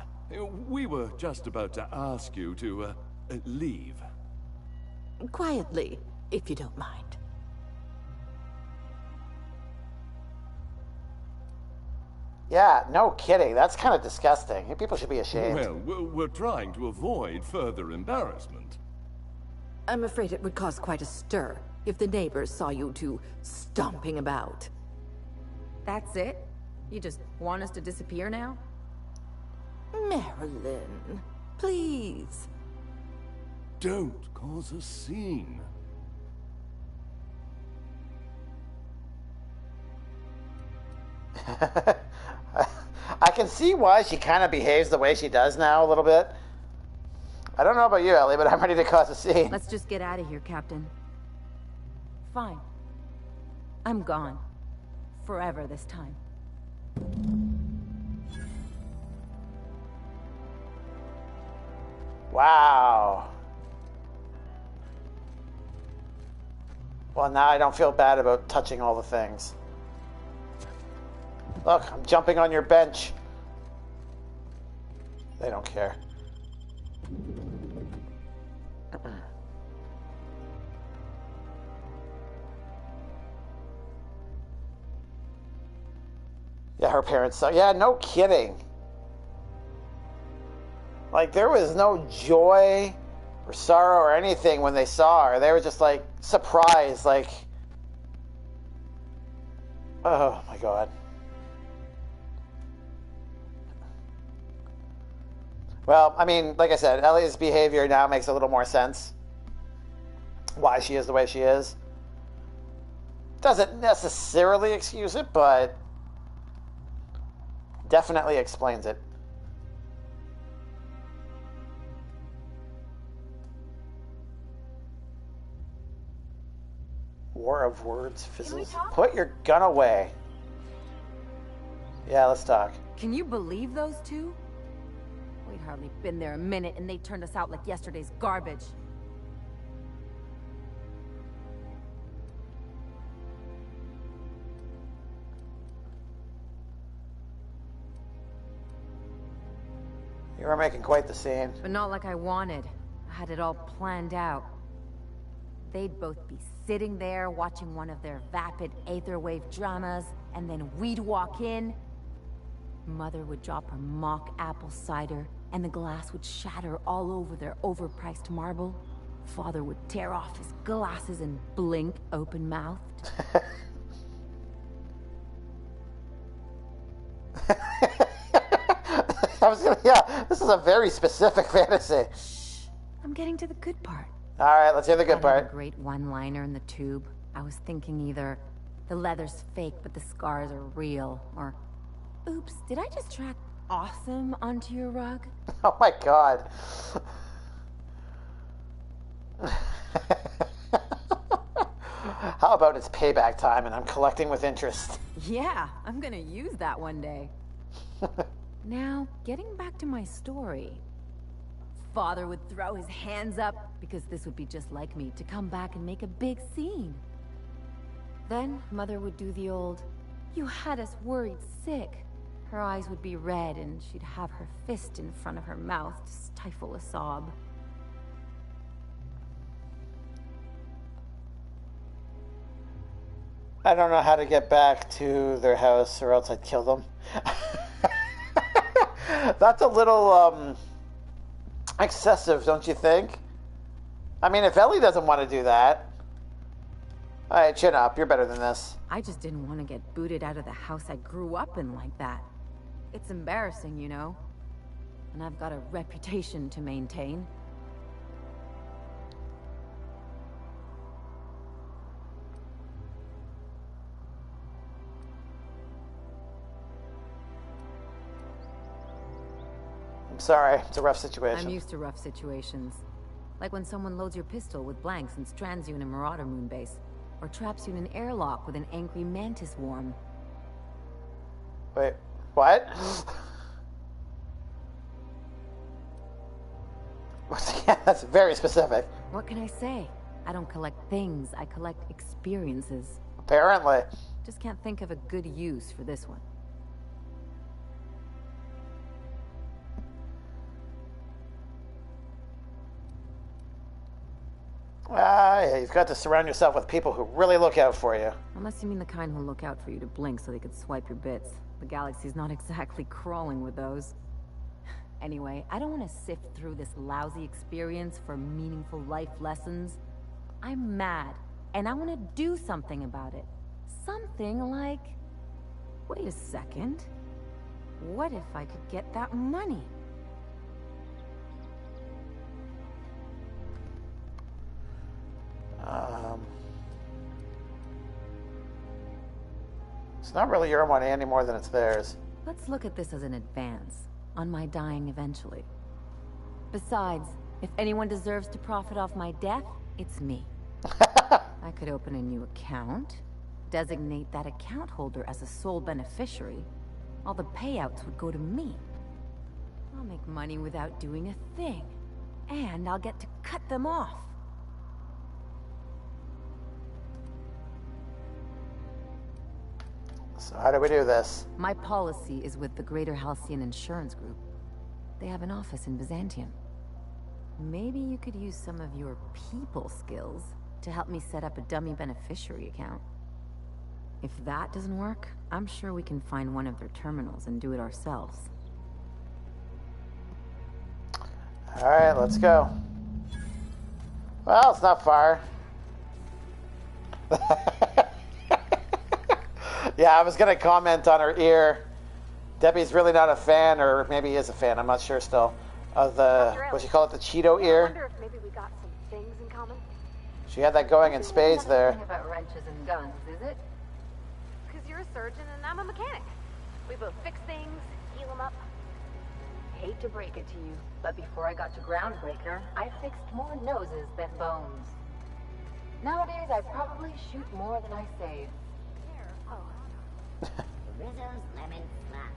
We were just about to ask you to, leave. Quietly, if you don't mind. Yeah, no kidding. That's kind of disgusting. People should be ashamed. Well, we're trying to avoid further embarrassment. I'm afraid it would cause quite a stir if the neighbors saw you two stomping about. That's it? You just want us to disappear now? Marilyn, please. Don't cause a scene. I can see why she kind of behaves the way she does now a little bit. I don't know about you, Ellie, but I'm ready to cause a scene. Let's just get out of here, Captain. Fine. I'm gone. Forever this time. Wow. Well, now I don't feel bad about touching all the things. Look, I'm jumping on your bench. They don't care. Yeah, her parents saw. Yeah, no kidding. Like, there was no joy or sorrow or anything when they saw her. They were just, like, surprised, like... Oh, my God. Well, I mean, like I said, Ellie's behavior now makes a little more sense. Why she is the way she is. Doesn't necessarily excuse it, but definitely explains it. War of words fizzles. Put your gun away. Yeah, let's talk. Can you believe those two? We'd hardly been there a minute and they turned us out like yesterday's garbage. You were making quite the scene. But not like I wanted. I had it all planned out. They'd both be sitting there watching one of their vapid aetherwave dramas, and then we'd walk in. Mother would drop her mock apple cider, and the glass would shatter all over their overpriced marble. Father would tear off his glasses and blink open-mouthed. Yeah, this is a very specific fantasy. Shh, I'm getting to the good part. All right, let's hear the good part. A great one-liner in the tube. I was thinking either the leather's fake, but the scars are real, or oops, did I just track awesome onto your rug? Oh my God. How about it's payback time and I'm collecting with interest? Yeah, I'm gonna use that one day. Now, getting back to my story. Father would throw his hands up, because this would be just like me, to come back and make a big scene. Then, Mother would do the old, "You had us worried sick." Her eyes would be red, and she'd have her fist in front of her mouth to stifle a sob. I don't know how to get back to their house, or else I'd kill them. That's a little excessive, don't you think? I mean, if Ellie doesn't want to do that. Alright, chin up. You're better than this. I just didn't want to get booted out of the house I grew up in like that. It's embarrassing, you know? And I've got a reputation to maintain. I'm sorry. It's a rough situation. I'm used to rough situations. Like when someone loads your pistol with blanks and strands you in a Marauder moon base. Or traps you in an airlock with an angry mantis worm. Wait, what? Yeah, that's very specific. What can I say? I don't collect things, I collect experiences. Apparently. Just can't think of a good use for this one. Yeah, you've got to surround yourself with people who really look out for you. Unless you mean the kind who'll look out for you to blink so they could swipe your bits. The galaxy's not exactly crawling with those. Anyway, I don't want to sift through this lousy experience for meaningful life lessons. I'm mad, and I want to do something about it. Something like... Wait a second. What if I could get that money? It's not really your money any more than it's theirs. Let's look at this as an advance on my dying eventually. Besides, if anyone deserves to profit off my death, it's me. I could open a new account, designate that account holder as a sole beneficiary. All the payouts would go to me. I'll make money without doing a thing. And I'll get to cut them off. So how do we do this? My policy is with the Greater Halcyon Insurance Group. They have an office in Byzantium. Maybe you could use some of your people skills to help me set up a dummy beneficiary account. If that doesn't work, I'm sure we can find one of their terminals and do it ourselves. Alright, let's go. Well, it's not far. Yeah, I was going to comment on her ear. Debbie's really not a fan, or maybe is a fan, I'm not sure still, of the, what you call it, the Cheeto ear. I wonder if maybe we got some things in common. She had that going in spades there. About wrenches and guns, is it? Because you're a surgeon and I'm a mechanic. We both fix things, heal them up. Hate to break it to you, but before I got to Groundbreaker, I fixed more noses than bones. Nowadays, I probably shoot more than I save. Rizzo's Lemon Slap.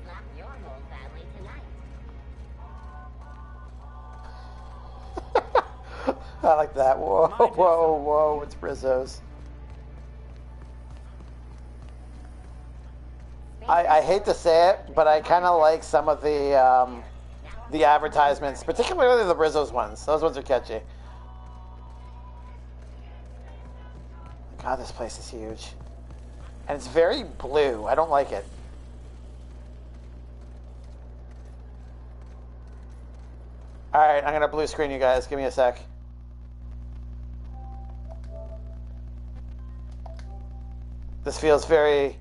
Slap your whole family tonight. I like that. Whoa, whoa, whoa, it's Rizzo's. I hate to say it, but I kind of like some of the advertisements, particularly the Rizzo's ones. Those ones are catchy. God, this place is huge. And it's very blue. I don't like it. Alright, I'm going to blue screen you guys. Give me a sec. This feels very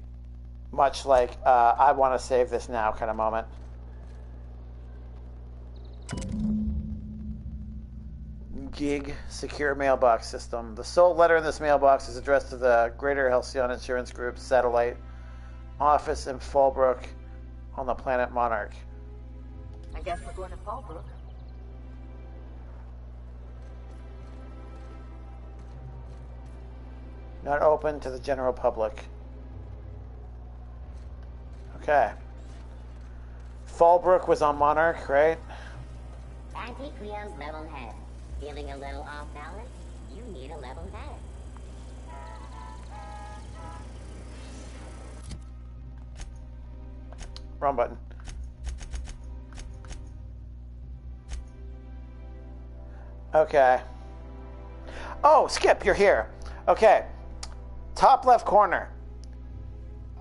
much like I want to save this now kind of moment. Gig secure mailbox system. The sole letter in this mailbox is addressed to the Greater Halcyon Insurance Group's satellite office in Fallbrook on the planet Monarch. I guess we're going to Fallbrook. Not open to the general public. Okay. Fallbrook was on Monarch, right? Auntie Cleo's level head. Feeling a little off balance? You need a level head. Wrong button. Okay. Oh, Skip, you're here. Okay. Top left corner.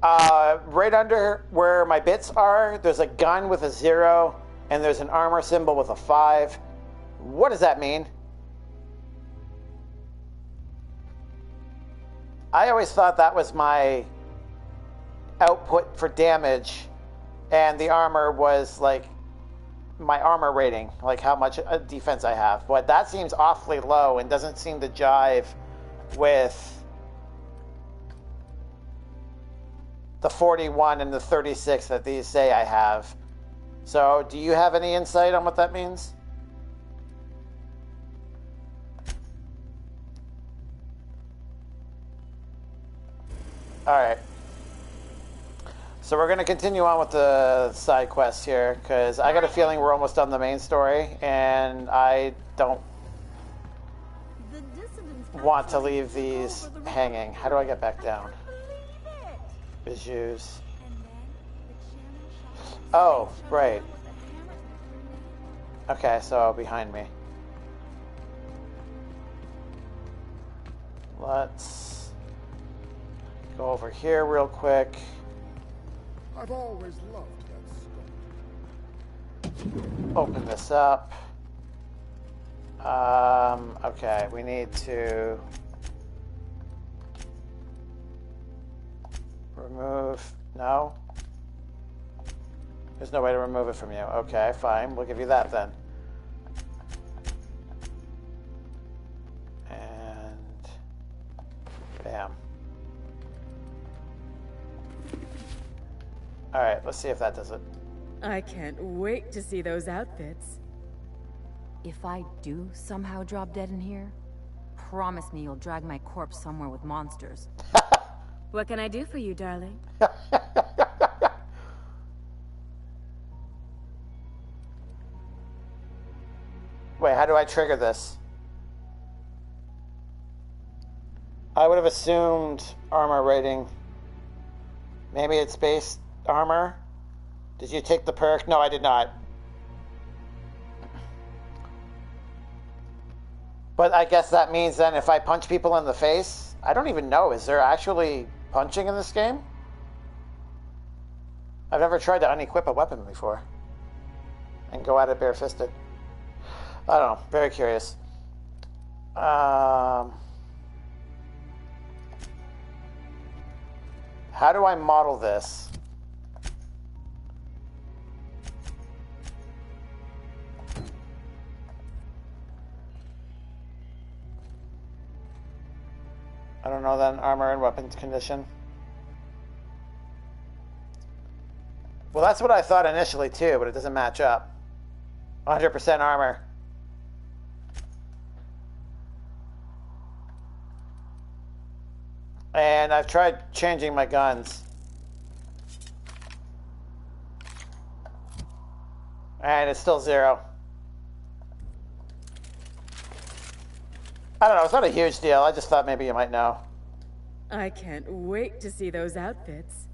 Right under where my bits are, there's a gun with a 0, and there's an armor symbol with a 5. What does that mean? I always thought that was my output for damage, and the armor was like my armor rating, like how much defense I have. But that seems awfully low and doesn't seem to jive with the 41 and the 36 that these say I have. So, do you have any insight on what that means? Alright. So we're going to continue on with the side quests here, because I got a feeling we're almost done the main story, and I don't want to leave these hanging. How do I get back down? Issues. Oh, right. Okay, so behind me. Let's go over here real quick. I've always loved that stuff. Open this up. Okay, we need to remove. No? There's no way to remove it from you. Okay, fine. We'll give you that then. And bam. Alright, let's see if that does it. I can't wait to see those outfits. If I do somehow drop dead in here, promise me you'll drag my corpse somewhere with monsters. What can I do for you, darling? Wait, how do I trigger this? I would have assumed armor rating. Maybe it's base armor? Did you take the perk? No, I did not. But I guess that means then if I punch people in the face, I don't even know. Is there actually punching in this game? I've never tried to unequip a weapon before and go at it barefisted. I don't know. Very curious. How do I model this? I don't know then. Armor and weapons condition. Well, that's what I thought initially too, but it doesn't match up. 100% armor. And I've tried changing my guns. And it's still 0. I don't know, it's not a huge deal. I just thought maybe you might know. I can't wait to see those outfits.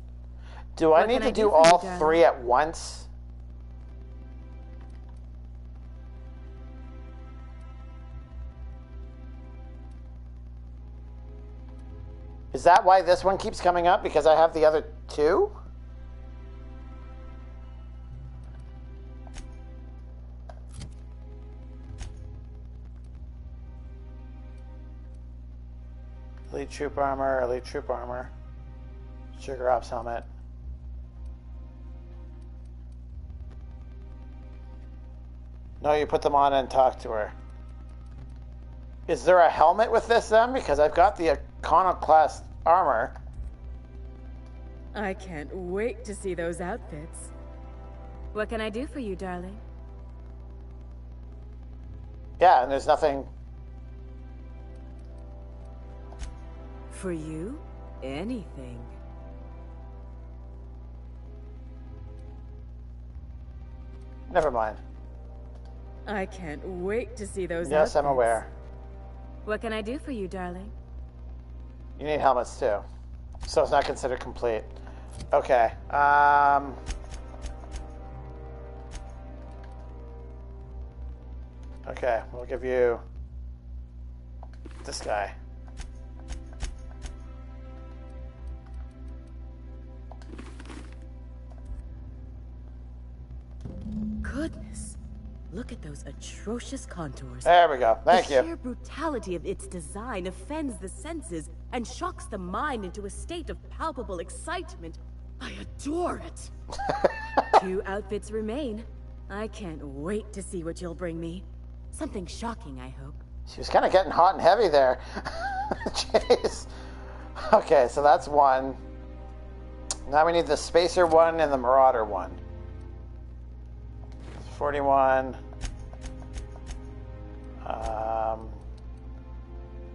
Do I need to do all 3 at once? Is that why this one keeps coming up? Because I have the other 2? Elite troop armor, sugar ops helmet. No, you put them on and talk to her. Is there a helmet with this then? Because I've got the iconoclast armor. I can't wait to see those outfits. What can I do for you, darling? Yeah, and there's nothing. For you, anything. Never mind. I can't wait to see those Yes, outfits. I'm aware. What can I do for you, darling? You need helmets too. So it's not considered complete. Okay. Okay, we'll give you this guy. goodness. Look at those atrocious contours. There we go. Thank you. The sheer brutality of its design offends the senses and shocks the mind into a state of palpable excitement. I adore it. 2 outfits remain. I can't wait to see what you'll bring me. Something shocking, I hope. She was kind of getting hot and heavy there. Jeez. Okay, so that's one. Now we need the Spacer one and the Marauder one. 41.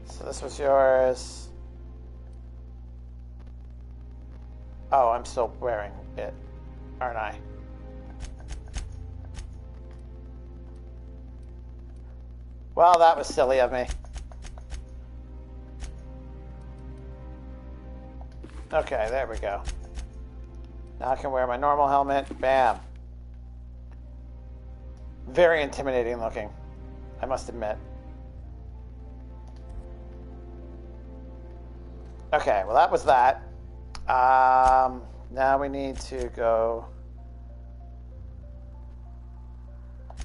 So this was yours. Oh, I'm still wearing it, aren't I? Well, that was silly of me. Okay, there we go. Now I can wear my normal helmet. Bam. Very intimidating looking, I must admit. Okay, well that was that. Now we need to go...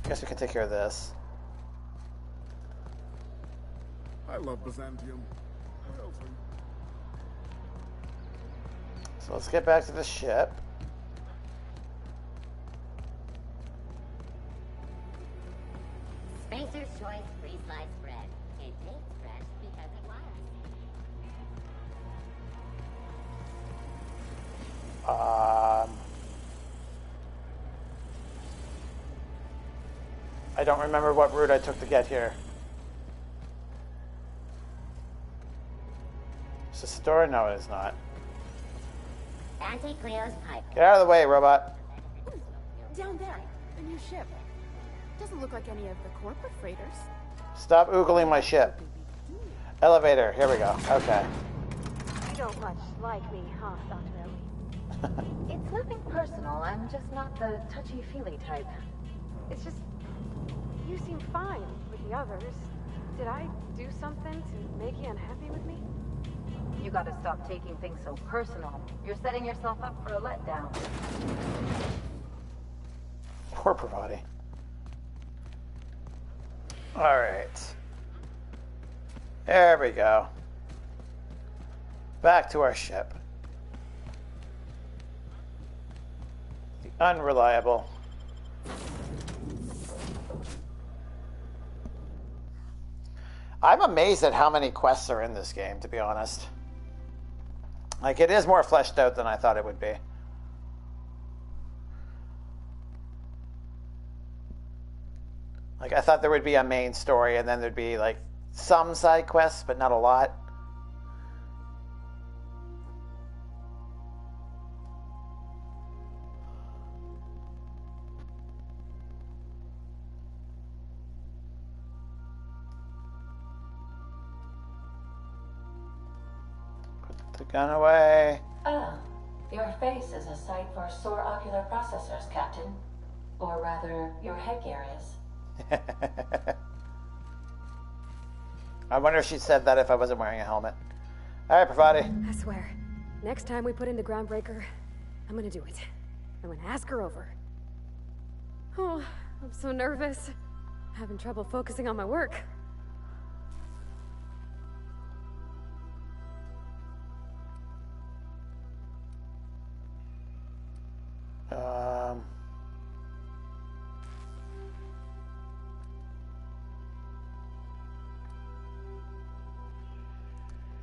I guess we can take care of this. I love Byzantium. So let's get back to the ship. Spacer's Choice free sliced bread. It tastes fresh because it was. I don't remember what route I took to get here. Is this a door? No, it is not. Auntie Cleo's pipe. Get out of the way, robot. Down there, the new ship. Doesn't look like any of the corporate freighters. Stop oogling my ship. Elevator, here we go. Okay. You don't much like me, huh, Dr. Ellie? It's nothing personal. I'm just not the touchy-feely type. It's just... you seem fine with the others. Did I do something to make you unhappy with me? You gotta stop taking things so personal. You're setting yourself up for a letdown. Poor Pravati. Alright. There we go. Back to our ship. The Unreliable. I'm amazed at how many quests are in this game, to be honest. Like, it is more fleshed out than I thought it would be. Like, I thought there would be a main story and then there'd be, like, some side quests, but not a lot. Put the gun away. Ah, your face is a sight for sore ocular processors, Captain. Or rather, your headgear is. I wonder if she said that if I wasn't wearing a helmet. Alright, Pravati. I swear, next time we put in the groundbreaker, I'm gonna do it. I'm gonna ask her over. Oh, I'm so nervous. Having trouble focusing on my work.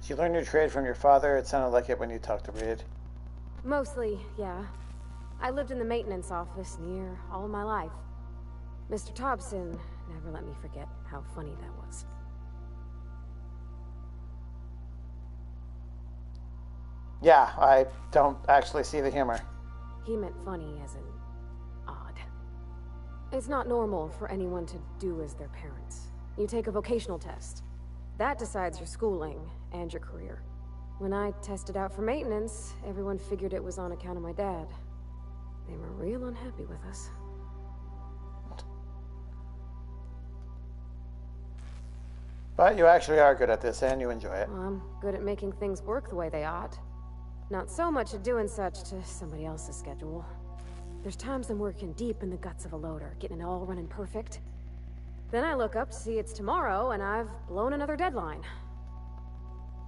Did you learn your trade from your father? It sounded like it when you talked to Reed. Mostly, yeah. I lived in the maintenance office near all of my life. Mr. Thompson never let me forget how funny that was. Yeah, I don't actually see the humor. He meant funny as in odd. It's not normal for anyone to do as their parents. You take a vocational test. That decides your schooling and your career. When I tested out for maintenance, everyone figured it was on account of my dad. They were real unhappy with us. But you actually are good at this, and you enjoy it. Well, I'm good at making things work the way they ought. Not so much at doing such to somebody else's schedule. There's times I'm working deep in the guts of a loader, getting it all running perfect. Then I look up to see it's tomorrow, and I've blown another deadline.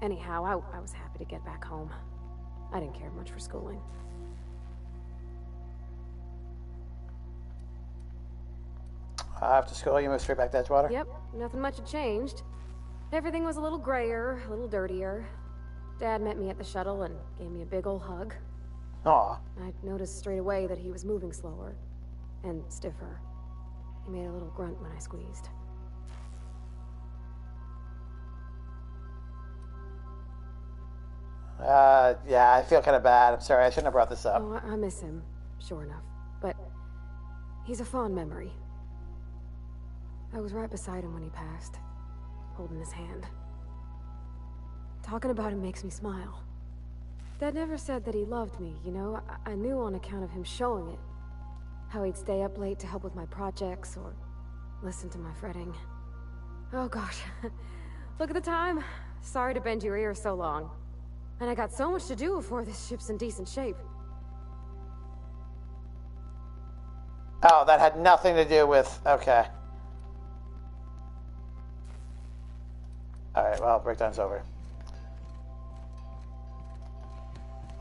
Anyhow, I was happy to get back home. I didn't care much for schooling. After school, you moved straight back to Edgewater? Yep, nothing much had changed. Everything was a little grayer, a little dirtier. Dad met me at the shuttle and gave me a big ol' hug. Aw. I noticed straight away that he was moving slower and stiffer. He made a little grunt when I squeezed. Yeah, I feel kind of bad. I'm sorry, I shouldn't have brought this up. Oh, I miss him, sure enough. But he's a fond memory. I was right beside him when he passed, holding his hand. Talking about him makes me smile. Dad never said that he loved me, you know? I knew on account of him showing it. How he'd stay up late to help with my projects, or listen to my fretting. Oh gosh, look at the time. Sorry to bend your ear so long. And I got so much to do before this ship's in decent shape. Oh, that had nothing to do with... Okay. Alright, well, breakdown's over.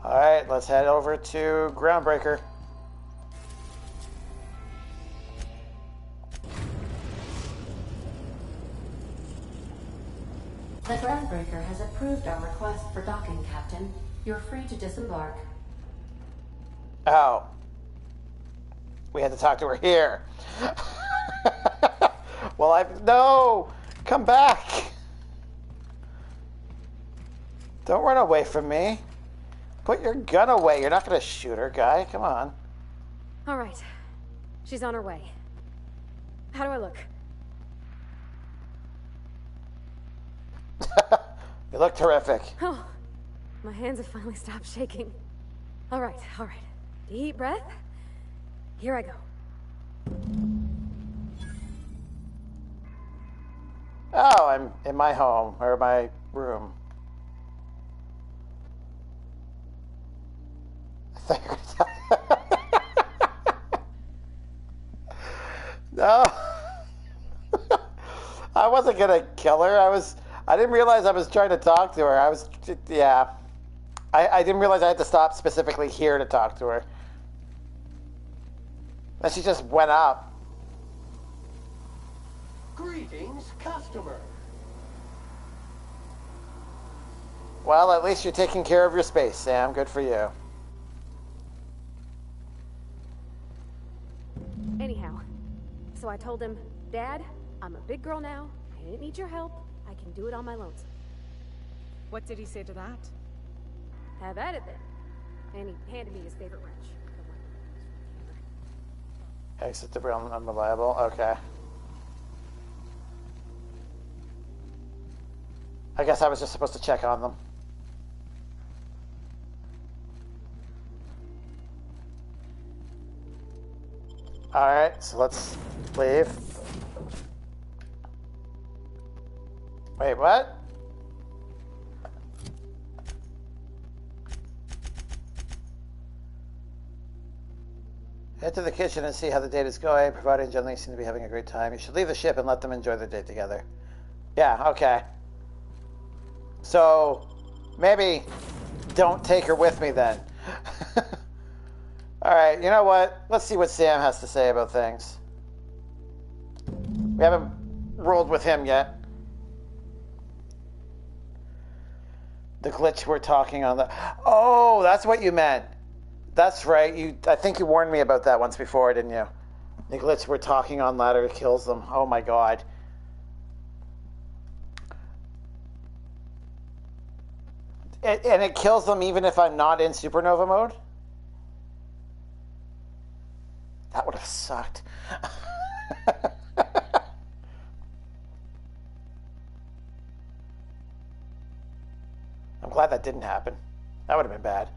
Alright, let's head over to Groundbreaker. The Groundbreaker has approved our request for docking, Captain. You're free to disembark. Oh. We had to talk to her here. Well, no! Come back! Don't run away from me. Put your gun away. You're not going to shoot her, guy. Come on. All right. She's on her way. How do I look? You look terrific. Oh, my hands have finally stopped shaking. All right, all right. Deep breath. Here I go. Oh, I'm in my home, or my room. No. I wasn't gonna kill her. I didn't realize I was trying to talk to her. Yeah. I didn't realize I had to stop specifically here to talk to her. And she just went up. Greetings, customer. Well, at least you're taking care of your space, Sam. Good for you. Anyhow, so I told him, Dad, I'm a big girl now. I didn't need your help. I can do it on my lonesome. What did he say to that? Have at it then. And he handed me his favorite wrench. Exit the realm unreliable. Okay. I guess I was just supposed to check on them. Alright, so let's leave. Wait, what? Head to the kitchen and see how the date is going. Provided and John seem to be having a great time. You should leave the ship and let them enjoy their day together. Yeah, okay. So, maybe don't take her with me then. Alright, you know what? Let's see what Sam has to say about things. We haven't rolled with him yet. The glitch we're talking on the... Oh, that's what you meant. That's right. I think you warned me about that once before, didn't you? The glitch we're talking on ladder kills them. Oh my god. And it kills them even if I'm not in supernova mode? That would have sucked. I'm glad that didn't happen. That would have been bad.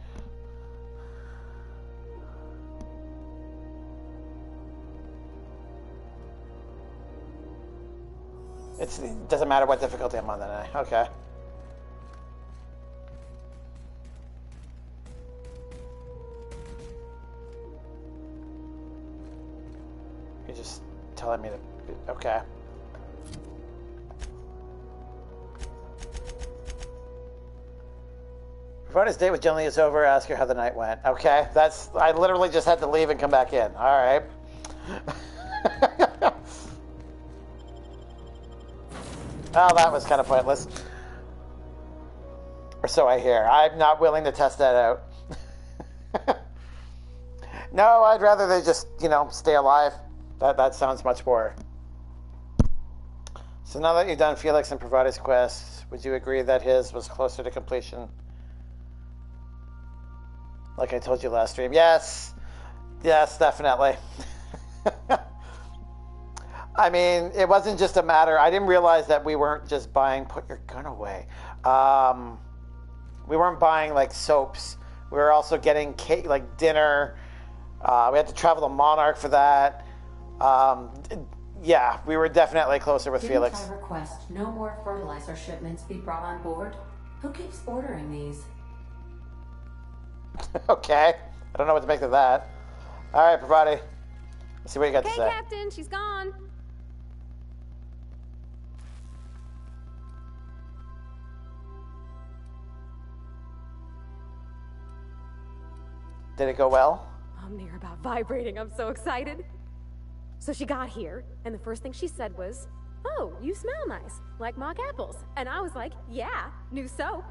It doesn't matter what difficulty I'm on then. Okay. telling me to... Okay. Friday's date with Jenny is over. Ask her how the night went. Okay, that's... I literally just had to leave and come back in. All right. Oh, that was kind of pointless. Or so I hear. I'm not willing to test that out. No, I'd rather they just, stay alive. That sounds much more. So now that you've done Felix and Pravati's quest, would you agree that his was closer to completion? Like I told you last stream. Yes. Yes, definitely. I mean, it wasn't just a matter... I didn't realize that we weren't just buying... Put your gun away. We weren't buying, like, soaps. We were also getting cake, like, dinner. We had to travel to Monarch for that. Yeah, we were definitely closer with Felix. Didn't I request no more fertilizer shipments be brought on board? Who keeps ordering these? Okay. I don't know what to make of that. All right, Pravati. Let's see what you got to say. Okay, Captain, she's gone. Did it go well? I'm near about vibrating. I'm so excited. So she got here, and the first thing she said was, "Oh, you smell nice, like mock apples." And I was like, "Yeah, new soap."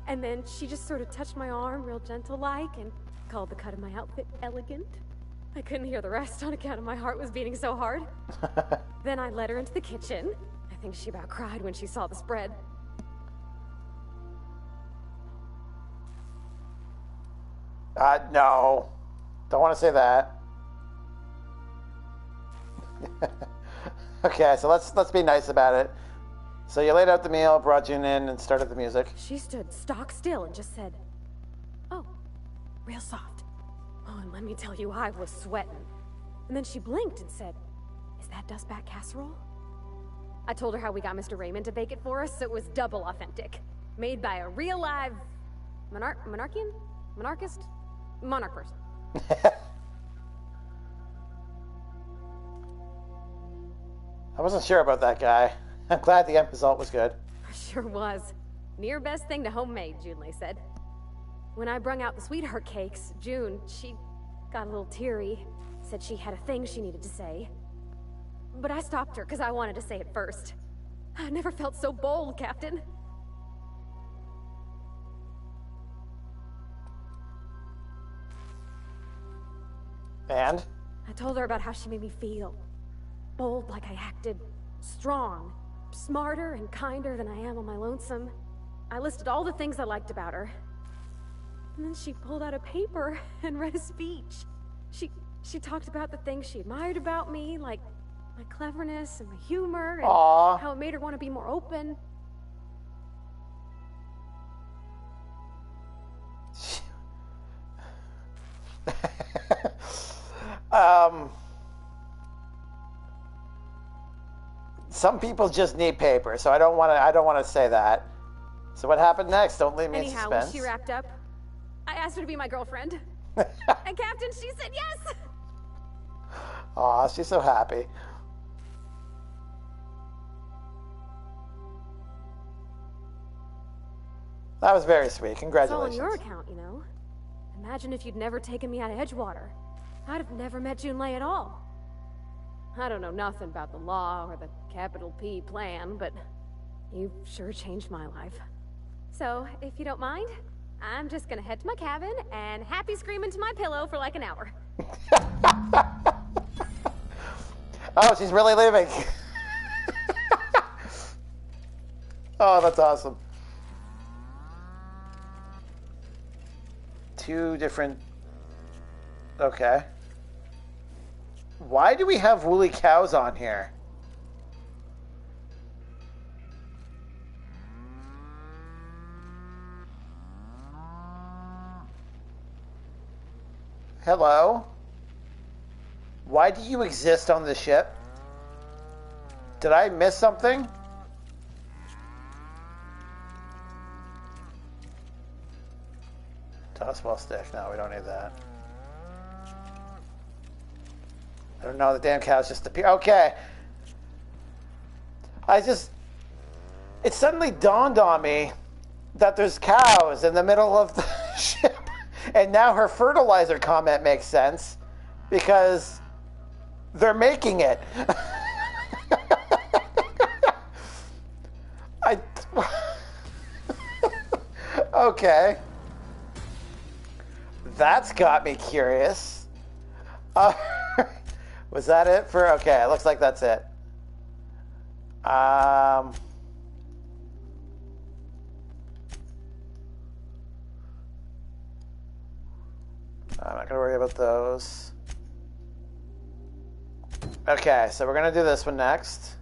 And then she just sort of touched my arm real gentle-like and called the cut of my outfit elegant. I couldn't hear the rest on account of my heart was beating so hard. Then I led her into the kitchen. I think she about cried when she saw the spread. No. Don't want to say that. Okay, so let's be nice about it. So you laid out the meal, brought June in, and started the music. She stood stock still and just said, "Oh, real soft." Oh, and let me tell you, I was sweating. And then she blinked and said, "Is that dustback casserole?" I told her how we got Mr. Raymond to bake it for us, so it was double authentic. Made by a real live monarch person. I wasn't sure about that guy. I'm glad the end result was good. Sure was. Near best thing to homemade, Junlei said. When I brung out the sweetheart cakes, June, she got a little teary. Said she had a thing she needed to say. But I stopped her because I wanted to say it first. I never felt so bold, Captain. And? I told her about how she made me feel. Bold like I acted. Strong. Smarter and kinder than I am on my lonesome. I listed all the things I liked about her. And then she pulled out a paper and read a speech. She talked about the things she admired about me, like my cleverness and my humor, and how it made her want to be more open. Some people just need paper, so I don't want to say that. So what happened next? Don't leave me in suspense. Anyhow, when she wrapped up, I asked her to be my girlfriend. And Captain, she said yes! Aw, she's so happy. That was very sweet. Congratulations. It's all on your account, you know. Imagine if you'd never taken me out of Edgewater. I'd have never met Junlei at all. I don't know nothing about the law or the capital P plan, but you've sure changed my life. So, if you don't mind, I'm just gonna head to my cabin and happy scream into my pillow for like an hour. Oh, she's really leaving. Oh, that's awesome. Two different... Okay. Why do we have woolly cows on here? Hello? Why do you exist on the ship? Did I miss something? Toss ball stick. No, we don't need that. I don't know, the damn cows just appear. Okay. It suddenly dawned on me that there's cows in the middle of the ship. And now her fertilizer comment makes sense because they're making it. Okay. That's got me curious. Was that it for? Okay, it looks like that's it. I'm not going to worry about those. Okay, so we're going to do this one next.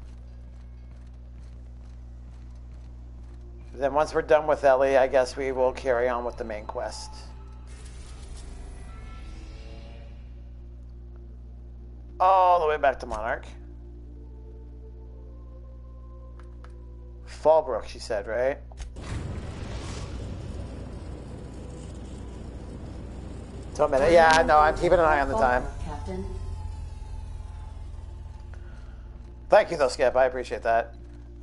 Then once we're done with Ellie, I guess we will carry on with the main quest. All the way back to Monarch. Fallbrook, she said, right? So a minute. Yeah, no, I'm keeping an eye on the time. Captain. Thank you, though, Skip. I appreciate that.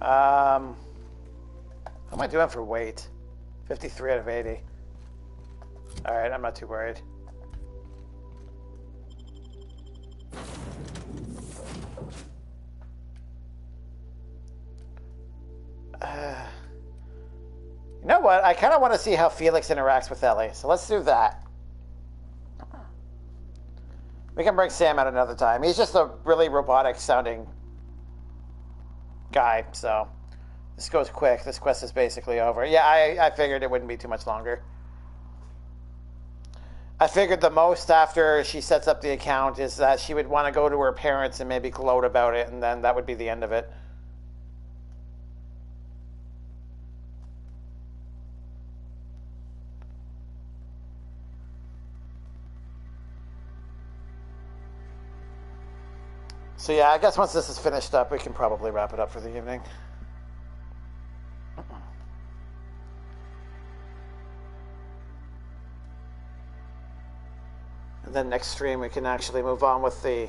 How am I doing for weight? 53 out of 80. All right, I'm not too worried. You know what? I kind of want to see how Felix interacts with Ellie, so let's do that. We can bring Sam out another time. He's just a really robotic-sounding guy, so this goes quick. This quest is basically over. Yeah, I figured it wouldn't be too much longer. I figured the most after she sets up the account is that she would want to go to her parents and maybe gloat about it, and then that would be the end of it. So yeah, I guess once this is finished up, we can probably wrap it up for the evening. And then next stream we can actually move on with the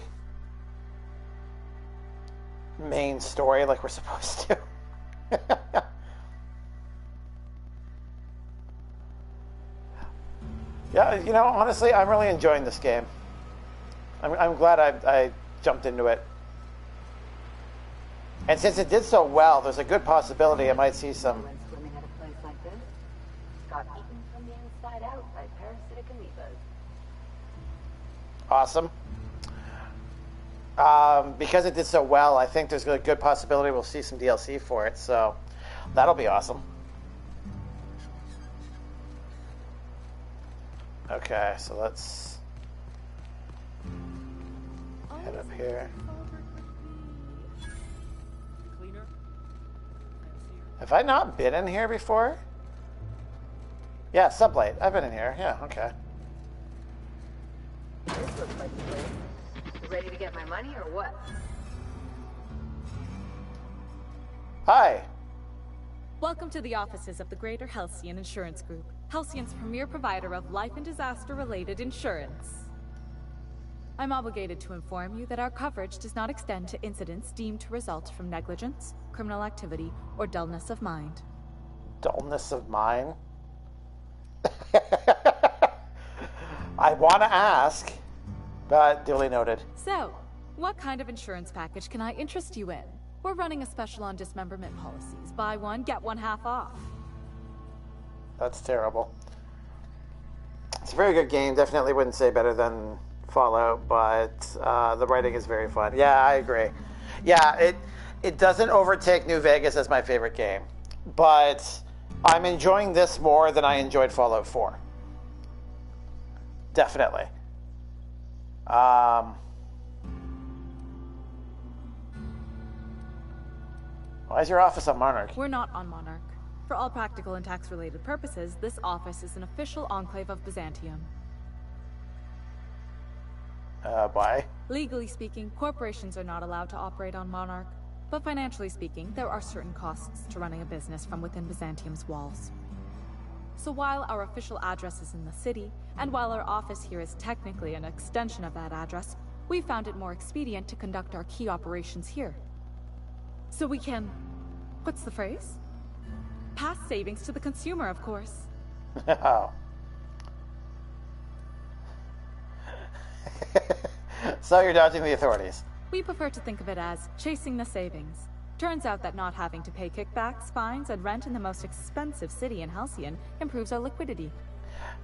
main story like we're supposed to. Yeah, you know, honestly, I'm really enjoying this game. I'm glad I jumped into it. And since it did so well, there's a good possibility I might see some... Swimming at a place like this got eaten from the inside out by parasitic amoebas. Awesome. Because it did so well, I think there's a good possibility we'll see some DLC for it, so that'll be awesome. Okay, so let's head up here. Have I not been in here before? Yeah, Sublight. I've been in here. Yeah, okay. This looks like the place. You ready to get my money or what? Hi. Welcome to the offices of the Greater Halcyon Insurance Group, Halcyon's premier provider of life and disaster-related insurance. I'm obligated to inform you that our coverage does not extend to incidents deemed to result from negligence, criminal activity, or dullness of mind. Dullness of mind? I want to ask, but duly noted. So, what kind of insurance package can I interest you in? We're running a special on dismemberment policies. Buy one, get one half off. That's terrible. It's a very good game. Definitely wouldn't say better than Fallout, but the writing is very fun. Yeah, I agree. Yeah, it doesn't overtake New Vegas as my favorite game, but I'm enjoying this more than I enjoyed Fallout 4. Definitely. Why is your office on Monarch? We're not on Monarch. For all practical and tax-related purposes, this office is an official enclave of Byzantium. Why? Legally speaking, corporations are not allowed to operate on Monarch, but financially speaking, there are certain costs to running a business from within Byzantium's walls. So while our official address is in the city, and while our office here is technically an extension of that address, we found it more expedient to conduct our key operations here. So we can... what's the phrase? Pass savings to the consumer, of course. Oh. So you're dodging the authorities. We prefer to think of it as chasing the savings. Turns out that not having to pay kickbacks, fines, and rent in the most expensive city in Halcyon improves our liquidity.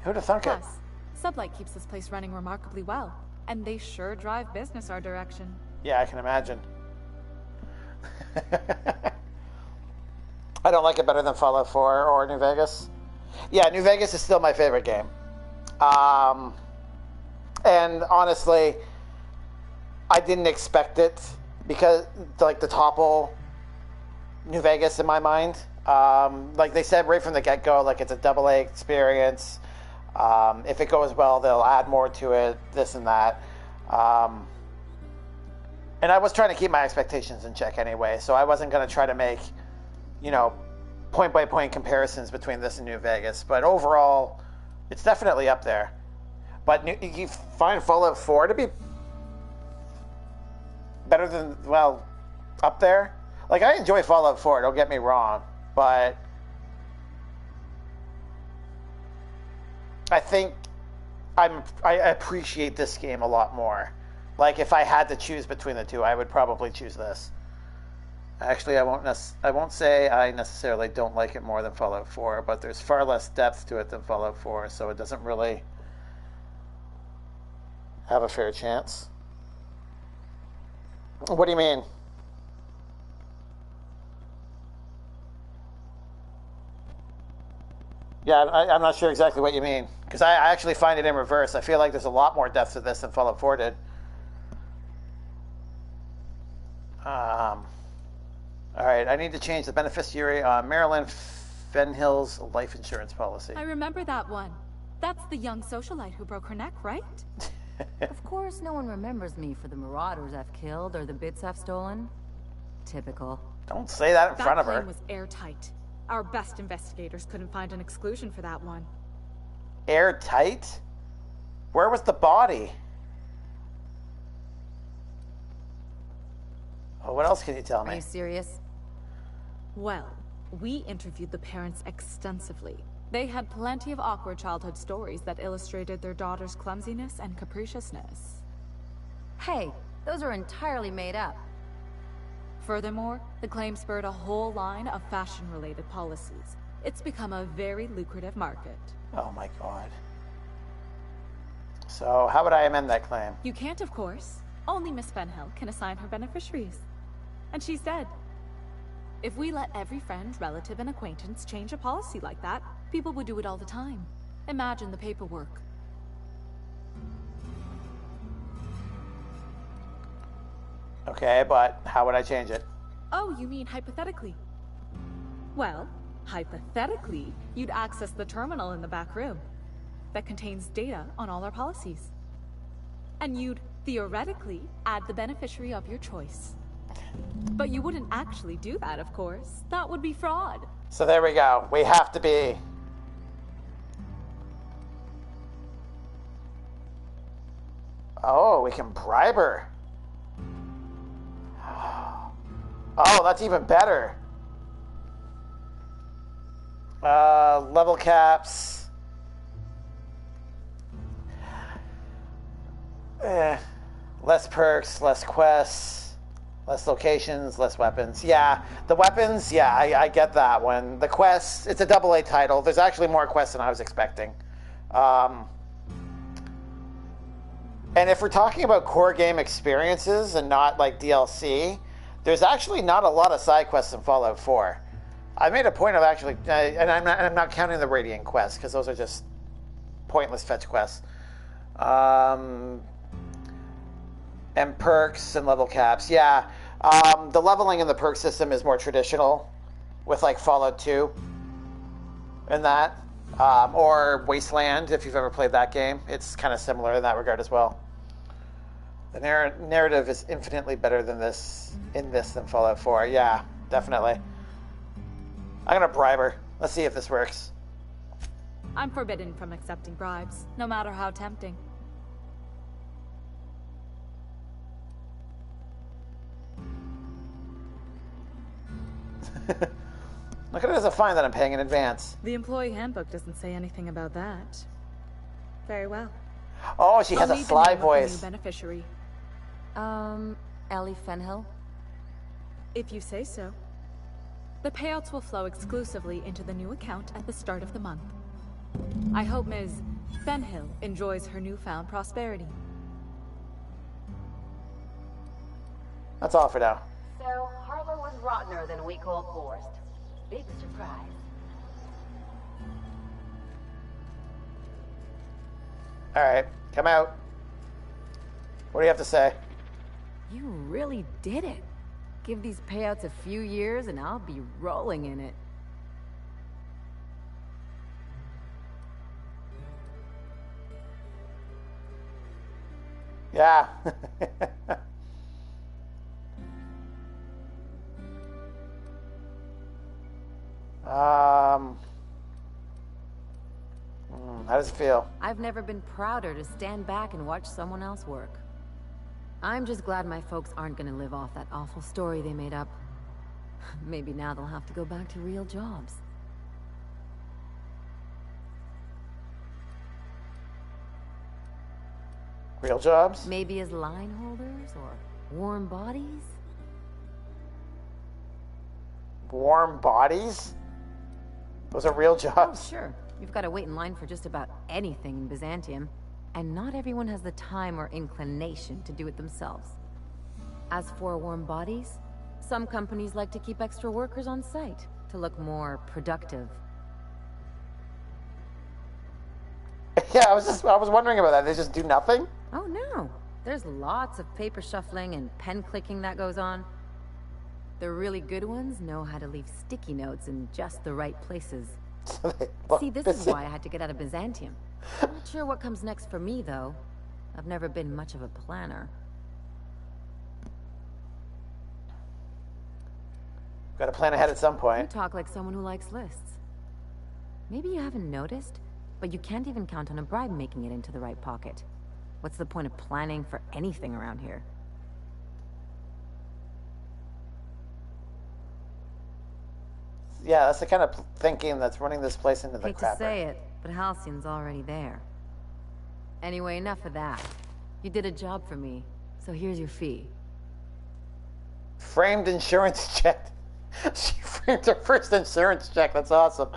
Who'd have thunk it? Plus, Sublight keeps this place running remarkably well, and they sure drive business our direction. Yeah, I can imagine. I don't like it better than Fallout 4 or New Vegas. Yeah, New Vegas is still my favorite game. And honestly, I didn't expect it because, like, to topple New Vegas in my mind. Like they said right from the get-go, like, it's a AA experience. If it goes well, they'll add more to it, this and that. And I was trying to keep my expectations in check anyway, so I wasn't going to try to make, you know, point-by-point comparisons between this and New Vegas. But overall, it's definitely up there. But you find Fallout 4 to be better than, well, up there? Like, I enjoy Fallout 4, don't get me wrong, but I think I appreciate this game a lot more. Like, if I had to choose between the two, I would probably choose this. Actually, I won't say I necessarily don't like it more than Fallout 4, but there's far less depth to it than Fallout 4, so it doesn't really have a fair chance. What do you mean? Yeah, I'm not sure exactly what you mean, because I actually find it in reverse. I feel like there's a lot more depth to this than Fallout 4 did. All right, I need to change the beneficiary on Marilyn Fenhill's life insurance policy. I remember that one. That's the young socialite who broke her neck, right? Of course, no one remembers me for the marauders I've killed or the bits I've stolen. Typical. Don't say that in front of her. That claim was airtight. Our best investigators couldn't find an exclusion for that one. Airtight? Where was the body? Oh, what else can you tell me? Are you serious? Well, we interviewed the parents extensively. They had plenty of awkward childhood stories that illustrated their daughter's clumsiness and capriciousness. Hey, those are entirely made up. Furthermore, the claim spurred a whole line of fashion-related policies. It's become a very lucrative market. Oh my god. So, how would I amend that claim? You can't, of course. Only Miss Fenhill can assign her beneficiaries. And she's dead. If we let every friend, relative, and acquaintance change a policy like that, people would do it all the time. Imagine the paperwork. Okay, but how would I change it? Oh, you mean hypothetically? Well, hypothetically, you'd access the terminal in the back room that contains data on all our policies. And you'd, theoretically, add the beneficiary of your choice. But you wouldn't actually do that, of course. That would be fraud. So there we go. We have to be... Oh, we can bribe her. Oh, that's even better. Level caps. Less perks, less quests, less locations, less weapons. Yeah, the weapons, yeah, I get that one. The quests, it's a AA title. There's actually more quests than I was expecting. And if we're talking about core game experiences and not like DLC, there's actually not a lot of side quests in Fallout 4. I made a point of actually, and I'm not counting the Radiant quests because those are just pointless fetch quests. And perks and level caps, yeah. The leveling in the perk system is more traditional with like Fallout 2 and that. Or Wasteland, if you've ever played that game. It's kind of similar in that regard as well. The narrative is infinitely better than than Fallout 4. Yeah, definitely. I'm gonna bribe her. Let's see if this works. I'm forbidden from accepting bribes, no matter how tempting. Look at it as a fine that I'm paying in advance. The employee handbook doesn't say anything about that. Very well. Oh, she has a sly voice. New beneficiary. Ellie Fenhill? If you say so. The payouts will flow exclusively into the new account at the start of the month. I hope Ms. Fenhill enjoys her newfound prosperity. That's all for now. So, Harlow was rottener than we call Forrest. Big surprise. Alright, come out. What do you have to say? You really did it. Give these payouts a few years and I'll be rolling in it. Yeah. How does it feel? I've never been prouder to stand back and watch someone else work. I'm just glad my folks aren't gonna live off that awful story they made up. Maybe now they'll have to go back to real jobs. Real jobs? Maybe as line holders or warm bodies? Warm bodies? Those are real jobs? Oh, sure. You've got to wait in line for just about anything in Byzantium, and not everyone has the time or inclination to do it themselves. As for warm bodies, some companies like to keep extra workers on site to look more productive. Yeah, I was wondering about that. They just do nothing? Oh no. There's lots of paper shuffling and pen clicking that goes on. The really good ones know how to leave sticky notes in just the right places. See, this is why I had to get out of Byzantium. I'm not sure what comes next for me, though. I've never been much of a planner. Got to plan ahead at some You point. talk like someone who likes lists. Maybe you haven't noticed, but you can't even count on a bribe making it into the right pocket. What's the point of planning for anything around here? Yeah, that's the kind of thinking that's running this place into the Hate crapper. to say it, but Halcyon's already there. Anyway, enough of that. You did a job for me, so here's your fee. Framed insurance check. She framed her first insurance check. That's awesome.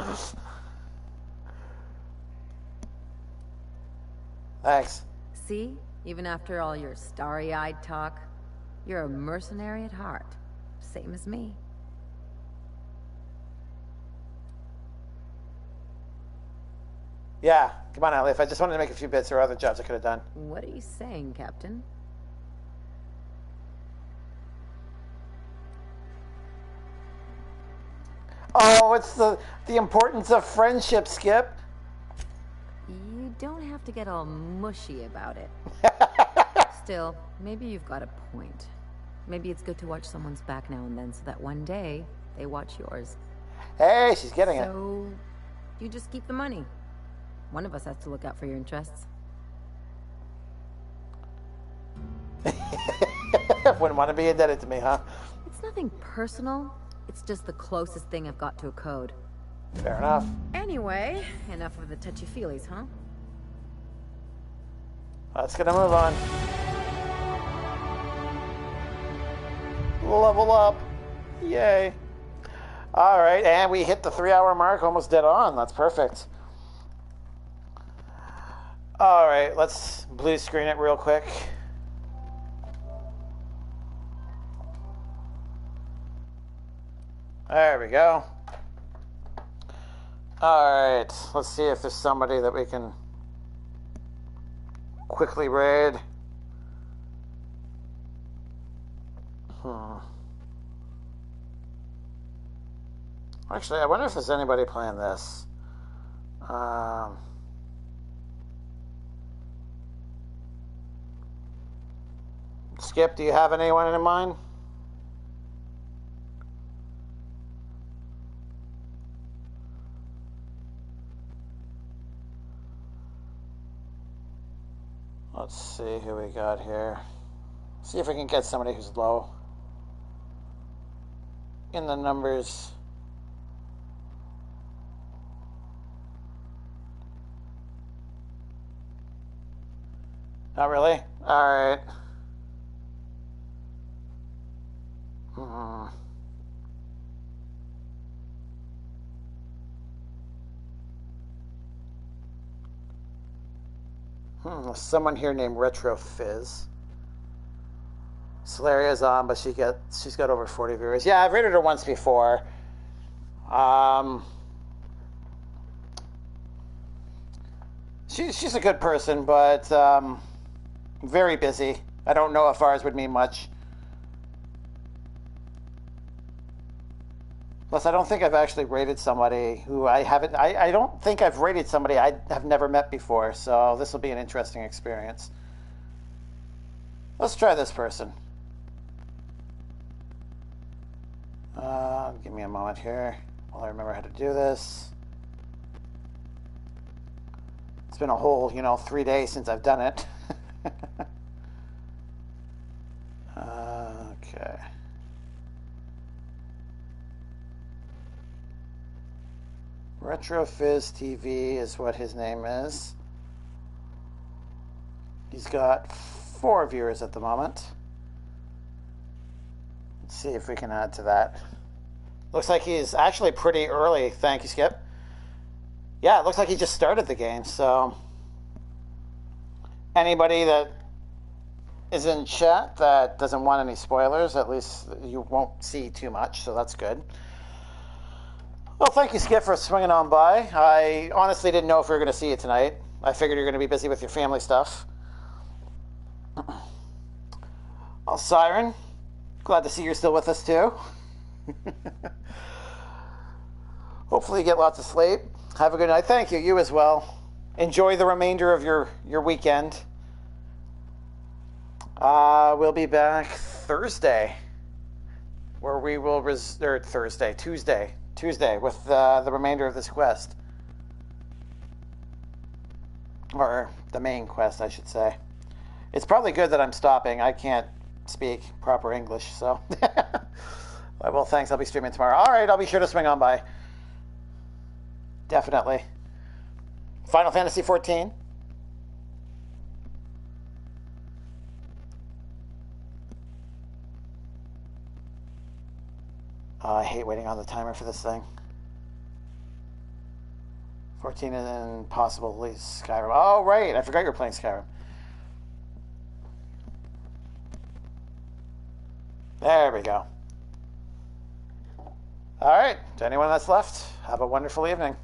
Thanks. See? Even after all your starry-eyed talk, you're a mercenary at heart. Same as me. Yeah, come on, Allie. If I just wanted to make a few bits, there are other jobs I could have done. What are you saying, Captain? Oh, it's the importance of friendship, Skip. You don't have to get all mushy about it. Still, maybe you've got a point. Maybe it's good to watch someone's back now and then so that one day they watch yours. Hey, she's getting it. So, you just keep the money. One of us has to look out for your interests. Wouldn't want to be indebted to me, huh? It's nothing personal. It's just the closest thing I've got to a code. Fair enough. Anyway, enough of the touchy-feelies, huh? Let's get a move on. Level up. Yay. All right, and we hit the 3-hour mark, almost dead on. That's perfect. All right, let's blue screen it real quick. There we go. All right, let's see if there's somebody that we can quickly raid. Actually, I wonder if there's anybody playing this. Skip, do you have anyone in mind? Let's see who we got here. See if we can get somebody who's low in the numbers. Not really? Alright. Someone here named Retro Fizz. Solaria's on, but she's got over 40 viewers. Yeah, I've rated her once before. She's a good person, but very busy. I don't know if ours would mean much. Plus, I don't think I've actually rated somebody who I haven't... I don't think I've rated somebody I have never met before, so this will be an interesting experience. Let's try this person. Give me a moment here while I remember how to do this. It's been a whole, 3 days since I've done it. Okay. Retro Fizz TV is what his name is. He's got 4 viewers at the moment. Let's see if we can add to that. Looks like he's actually pretty early. Thank you, Skip. Yeah, it looks like he just started the game, so anybody that is in chat that doesn't want any spoilers, at least you won't see too much, so that's good. Well, thank you, Skip, for swinging on by. I honestly didn't know if we were going to see you tonight. I figured you're going to be busy with your family stuff. Well, Siren, glad to see you're still with us, too. Hopefully you get lots of sleep. Have a good night. Thank you. You as well. Enjoy the remainder of your weekend. We'll be back Thursday, where we will Tuesday with the remainder of this quest, or the main quest, I should say. It's probably good that I'm stopping. I can't speak proper English, so. Well, thanks. I'll be streaming tomorrow. All right, I'll be sure to swing on by. Definitely. Final Fantasy 14. I hate waiting on the timer for this thing. 14 and possibly Skyrim. Oh, right. I forgot you were playing Skyrim. There we go. All right. To anyone that's left, have a wonderful evening.